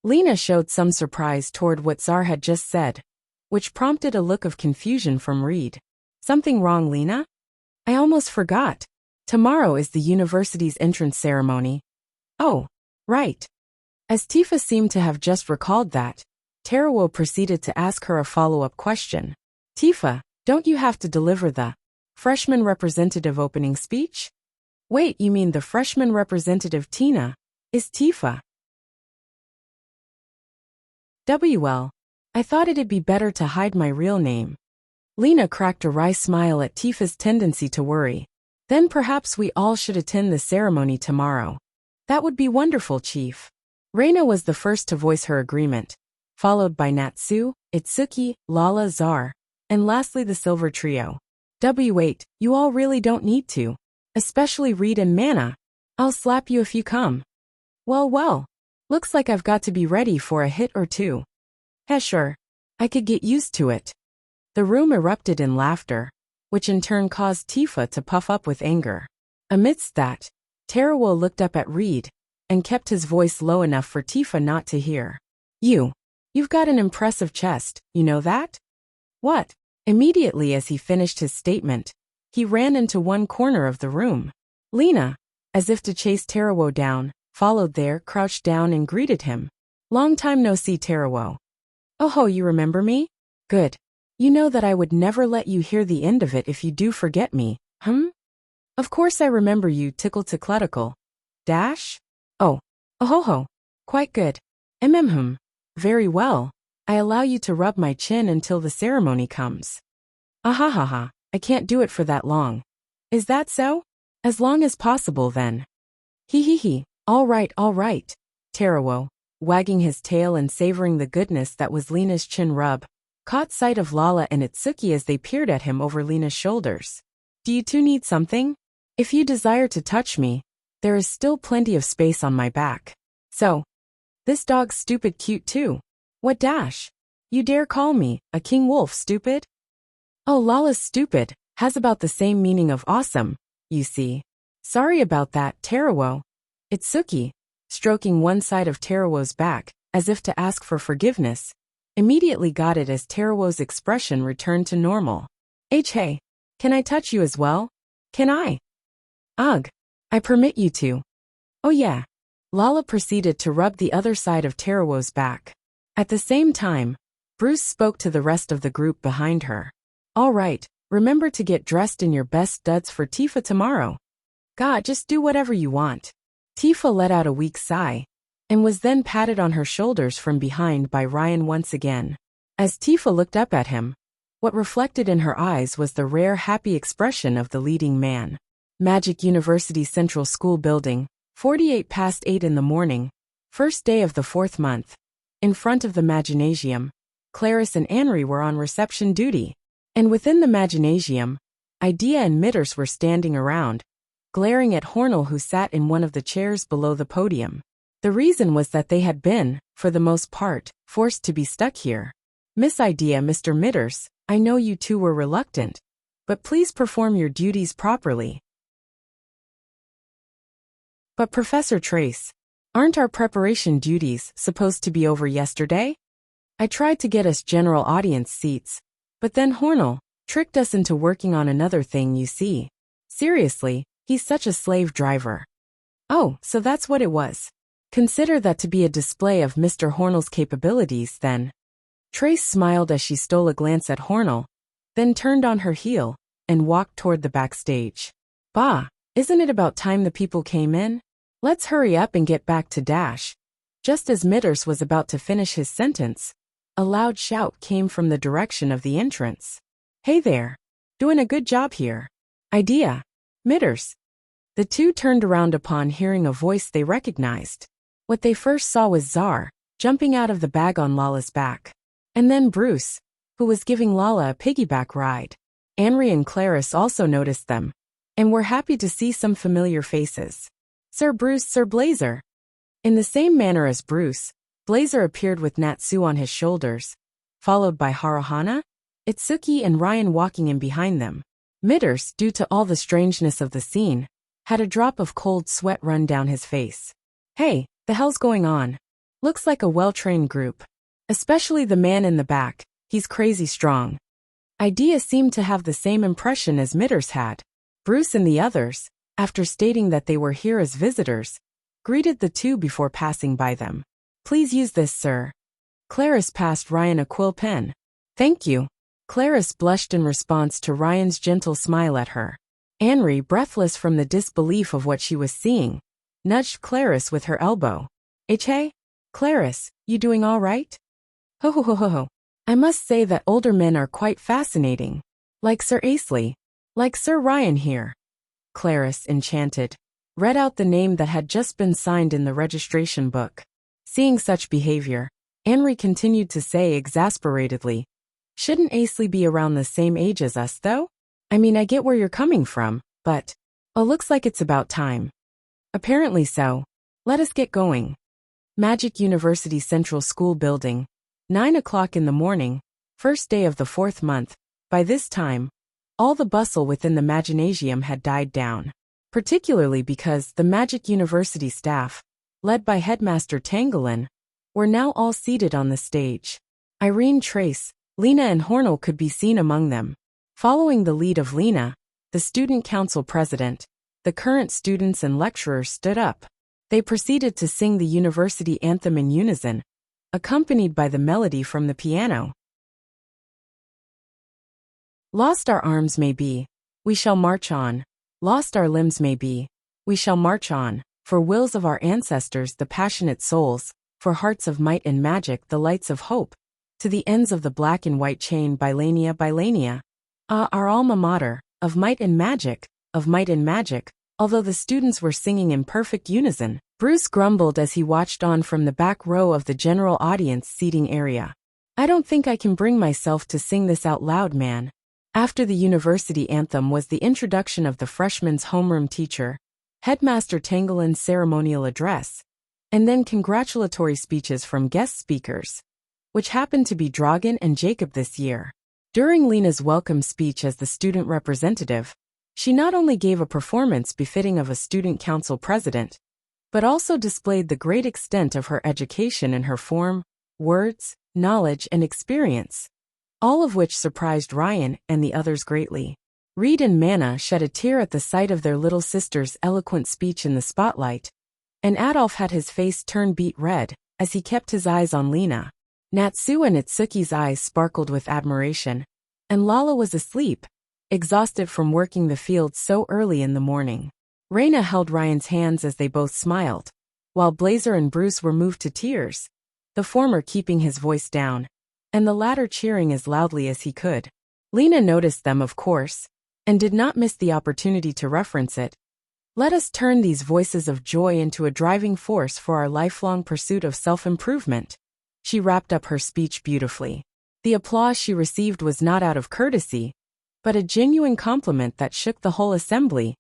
Lena showed some surprise toward what Tsar had just said, which prompted a look of confusion from Reed. Something wrong, Lena? I almost forgot. Tomorrow is the university's entrance ceremony. Oh, right. As Tifa seemed to have just recalled that, Tarawo proceeded to ask her a follow-up question. Tifa, don't you have to deliver the freshman representative opening speech? Wait, you mean the freshman representative Tina? Is Tifa? Well, I thought it'd be better to hide my real name. Lena cracked a wry smile at Tifa's tendency to worry. Then perhaps we all should attend the ceremony tomorrow. That would be wonderful, Chief. Reina was the first to voice her agreement, followed by Natsu, Itsuki, Lala, Zar, and lastly the Silver Trio. Wait, you all really don't need to. Especially Reed and Mana. I'll slap you if you come. Well. Looks like I've got to be ready for a hit or two. Sure. I could get used to it. The room erupted in laughter, which in turn caused Tifa to puff up with anger. Amidst that, Teruo looked up at Reed and kept his voice low enough for Tifa not to hear. You've got an impressive chest, you know that? What? Immediately as he finished his statement, he ran into one corner of the room. Lena, as if to chase Teruo down, followed there, crouched down and greeted him. Long time no see, Teruo. Oh ho, you remember me? Good. You know that I would never let you hear the end of it if you do forget me, Of course I remember you, tickle. Dash? Oh ho ho. Quite good. Very well. I allow you to rub my chin until the ceremony comes. Ahahaha, I can't do it for that long. Is that so? As long as possible then. Hee. All right. Teruo, wagging his tail and savoring the goodness that was Lena's chin rub, caught sight of Lala and Itsuki as they peered at him over Lena's shoulders. Do you two need something? If you desire to touch me, there is still plenty of space on my back. So, this dog's stupid cute too. What dash? You dare call me, a king wolf, stupid? Oh, Lala's stupid has about the same meaning of awesome, you see. Sorry about that, Teruo. Itsuki, stroking one side of Teruo's back, as if to ask for forgiveness, immediately got it as Teruo's expression returned to normal. Hey, can I touch you as well? Can I? Ugh, I permit you to. Oh yeah. Lala proceeded to rub the other side of Teruo's back. At the same time, Bruce spoke to the rest of the group behind her. All right, remember to get dressed in your best duds for Tifa tomorrow. God, just do whatever you want. Tifa let out a weak sigh, and was then patted on her shoulders from behind by Ryan once again. As Tifa looked up at him, what reflected in her eyes was the rare happy expression of the leading man. Magic University Central School Building, 8:48 in the morning, first day of the 4th month. In front of the Maginasium, Claris and Anri were on reception duty, and within the Maginasium, Idea and Mitters were standing around, glaring at Hornell who sat in one of the chairs below the podium. The reason was that they had been, for the most part, forced to be stuck here. Miss Idea, Mr. Mitters, I know you two were reluctant, but please perform your duties properly. But Professor Trace, aren't our preparation duties supposed to be over yesterday? I tried to get us general audience seats, but then Hornell tricked us into working on another thing, you see. Seriously, he's such a slave driver. Oh, so that's what it was. Consider that to be a display of Mr. Hornell's capabilities, then. Trace smiled as she stole a glance at Hornell, then turned on her heel and walked toward the backstage. Bah, isn't it about time the people came in? Let's hurry up and get back to Dash. Just as Mitters was about to finish his sentence, a loud shout came from the direction of the entrance. Hey there. Doing a good job here. Idea. Mitters. The two turned around upon hearing a voice they recognized. What they first saw was Zar, jumping out of the bag on Lala's back. And then Bruce, who was giving Lala a piggyback ride. Anri and Claris also noticed them, and were happy to see some familiar faces. Sir Bruce, Sir Blazer. In the same manner as Bruce, Blazer appeared with Natsu on his shoulders, followed by Haruhana, Itsuki and Ryan walking in behind them. Mitters, due to all the strangeness of the scene, had a drop of cold sweat run down his face. Hey, the hell's going on? Looks like a well-trained group. Especially the man in the back, he's crazy strong. Idea seemed to have the same impression as Mitters had. Bruce and the others, after stating that they were here as visitors, greeted the two before passing by them. Please use this, sir. Claris passed Ryan a quill pen. Thank you. Claris blushed in response to Ryan's gentle smile at her. Anri, breathless from the disbelief of what she was seeing, nudged Clarice with her elbow. Hey, Clarice, you doing all right? Ho ho ho ho ho. I must say that older men are quite fascinating. Like Sir Asley. Like Sir Ryan here. Clarice, enchanted, read out the name that had just been signed in the registration book. Seeing such behavior, Anri continued to say exasperatedly, "Shouldn't Asley be around the same age as us, though? I mean, I get where you're coming from, but looks like it's about time." Apparently so. Let us get going. Magic University Central School Building. 9 o'clock in the morning, first day of the 4th month. By this time, all the bustle within the Maginasium had died down, particularly because the Magic University staff, led by Headmaster Tangolin, were now all seated on the stage. Irene, Trace, Lena and Hornell could be seen among them. Following the lead of Lena, the student council president, the current students and lecturers stood up. They proceeded to sing the university anthem in unison, accompanied by the melody from the piano. Lost our arms may be, we shall march on. Lost our limbs may be, we shall march on. For wills of our ancestors the passionate souls, for hearts of might and magic the lights of hope, to the ends of the black and white chain Bylania. Our alma mater, of might and magic, of might and magic. Although the students were singing in perfect unison, Bruce grumbled as he watched on from the back row of the general audience seating area. "I don't think I can bring myself to sing this out loud, man." After the university anthem was the introduction of the freshmen's homeroom teacher, Headmaster Tangolin's ceremonial address, and then congratulatory speeches from guest speakers, which happened to be Dragan and Jacob this year. During Lena's welcome speech as the student representative, she not only gave a performance befitting of a student council president, but also displayed the great extent of her education in her form, words, knowledge, and experience, all of which surprised Ryan and the others greatly. Reed and Manna shed a tear at the sight of their little sister's eloquent speech in the spotlight, and Adolf had his face turn beet red as he kept his eyes on Lena. Natsu and Itsuki's eyes sparkled with admiration, and Lala was asleep, exhausted from working the field so early in the morning. Raina held Ryan's hands as they both smiled, while Blazer and Bruce were moved to tears, the former keeping his voice down, and the latter cheering as loudly as he could. Lena noticed them, of course, and did not miss the opportunity to reference it. "Let us turn these voices of joy into a driving force for our lifelong pursuit of self-improvement." She wrapped up her speech beautifully. The applause she received was not out of courtesy, but a genuine compliment that shook the whole assembly,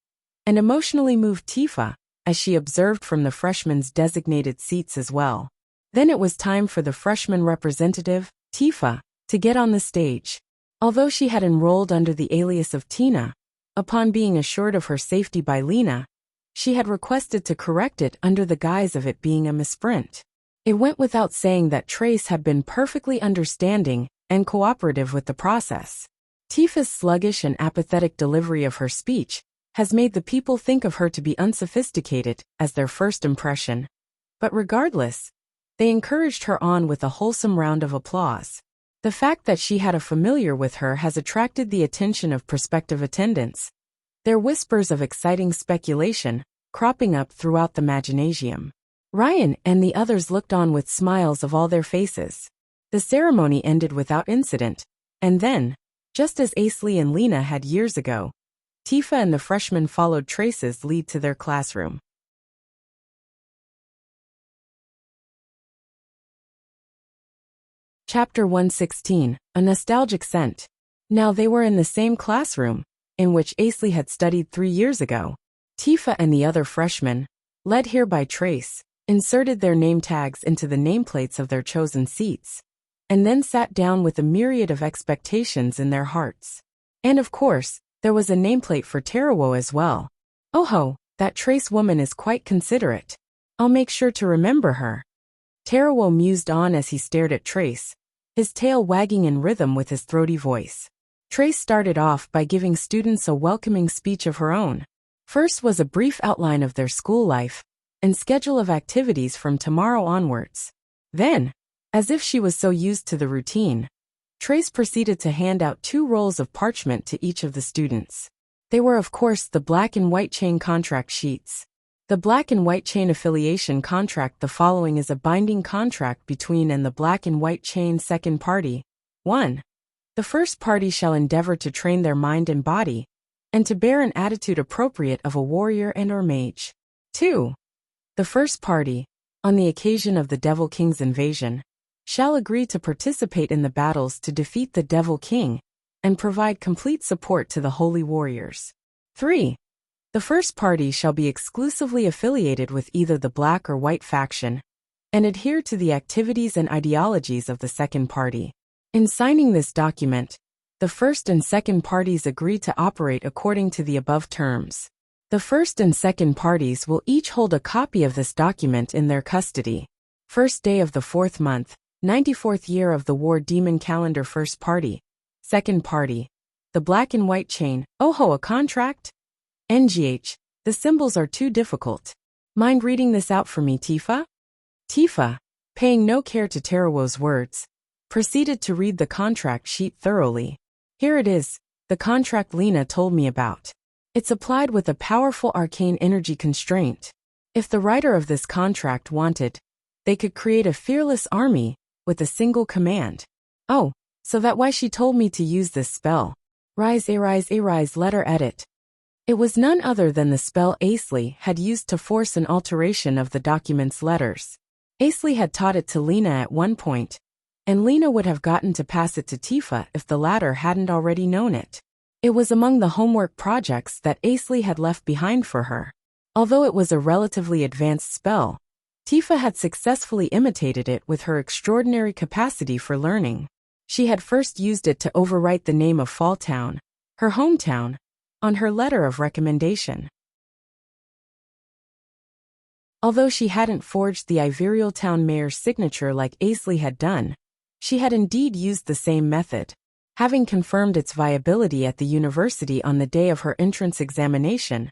and emotionally moved Tifa, as she observed from the freshmen's designated seats as well. Then it was time for the freshman representative, Tifa, to get on the stage. Although she had enrolled under the alias of Tina, upon being assured of her safety by Lena, she had requested to correct it under the guise of it being a misprint. It went without saying that Trace had been perfectly understanding and cooperative with the process. Tifa's sluggish and apathetic delivery of her speech has made the people think of her to be unsophisticated as their first impression. But regardless, they encouraged her on with a wholesome round of applause. The fact that she had a familiar with her has attracted the attention of prospective attendants, their whispers of exciting speculation cropping up throughout the Maginasium. Ryan and the others looked on with smiles of all their faces. The ceremony ended without incident, and then, just as Asley and Lena had years ago, Tifa and the freshmen followed Trace's lead to their classroom. Chapter 116, A Nostalgic Scent. Now they were in the same classroom, in which Asley had studied 3 years ago. Tifa and the other freshmen, led here by Trace, inserted their name tags into the nameplates of their chosen seats, and then sat down with a myriad of expectations in their hearts. And of course, there was a nameplate for Tarawo as well. "Oh ho, that Trace woman is quite considerate. I'll make sure to remember her." Tarawo mused on as he stared at Trace, his tail wagging in rhythm with his throaty voice. Trace started off by giving students a welcoming speech of her own. First was a brief outline of their school life and schedule of activities from tomorrow onwards. Then, as if she was so used to the routine, Trace proceeded to hand out 2 rolls of parchment to each of the students. They were of course the black and white chain contract sheets. The black and white chain affiliation contract. The following is a binding contract between and the black and white chain second party. 1. The first party shall endeavor to train their mind and body, and to bear an attitude appropriate of a warrior and or mage. 2. The first party, on the occasion of the Devil King's invasion, shall agree to participate in the battles to defeat the Devil King, and provide complete support to the holy warriors. 3. The first party shall be exclusively affiliated with either the black or white faction, and adhere to the activities and ideologies of the second party. In signing this document, the first and second parties agree to operate according to the above terms. The first and second parties will each hold a copy of this document in their custody. First day of the 4th month, 94th year of the War Demon Calendar. First party. Second party. The black and white chain. Oh, a contract? NGH. The symbols are too difficult. Mind reading this out for me, Tifa? Tifa, paying no care to Tarawo's words, proceeded to read the contract sheet thoroughly. Here it is, the contract Lena told me about. It's applied with a powerful arcane energy constraint. If the writer of this contract wanted, they could create a fearless army with a single command. Oh, so that's why she told me to use this spell. Rise, letter edit. It was none other than the spell Asley had used to force an alteration of the document's letters. Asley had taught it to Lena at one point, and Lena would have gotten to pass it to Tifa if the latter hadn't already known it. It was among the homework projects that Asley had left behind for her. Although it was a relatively advanced spell, Tifa had successfully imitated it with her extraordinary capacity for learning. She had first used it to overwrite the name of Falltown, her hometown, on her letter of recommendation. Although she hadn't forged the Iverial Town mayor's signature like Asley had done, she had indeed used the same method. Having confirmed its viability at the university on the day of her entrance examination,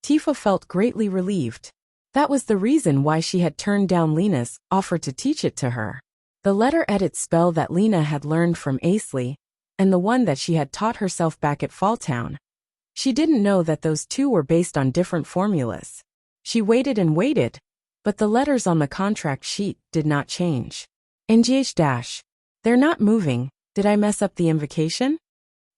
Tifa felt greatly relieved. That was the reason why she had turned down Lena's offer to teach it to her. The letter edit spell that Lena had learned from Asley, and the one that she had taught herself back at Falltown. She didn't know that those two were based on different formulas. She waited and waited, but the letters on the contract sheet did not change. NGH-. They're not moving. Did I mess up the invocation?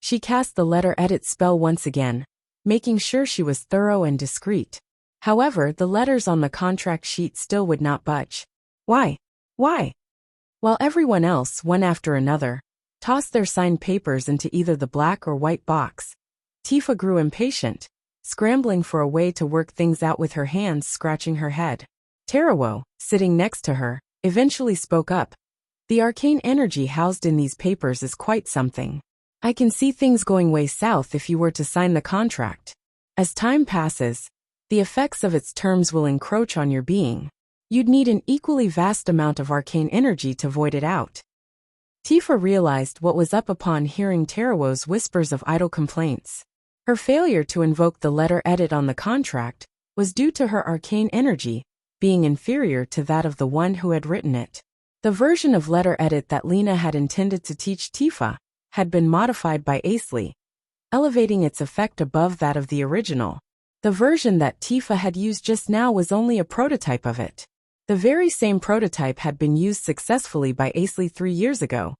She cast the letter edit spell once again, making sure she was thorough and discreet. However, the letters on the contract sheet still would not budge. Why? While everyone else, one after another, tossed their signed papers into either the black or white box, Tifa grew impatient, scrambling for a way to work things out with her hands scratching her head. Tarawo, sitting next to her, eventually spoke up. The arcane energy housed in these papers is quite something. I can see things going way south if you were to sign the contract. As time passes, the effects of its terms will encroach on your being. You'd need an equally vast amount of arcane energy to void it out. Tifa realized what was up upon hearing Tarawo's whispers of idle complaints. Her failure to invoke the letter edit on the contract was due to her arcane energy being inferior to that of the one who had written it. The version of letter edit that Lena had intended to teach Tifa had been modified by Asley, elevating its effect above that of the original. The version that Tifa had used just now was only a prototype of it. The very same prototype had been used successfully by Asley 3 years ago,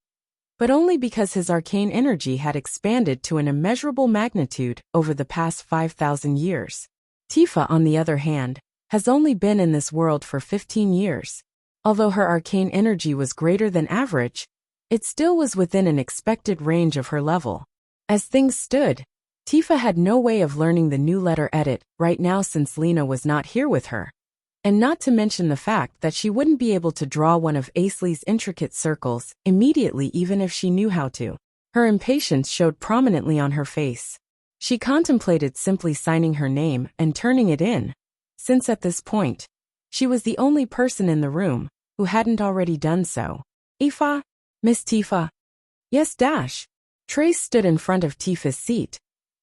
but only because his arcane energy had expanded to an immeasurable magnitude over the past 5,000 years. Tifa, on the other hand, has only been in this world for 15 years. Although her arcane energy was greater than average, it still was within an expected range of her level. As things stood, Tifa had no way of learning the new letter edit right now since Lena was not here with her. And not to mention the fact that she wouldn't be able to draw one of Asley's intricate circles immediately even if she knew how to. Her impatience showed prominently on her face. She contemplated simply signing her name and turning it in, since at this point, she was the only person in the room who hadn't already done so. Ifa? Miss Tifa? Yes, Dash. Trace stood in front of Tifa's seat,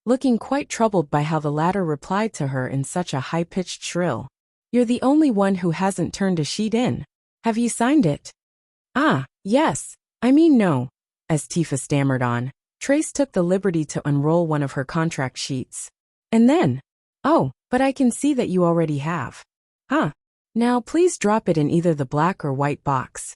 looking quite troubled by how the latter replied to her in such a high-pitched shrill. You're the only one who hasn't turned a sheet in. Have you signed it? Ah, yes. I mean no. As Tifa stammered on, Trace took the liberty to unroll one of her contract sheets. And then, oh, but I can see that you already have. Huh. Now please drop it in either the black or white box.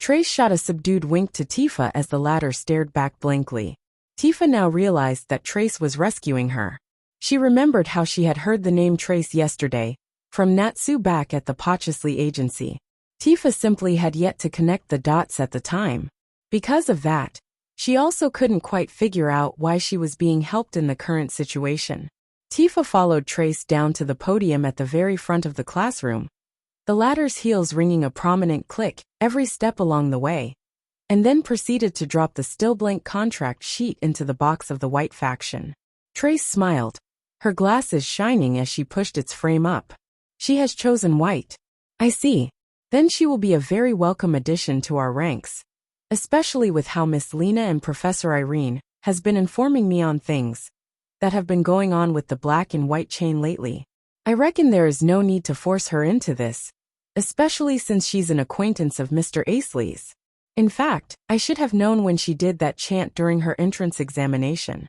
Trace shot a subdued wink to Tifa as the latter stared back blankly. Tifa now realized that Trace was rescuing her. She remembered how she had heard the name Trace yesterday, from Natsu back at the Pachysli agency. Tifa simply had yet to connect the dots at the time. Because of that, she also couldn't quite figure out why she was being helped in the current situation. Tifa followed Trace down to the podium at the very front of the classroom, the latter's heels ringing a prominent click every step along the way, and then proceeded to drop the still blank contract sheet into the box of the white faction. Trace smiled, her glasses shining as she pushed its frame up. She has chosen white. I see. Then she will be a very welcome addition to our ranks, especially with how Miss Lena and Professor Irene has been informing me on things that have been going on with the black and white chain lately. I reckon there is no need to force her into this, especially since she's an acquaintance of Mr. Asley's. In fact, I should have known when she did that chant during her entrance examination.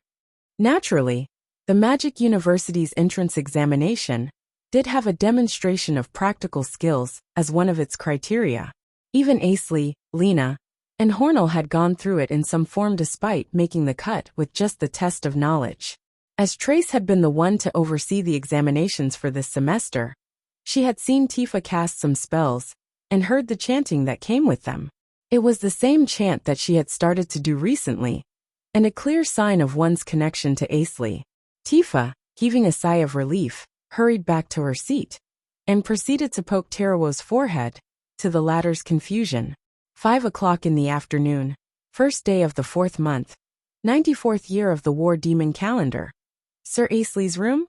Naturally, the Magic University's entrance examination did have a demonstration of practical skills as one of its criteria. Even Asley, Lena, and Hornell had gone through it in some form despite making the cut with just the test of knowledge. As Trace had been the one to oversee the examinations for this semester, she had seen Tifa cast some spells and heard the chanting that came with them. It was the same chant that she had started to do recently, and a clear sign of one's connection to Asley. Tifa, heaving a sigh of relief, hurried back to her seat and proceeded to poke Tarawo's forehead, to the latter's confusion. 5 o'clock in the afternoon, first day of the 4th month, 94th year of the War Demon calendar. Sir Asley's room?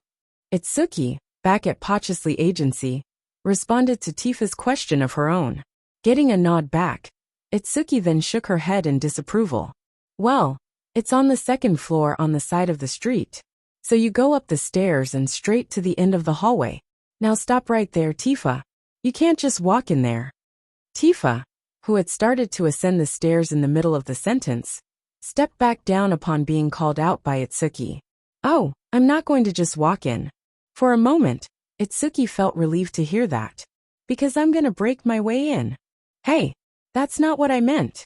Itsuki, back at Pachysli agency, responded to Tifa's question of her own. Getting a nod back, Itsuki then shook her head in disapproval. Well, it's on the 2nd floor on the side of the street. So you go up the stairs and straight to the end of the hallway. Now stop right there, Tifa. You can't just walk in there. Tifa, who had started to ascend the stairs in the middle of the sentence, stepped back down upon being called out by Itsuki. Oh, I'm not going to just walk in. For a moment, Itsuki felt relieved to hear that. Because I'm gonna break my way in. Hey, that's not what I meant.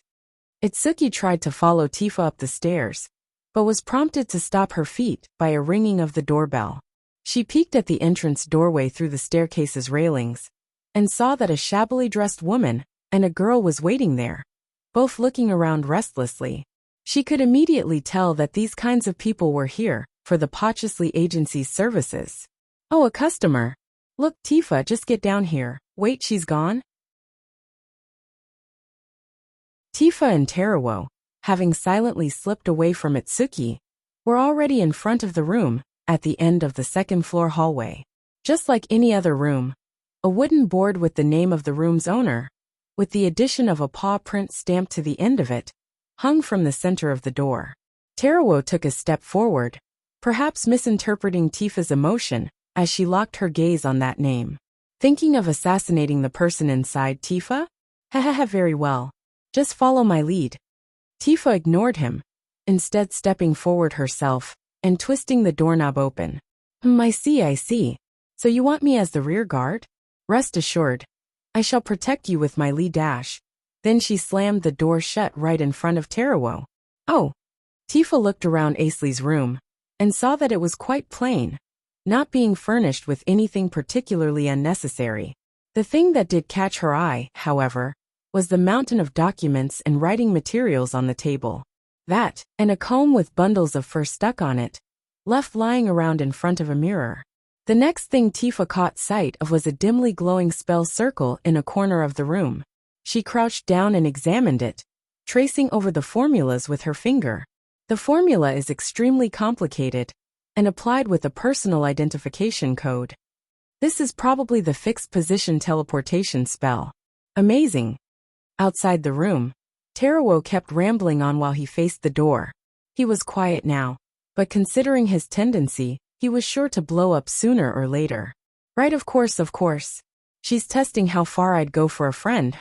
Itsuki tried to follow Tifa up the stairs, but was prompted to stop her feet by a ringing of the doorbell. She peeked at the entrance doorway through the staircase's railings, and saw that a shabbily dressed woman and a girl was waiting there, both looking around restlessly. She could immediately tell that these kinds of people were here for the Pachysli agency's services. Oh, a customer. Look, Tifa, just get down here. Wait, she's gone? Tifa and Tarawo, having silently slipped away from Itsuki, were already in front of the room, at the end of the 2nd floor hallway. Just like any other room, a wooden board with the name of the room's owner, with the addition of a paw print stamped to the end of it, hung from the center of the door. Tarawo took a step forward, perhaps misinterpreting Tifa's emotion, as she locked her gaze on that name. Thinking of assassinating the person inside, Tifa? Hahaha, very well. Just follow my lead. Tifa ignored him, instead stepping forward herself, and twisting the doorknob open. I see. So you want me as the rear guard? Rest assured, I shall protect you with my lead dash. Then she slammed the door shut right in front of Tarawo. Oh. Tifa looked around Asley's room, and saw that it was quite plain, not being furnished with anything particularly unnecessary. The thing that did catch her eye, however, was the mountain of documents and writing materials on the table. That, and a comb with bundles of fur stuck on it, left lying around in front of a mirror. The next thing Tifa caught sight of was a dimly glowing spell circle in a corner of the room. She crouched down and examined it, tracing over the formulas with her finger. The formula is extremely complicated, and applied with a personal identification code. This is probably the fixed position teleportation spell. Amazing. Outside the room, Tarawo kept rambling on while he faced the door. He was quiet now, but considering his tendency, he was sure to blow up sooner or later. Right, of course. She's testing how far I'd go for a friend,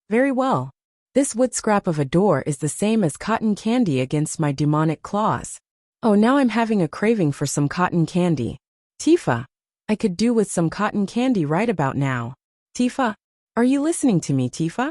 Very well. This wood scrap of a door is the same as cotton candy against my demonic claws. Oh, now I'm having a craving for some cotton candy. Tifa, I could do with some cotton candy right about now. Tifa, are you listening to me, Tifa?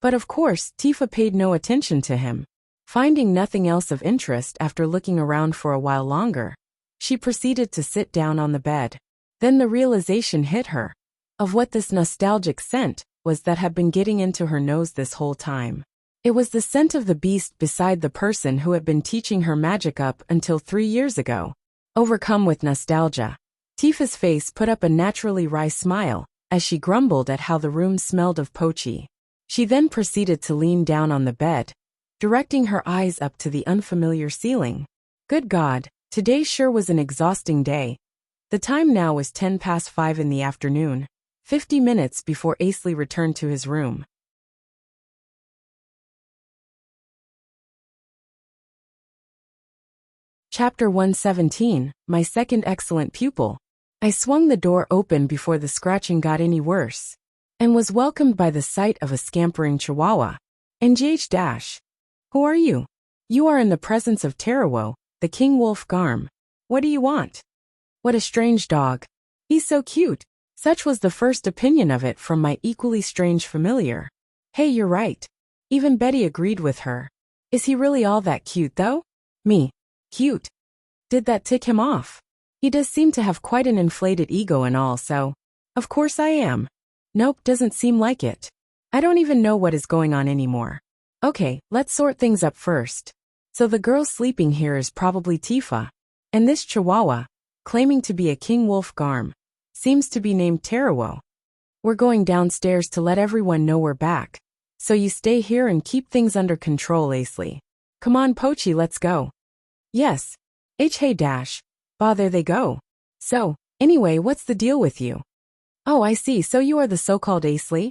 But of course, Tifa paid no attention to him. Finding nothing else of interest after looking around for a while longer, she proceeded to sit down on the bed. Then the realization hit her of what this nostalgic scent was that had been getting into her nose this whole time. It was the scent of the beast beside the person who had been teaching her magic up until 3 years ago. Overcome with nostalgia, Tifa's face put up a naturally wry smile as she grumbled at how the room smelled of pochi. She then proceeded to lean down on the bed, directing her eyes up to the unfamiliar ceiling. Good God, today sure was an exhausting day. The time now was 5:10 in the afternoon, 50 minutes before Asley returned to his room. Chapter 117, My Second Excellent Pupil. I swung the door open before the scratching got any worse, and was welcomed by the sight of a scampering chihuahua. NGH-. Who are you? You are in the presence of Tarawo, the king wolf Garm. What do you want? What a strange dog. He's so cute. Such was the first opinion of it from my equally strange familiar. Hey, you're right. Even Betty agreed with her. Is he really all that cute though? Me. Cute. Did that tick him off? He does seem to have quite an inflated ego and all, so. Of course I am. Nope, doesn't seem like it. I don't even know what is going on anymore. Okay, let's sort things up first. So the girl sleeping here is probably Tifa. And this chihuahua, claiming to be a king wolf Garm, seems to be named Tarawo. We're going downstairs to let everyone know we're back. So you stay here and keep things under control, Asley. Come on, Pochi, let's go. Yes. Hey dash. Bah, there they go. So, anyway, what's the deal with you? Oh, I see, so you are the so-called Asley?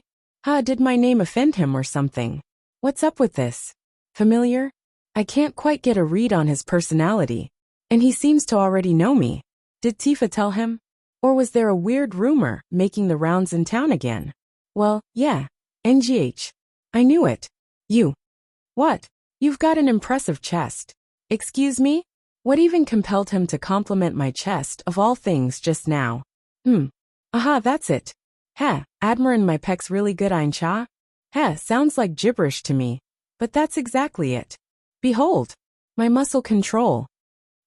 Did my name offend him or something? What's up with this? Familiar? I can't quite get a read on his personality. And he seems to already know me. Did Tifa tell him? Or was there a weird rumor making the rounds in town again? Well, yeah. NGH. I knew it. You. What? You've got an impressive chest. Excuse me? What even compelled him to compliment my chest of all things just now? Aha, that's it. Heh, admirin' my pecs really good, ein cha? Heh, sounds like gibberish to me. But that's exactly it. Behold. My muscle control.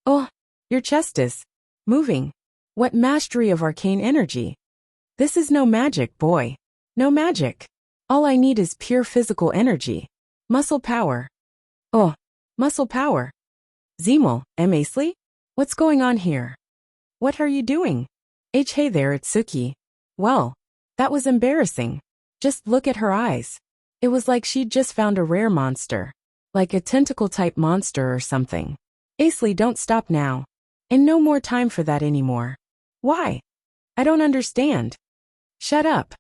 Oh, your chest is moving. What mastery of arcane energy. This is no magic, boy. No magic. All I need is pure physical energy. Muscle power. Oh, muscle power. Zemel, Asley? What's going on here? What are you doing? Hey there, it's Suki. Well, that was embarrassing. Just look at her eyes. It was like she'd just found a rare monster. Like a tentacle-type monster or something. Asley, don't stop now. And no more time for that anymore. Why? I don't understand. Shut up.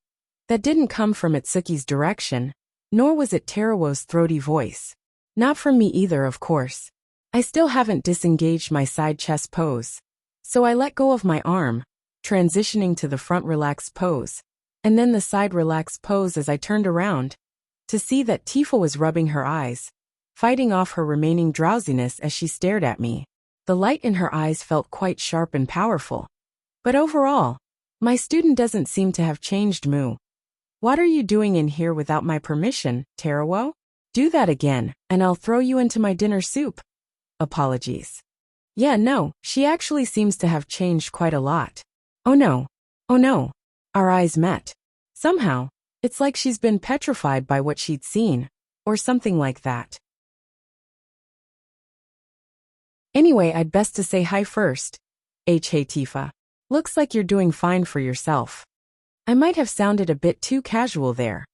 That didn't come from Itsuki's direction, nor was it Tarawo's throaty voice. Not from me either, of course. I still haven't disengaged my side chest pose. So I let go of my arm, transitioning to the front relaxed pose, and then the side relaxed pose as I turned around, to see that Tifa was rubbing her eyes, fighting off her remaining drowsiness as she stared at me. The light in her eyes felt quite sharp and powerful. But overall, my student doesn't seem to have changed moo. What are you doing in here without my permission, Tarawo? Do that again, and I'll throw you into my dinner soup. Apologies. Yeah, no, she actually seems to have changed quite a lot. Oh no. Oh no. Our eyes met. Somehow, it's like she's been petrified by what she'd seen, or something like that. Anyway, I'd best to say hi first. Hey Tifa. Looks like you're doing fine for yourself. I might have sounded a bit too casual there.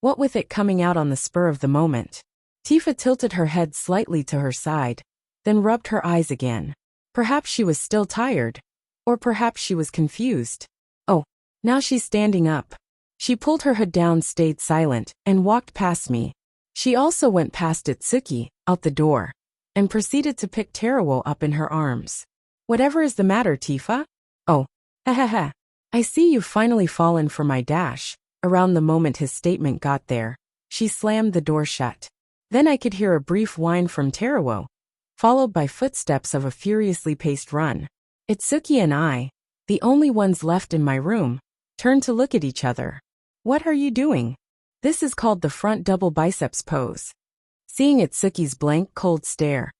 What with it coming out on the spur of the moment. Tifa tilted her head slightly to her side, then rubbed her eyes again. Perhaps she was still tired. Or perhaps she was confused. Oh, now she's standing up. She pulled her hood down, stayed silent, and walked past me. She also went past Itsuki, out the door, and proceeded to pick Tarawo up in her arms. Whatever is the matter, Tifa? Oh, ha. I see you've finally fallen for my dash. Around the moment his statement got there, she slammed the door shut. Then I could hear a brief whine from Tarawo. followed by footsteps of a furiously paced run. Itsuki and I, the only ones left in my room, turned to look at each other. What are you doing? This is called the front double biceps pose. Seeing Itsuki's blank, cold stare,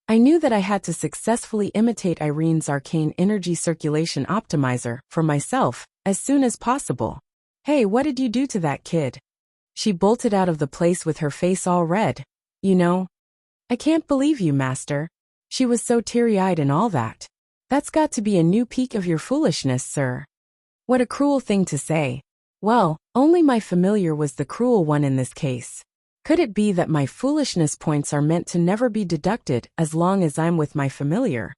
I knew that I had to successfully imitate Irene's arcane energy circulation optimizer for myself as soon as possible. Hey, what did you do to that kid? She bolted out of the place with her face all red. You know, I can't believe you, master. She was so teary-eyed and all that. That's got to be a new peak of your foolishness, sir. What a cruel thing to say. Well, only my familiar was the cruel one in this case. Could it be that my foolishness points are meant to never be deducted as long as I'm with my familiar?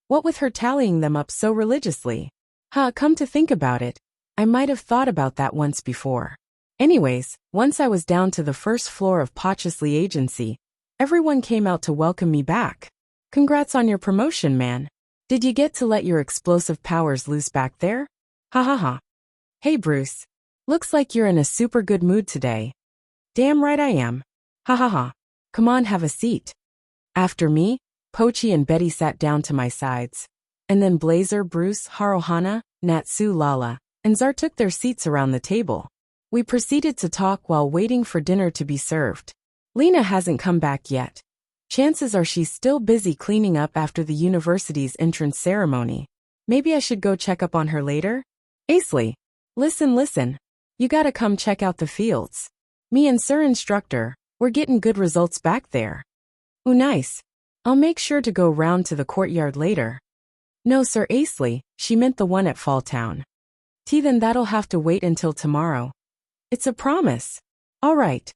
What with her tallying them up so religiously? Come to think about it, I might have thought about that once before. Anyways, once I was down to the first floor of Asley Agency, everyone came out to welcome me back. Congrats on your promotion, man. Did you get to let your explosive powers loose back there? Ha ha ha. Hey Bruce. Looks like you're in a super good mood today. Damn right I am. Ha ha ha. Come on, have a seat. After me, Pochi and Betty sat down to my sides. And then Blazer, Bruce, Haruhana, Natsu, Lala, and Zar took their seats around the table. We proceeded to talk while waiting for dinner to be served. Lena hasn't come back yet. Chances are she's still busy cleaning up after the university's entrance ceremony. Maybe I should go check up on her later? Asley, listen. You gotta come check out the fields. Me and Sir Instructor, we're getting good results back there. Ooh, nice. I'll make sure to go round to the courtyard later. No, Sir Asley, she meant the one at Falltown. Then that'll have to wait until tomorrow. It's a promise. All right.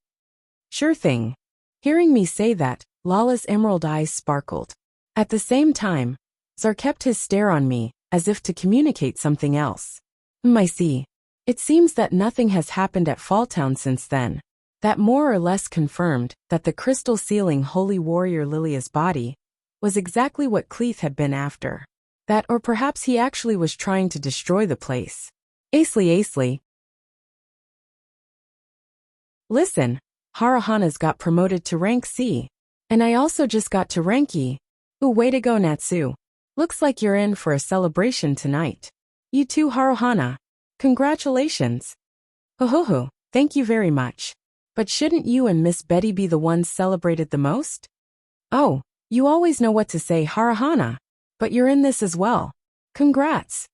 Sure thing. Hearing me say that, Lala's emerald eyes sparkled. At the same time, Zar kept his stare on me, as if to communicate something else. I see. It seems that nothing has happened at Falltown since then. That more or less confirmed that the crystal sealing holy warrior Lilia's body was exactly what Cleith had been after. That or perhaps he actually was trying to destroy the place. Asley. Listen, Haruhana's got promoted to rank C. And I also just got to rank E. Ooh, way to go, Natsu. Looks like you're in for a celebration tonight. You too, Haruhana. Congratulations. Ho, thank you very much. But shouldn't you and Miss Betty be the ones celebrated the most? Oh, you always know what to say, Haruhana. But you're in this as well. Congrats.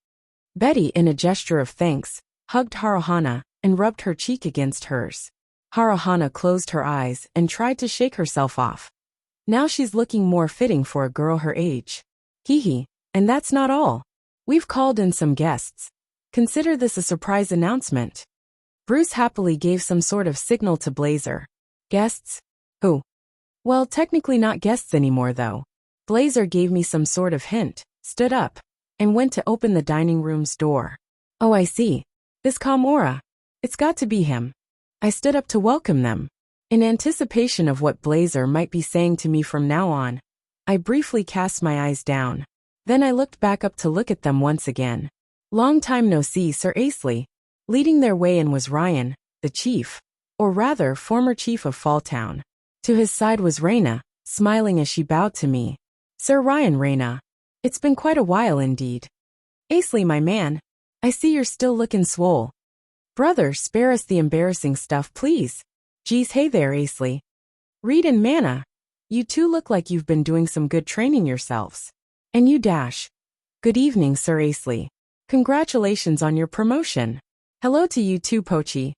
Betty, in a gesture of thanks, hugged Haruhana and rubbed her cheek against hers. Haruhana closed her eyes and tried to shake herself off. Now she's looking more fitting for a girl her age. Hee, and that's not all. We've called in some guests. Consider this a surprise announcement. Bruce happily gave some sort of signal to Blazer. Guests? Who? Well, technically not guests anymore though. Blazer gave me some sort of hint, stood up, and went to open the dining room's door. Oh, I see. This calm aura. It's got to be him. I stood up to welcome them. In anticipation of what Blazer might be saying to me from now on, I briefly cast my eyes down. Then I looked back up to look at them once again. Long time no see, Sir Asley. Leading their way in was Ryan, the chief, or rather former chief of Falltown. To his side was Reina, smiling as she bowed to me. Sir Ryan, Reina. It's been quite a while indeed. Asley, my man. I see you're still looking swole. Brother, spare us the embarrassing stuff, please. Geez, hey there, Asley. Reed and Mana. You two look like you've been doing some good training yourselves. And you Dash. Good evening, Sir Asley. Congratulations on your promotion. Hello to you too, Pochi.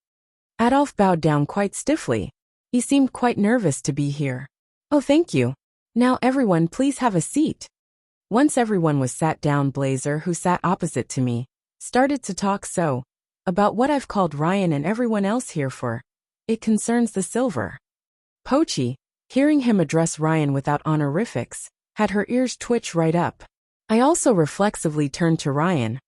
Adolf bowed down quite stiffly. He seemed quite nervous to be here. Oh, thank you. Now everyone please have a seat. Once everyone was sat down, Blazer, who sat opposite to me, started to talk about what I've called Ryan and everyone else here for. It concerns the silver. Pochi, hearing him address Ryan without honorifics, had her ears twitch right up. I also reflexively turned to Ryan,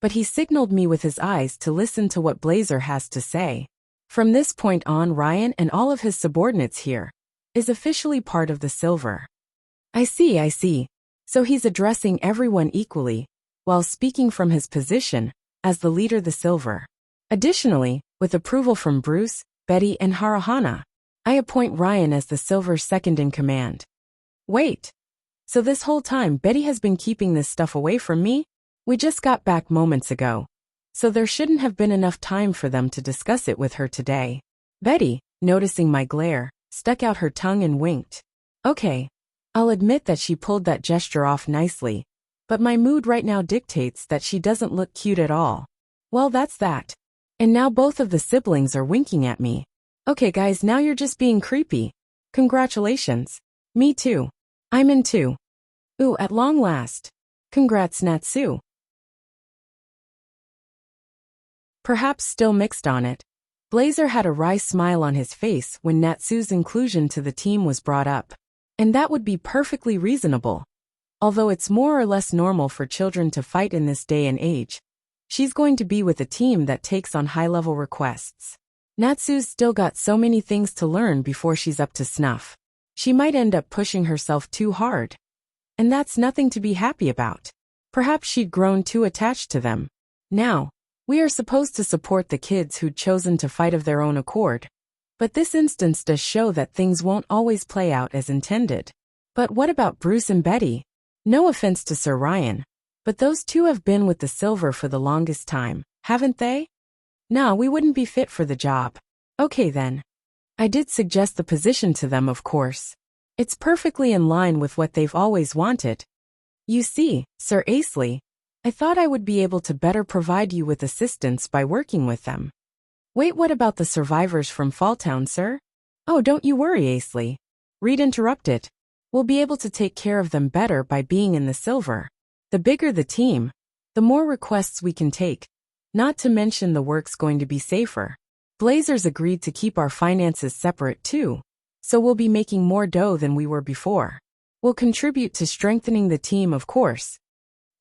but he signaled me with his eyes to listen to what Blazer has to say. From this point on, Ryan and all of his subordinates here is officially part of the silver. I see. So he's addressing everyone equally, while speaking from his position as the leader the silver. Additionally, with approval from Bruce, Betty, and Haruhana, I appoint Ryan as the silver's second in command. Wait. So this whole time Betty has been keeping this stuff away from me? We just got back moments ago. So there shouldn't have been enough time for them to discuss it with her today. Betty, noticing my glare, stuck out her tongue and winked. Okay. I'll admit that she pulled that gesture off nicely, but my mood right now dictates that she doesn't look cute at all. Well, that's that. And now both of the siblings are winking at me. Okay guys, now you're just being creepy. Congratulations. Me too. I'm in too. Ooh, at long last. Congrats, Natsu. Perhaps still mixed on it, Blazer had a wry smile on his face when Natsu's inclusion to the team was brought up. And that would be perfectly reasonable. Although it's more or less normal for children to fight in this day and age, she's going to be with a team that takes on high-level requests. Natsu's still got so many things to learn before she's up to snuff. She might end up pushing herself too hard. And that's nothing to be happy about. Perhaps she'd grown too attached to them. Now, we are supposed to support the kids who'd chosen to fight of their own accord. But this instance does show that things won't always play out as intended. But what about Bruce and Betty? No offense to Sir Ryan, but those two have been with the Silver for the longest time, haven't they? Nah, we wouldn't be fit for the job. Okay then. I did suggest the position to them, of course. It's perfectly in line with what they've always wanted. You see, Sir Asley, I thought I would be able to better provide you with assistance by working with them. Wait, what about the survivors from Falltown, sir? Oh, don't you worry, Asley. Reed interrupted. We'll be able to take care of them better by being in the Silver. The bigger the team, the more requests we can take. Not to mention the work's going to be safer. Blazers agreed to keep our finances separate too, so we'll be making more dough than we were before. We'll contribute to strengthening the team, of course.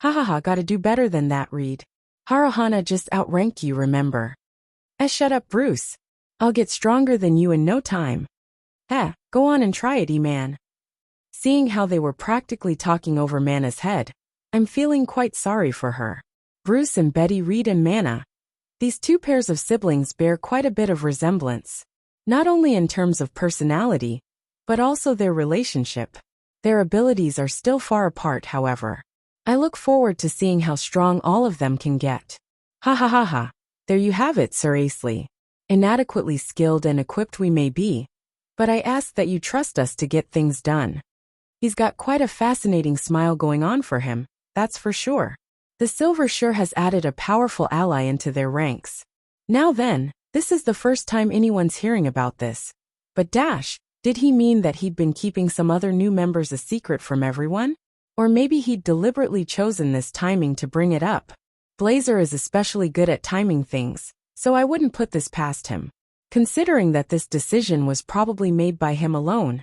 Hahaha, gotta do better than that, Reed. Haruhana just outranked you, remember? Shut up, Bruce. I'll get stronger than you in no time. Go on and try it, E-Man. Seeing how they were practically talking over Mana's head, I'm feeling quite sorry for her. Bruce and Betty, Reed and Mana. These two pairs of siblings bear quite a bit of resemblance. Not only in terms of personality, but also their relationship. Their abilities are still far apart, however. I look forward to seeing how strong all of them can get. Ha ha ha ha. There you have it, Sir Asley. Inadequately skilled and equipped we may be, but I ask that you trust us to get things done. He's got quite a fascinating smile going on for him, that's for sure. The Silver sure has added a powerful ally into their ranks. Now then, this is the first time anyone's hearing about this. But Dash, did he mean that he'd been keeping some other new members a secret from everyone? Or maybe he'd deliberately chosen this timing to bring it up. Blazer is especially good at timing things, so I wouldn't put this past him. Considering that this decision was probably made by him alone,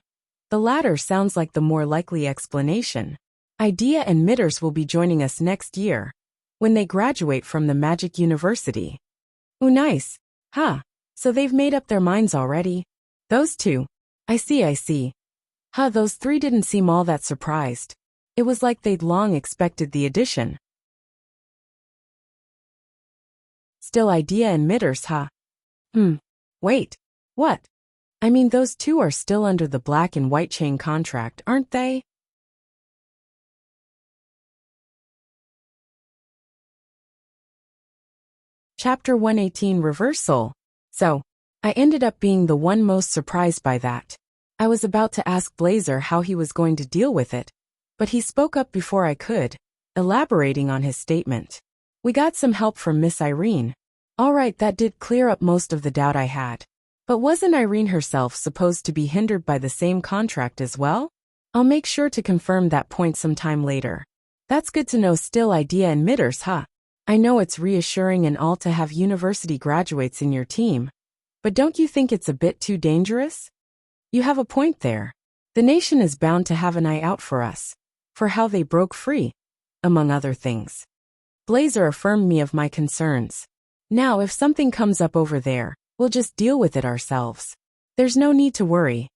the latter sounds like the more likely explanation. Idea and Mitters will be joining us next year, when they graduate from the Magic University. Ooh, nice. So they've made up their minds already? Those two. I see. Those three didn't seem all that surprised. It was like they'd long expected the addition. Still Idea and Mitters, Wait. What? I mean, those two are still under the black and white chain contract, aren't they? Chapter 118 Reversal. So, I ended up being the one most surprised by that. I was about to ask Blazer how he was going to deal with it, but he spoke up before I could, elaborating on his statement. We got some help from Miss Irene. Alright, that did clear up most of the doubt I had. But wasn't Irene herself supposed to be hindered by the same contract as well? I'll make sure to confirm that point sometime later. That's good to know. Still Idea and Mitters, I know it's reassuring and all to have university graduates in your team, but don't you think it's a bit too dangerous? You have a point there. The nation is bound to have an eye out for us, for how they broke free, among other things. Blazer affirmed me of my concerns. Now if something comes up over there, we'll just deal with it ourselves. There's no need to worry.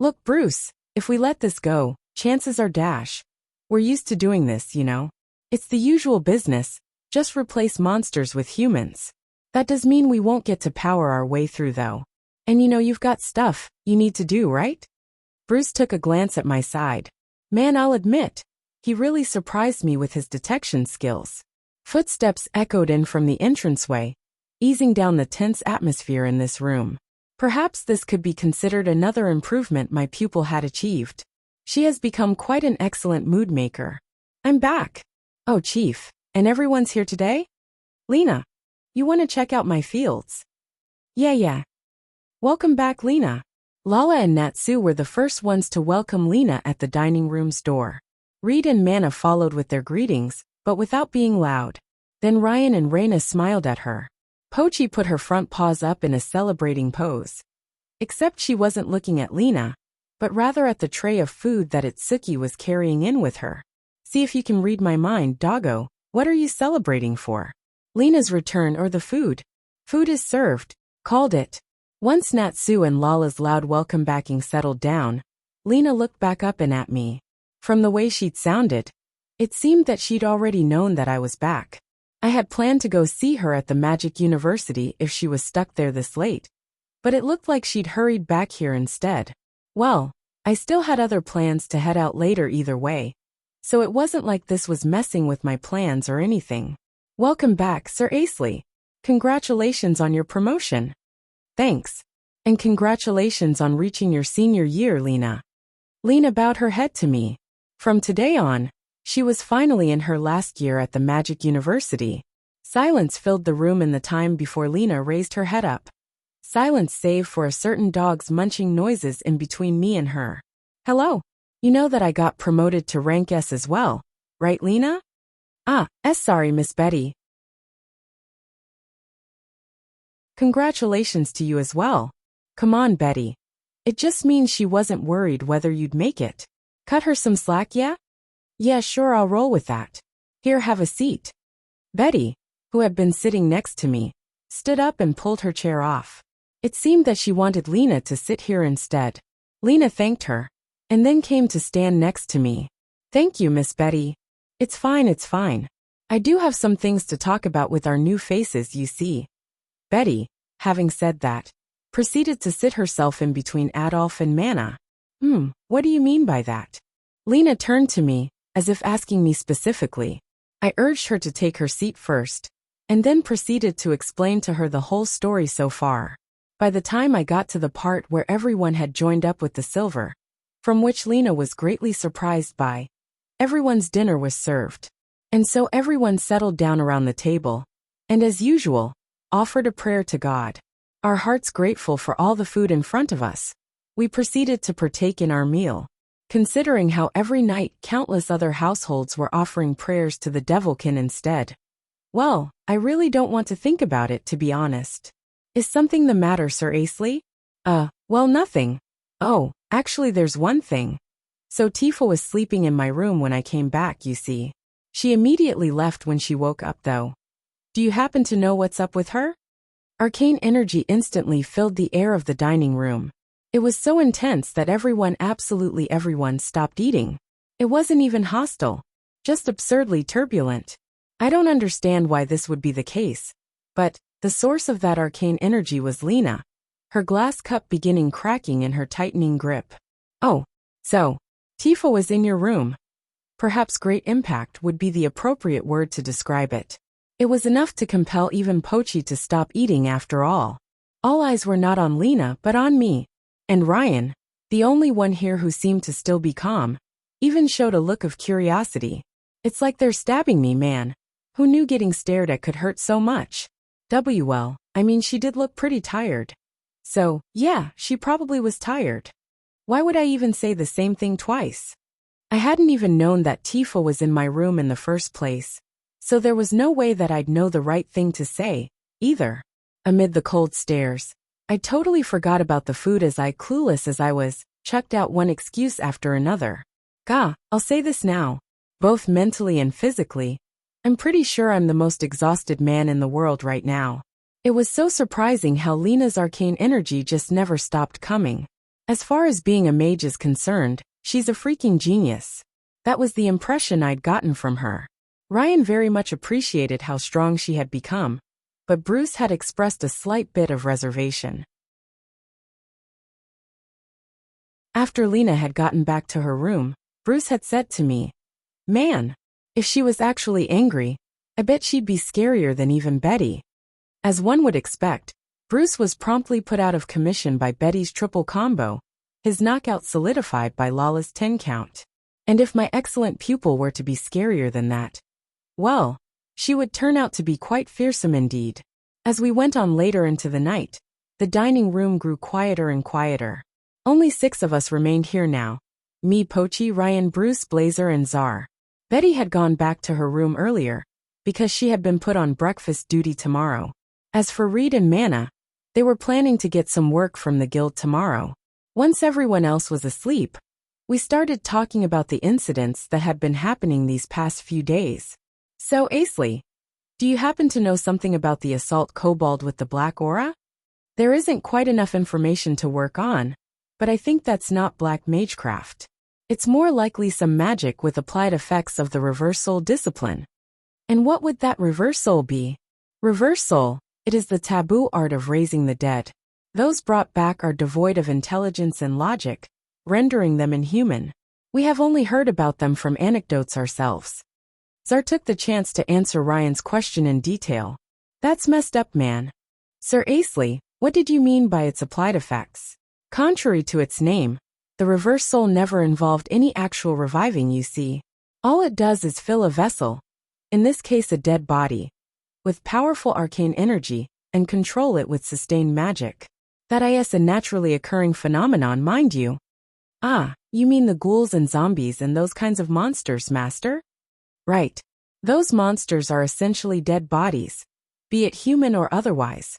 Look, Bruce, if we let this go, chances are Dash. We're used to doing this, you know. It's the usual business, just replace monsters with humans. That does mean we won't get to power our way through though. And you know you've got stuff you need to do, right? Bruce took a glance at my side. Man, I'll admit, he really surprised me with his detection skills. Footsteps echoed in from the entranceway, easing down the tense atmosphere in this room. Perhaps this could be considered another improvement my pupil had achieved. She has become quite an excellent mood maker. I'm back. Oh, Chief, and everyone's here today? Lena, you want to check out my fields? Yeah. Welcome back, Lena. Lala and Natsu were the first ones to welcome Lena at the dining room's door. Reed and Mana followed with their greetings, but without being loud. Then Ryan and Reina smiled at her. Pochi put her front paws up in a celebrating pose. Except she wasn't looking at Lena, but rather at the tray of food that Itsuki was carrying in with her. See if you can read my mind, doggo. What are you celebrating for? Lena's return or the food? Food is served. Called it. Once Natsu and Lala's loud welcome backing settled down, Lena looked back up and at me. From the way she'd sounded, it seemed that she'd already known that I was back. I had planned to go see her at the Magic University if she was stuck there this late, but it looked like she'd hurried back here instead. Well, I still had other plans to head out later either way, so it wasn't like this was messing with my plans or anything. Welcome back, Sir Asley. Congratulations on your promotion. Thanks. And congratulations on reaching your senior year, Lena. Lena bowed her head to me. From today on, she was finally in her last year at the Magic University. Silence filled the room in the time before Lena raised her head up. Silence save for a certain dog's munching noises in between me and her. Hello. You know that I got promoted to rank S as well, right, Lena? Sorry, Miss Betty. Congratulations to you as well. Come on, Betty. It just means she wasn't worried whether you'd make it. Cut her some slack, yeah? Yeah, sure, I'll roll with that. Here, have a seat. Betty, who had been sitting next to me, stood up and pulled her chair off. It seemed that she wanted Lena to sit here instead. Lena thanked her, and then came to stand next to me. Thank you, Miss Betty. It's fine. I do have some things to talk about with our new faces, you see. Betty, having said that, proceeded to sit herself in between Adolf and Mana. What do you mean by that? Lena turned to me, as if asking me specifically. I urged her to take her seat first, and then proceeded to explain to her the whole story so far. By the time I got to the part where everyone had joined up with the silver, from which Lena was greatly surprised by, everyone's dinner was served. And so everyone settled down around the table, and as usual, offered a prayer to God. Our hearts grateful for all the food in front of us, we proceeded to partake in our meal. Considering how every night countless other households were offering prayers to the Devilkin instead. Well, I really don't want to think about it, to be honest. Is something the matter, Sir Asley? Well, nothing. Oh, actually there's one thing. So Tifa was sleeping in my room when I came back, you see. She immediately left when she woke up though. Do you happen to know what's up with her? Arcane energy instantly filled the air of the dining room. It was so intense that absolutely everyone stopped eating. It wasn't even hostile, just absurdly turbulent. I don't understand why this would be the case, but the source of that arcane energy was Lena, her glass cup beginning cracking in her tightening grip. Oh, so, Tifa was in your room. Perhaps great impact would be the appropriate word to describe it. It was enough to compel even Pochi to stop eating after all. All eyes were not on Lena but on me. And Ryan, the only one here who seemed to still be calm, even showed a look of curiosity. It's like they're stabbing me, man. Who knew getting stared at could hurt so much? Well, I mean, she did look pretty tired. So, yeah, she probably was tired. Why would I even say the same thing twice? I hadn't even known that Tifa was in my room in the first place, so there was no way that I'd know the right thing to say, either. Amid the cold stares, I totally forgot about the food as clueless as I was, chucked out one excuse after another. I'll say this now. Both mentally and physically, I'm pretty sure I'm the most exhausted man in the world right now. It was so surprising how Lena's arcane energy just never stopped coming. As far as being a mage is concerned, she's a freaking genius. That was the impression I'd gotten from her. Ryan very much appreciated how strong she had become, but Bruce had expressed a slight bit of reservation. After Lena had gotten back to her room, Bruce had said to me. Man, if she was actually angry, I bet she'd be scarier than even Betty. As one would expect, Bruce was promptly put out of commission by Betty's triple combo, his knockout solidified by Lala's 10 count. And if my excellent pupil were to be scarier than that, well, she would turn out to be quite fearsome indeed. As we went on later into the night, the dining room grew quieter and quieter. Only 6 of us remained here now. Me, Pochi, Ryan, Bruce, Blazer, and Czar. Betty had gone back to her room earlier, because she had been put on breakfast duty tomorrow. As for Reed and Manna, they were planning to get some work from the guild tomorrow. Once everyone else was asleep, we started talking about the incidents that had been happening these past few days. So, Asley, do you happen to know something about the assault kobold with the black aura? There isn't quite enough information to work on, but I think that's not black magecraft. It's more likely some magic with applied effects of the reverse soul discipline. And what would that reverse soul be? Reverse soul, it is the taboo art of raising the dead. Those brought back are devoid of intelligence and logic, rendering them inhuman. We have only heard about them from anecdotes ourselves. Czar took the chance to answer Ryan's question in detail. That's messed up, man. Sir Asley, what did you mean by its applied effects? Contrary to its name, the reverse soul never involved any actual reviving, you see. All it does is fill a vessel, in this case a dead body, with powerful arcane energy, and control it with sustained magic. That is a naturally occurring phenomenon, mind you. Ah, you mean the ghouls and zombies and those kinds of monsters, Master? Right. Those monsters are essentially dead bodies, be it human or otherwise,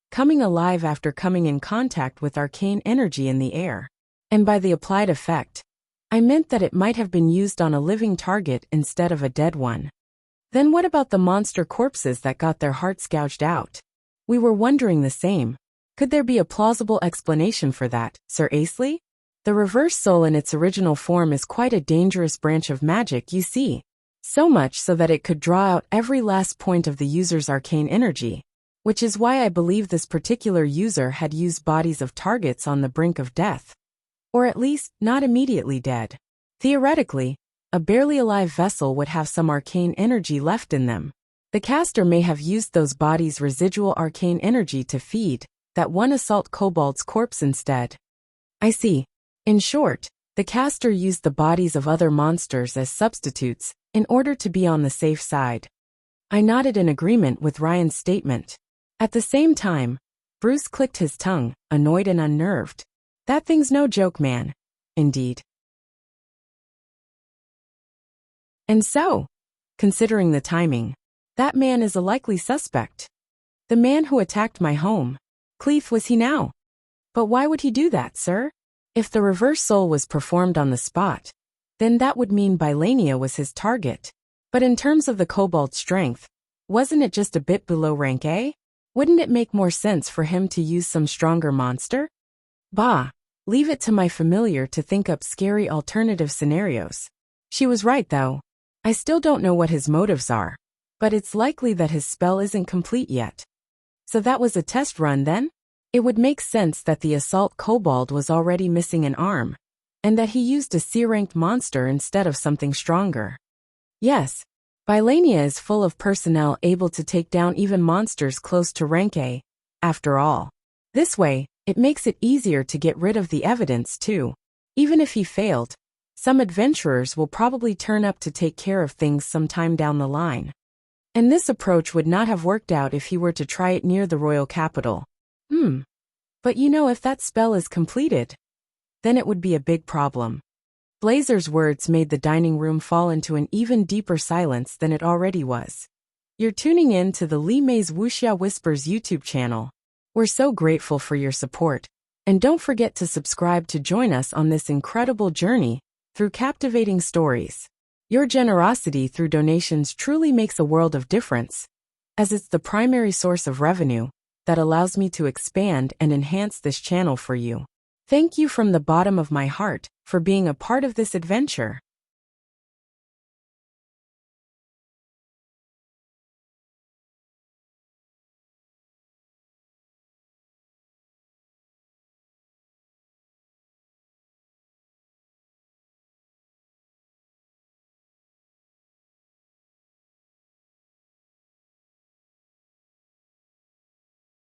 coming alive after coming in contact with arcane energy in the air. And by the applied effect, I meant that it might have been used on a living target instead of a dead one. Then what about the monster corpses that got their hearts gouged out? We were wondering the same. Could there be a plausible explanation for that, Sir Asley? The reverse soul in its original form is quite a dangerous branch of magic, you see. So much so that it could draw out every last point of the user's arcane energy, which is why I believe this particular user had used bodies of targets on the brink of death. Or at least, not immediately dead. Theoretically, a barely alive vessel would have some arcane energy left in them. The caster may have used those bodies' residual arcane energy to feed that one assault kobold's corpse instead. I see. In short, the caster used the bodies of other monsters as substitutes in order to be on the safe side. I nodded in agreement with Ryan's statement. At the same time, Bruce clicked his tongue, annoyed and unnerved. That thing's no joke, man. Indeed. And so, considering the timing, that man is a likely suspect. The man who attacked my home. Cleef was he now? But why would he do that, sir? If the reverse soul was performed on the spot, then that would mean Bylania was his target. But in terms of the kobold's strength, wasn't it just a bit below rank A? Wouldn't it make more sense for him to use some stronger monster? Bah, leave it to my familiar to think up scary alternative scenarios. She was right though. I still don't know what his motives are, but it's likely that his spell isn't complete yet. So that was a test run then? It would make sense that the assault kobold was already missing an arm, and that he used a C-ranked monster instead of something stronger. Yes, Bylania is full of personnel able to take down even monsters close to rank A, after all. This way, it makes it easier to get rid of the evidence too. Even if he failed, some adventurers will probably turn up to take care of things sometime down the line. And this approach would not have worked out if he were to try it near the royal capital. But you know, if that spell is completed, then it would be a big problem. Blazer's words made the dining room fall into an even deeper silence than it already was. You're tuning in to the Li Mei's Wuxia Whispers YouTube channel. We're so grateful for your support, and don't forget to subscribe to join us on this incredible journey through captivating stories. Your generosity through donations truly makes a world of difference, as it's the primary source of revenue that allows me to expand and enhance this channel for you. Thank you from the bottom of my heart for being a part of this adventure.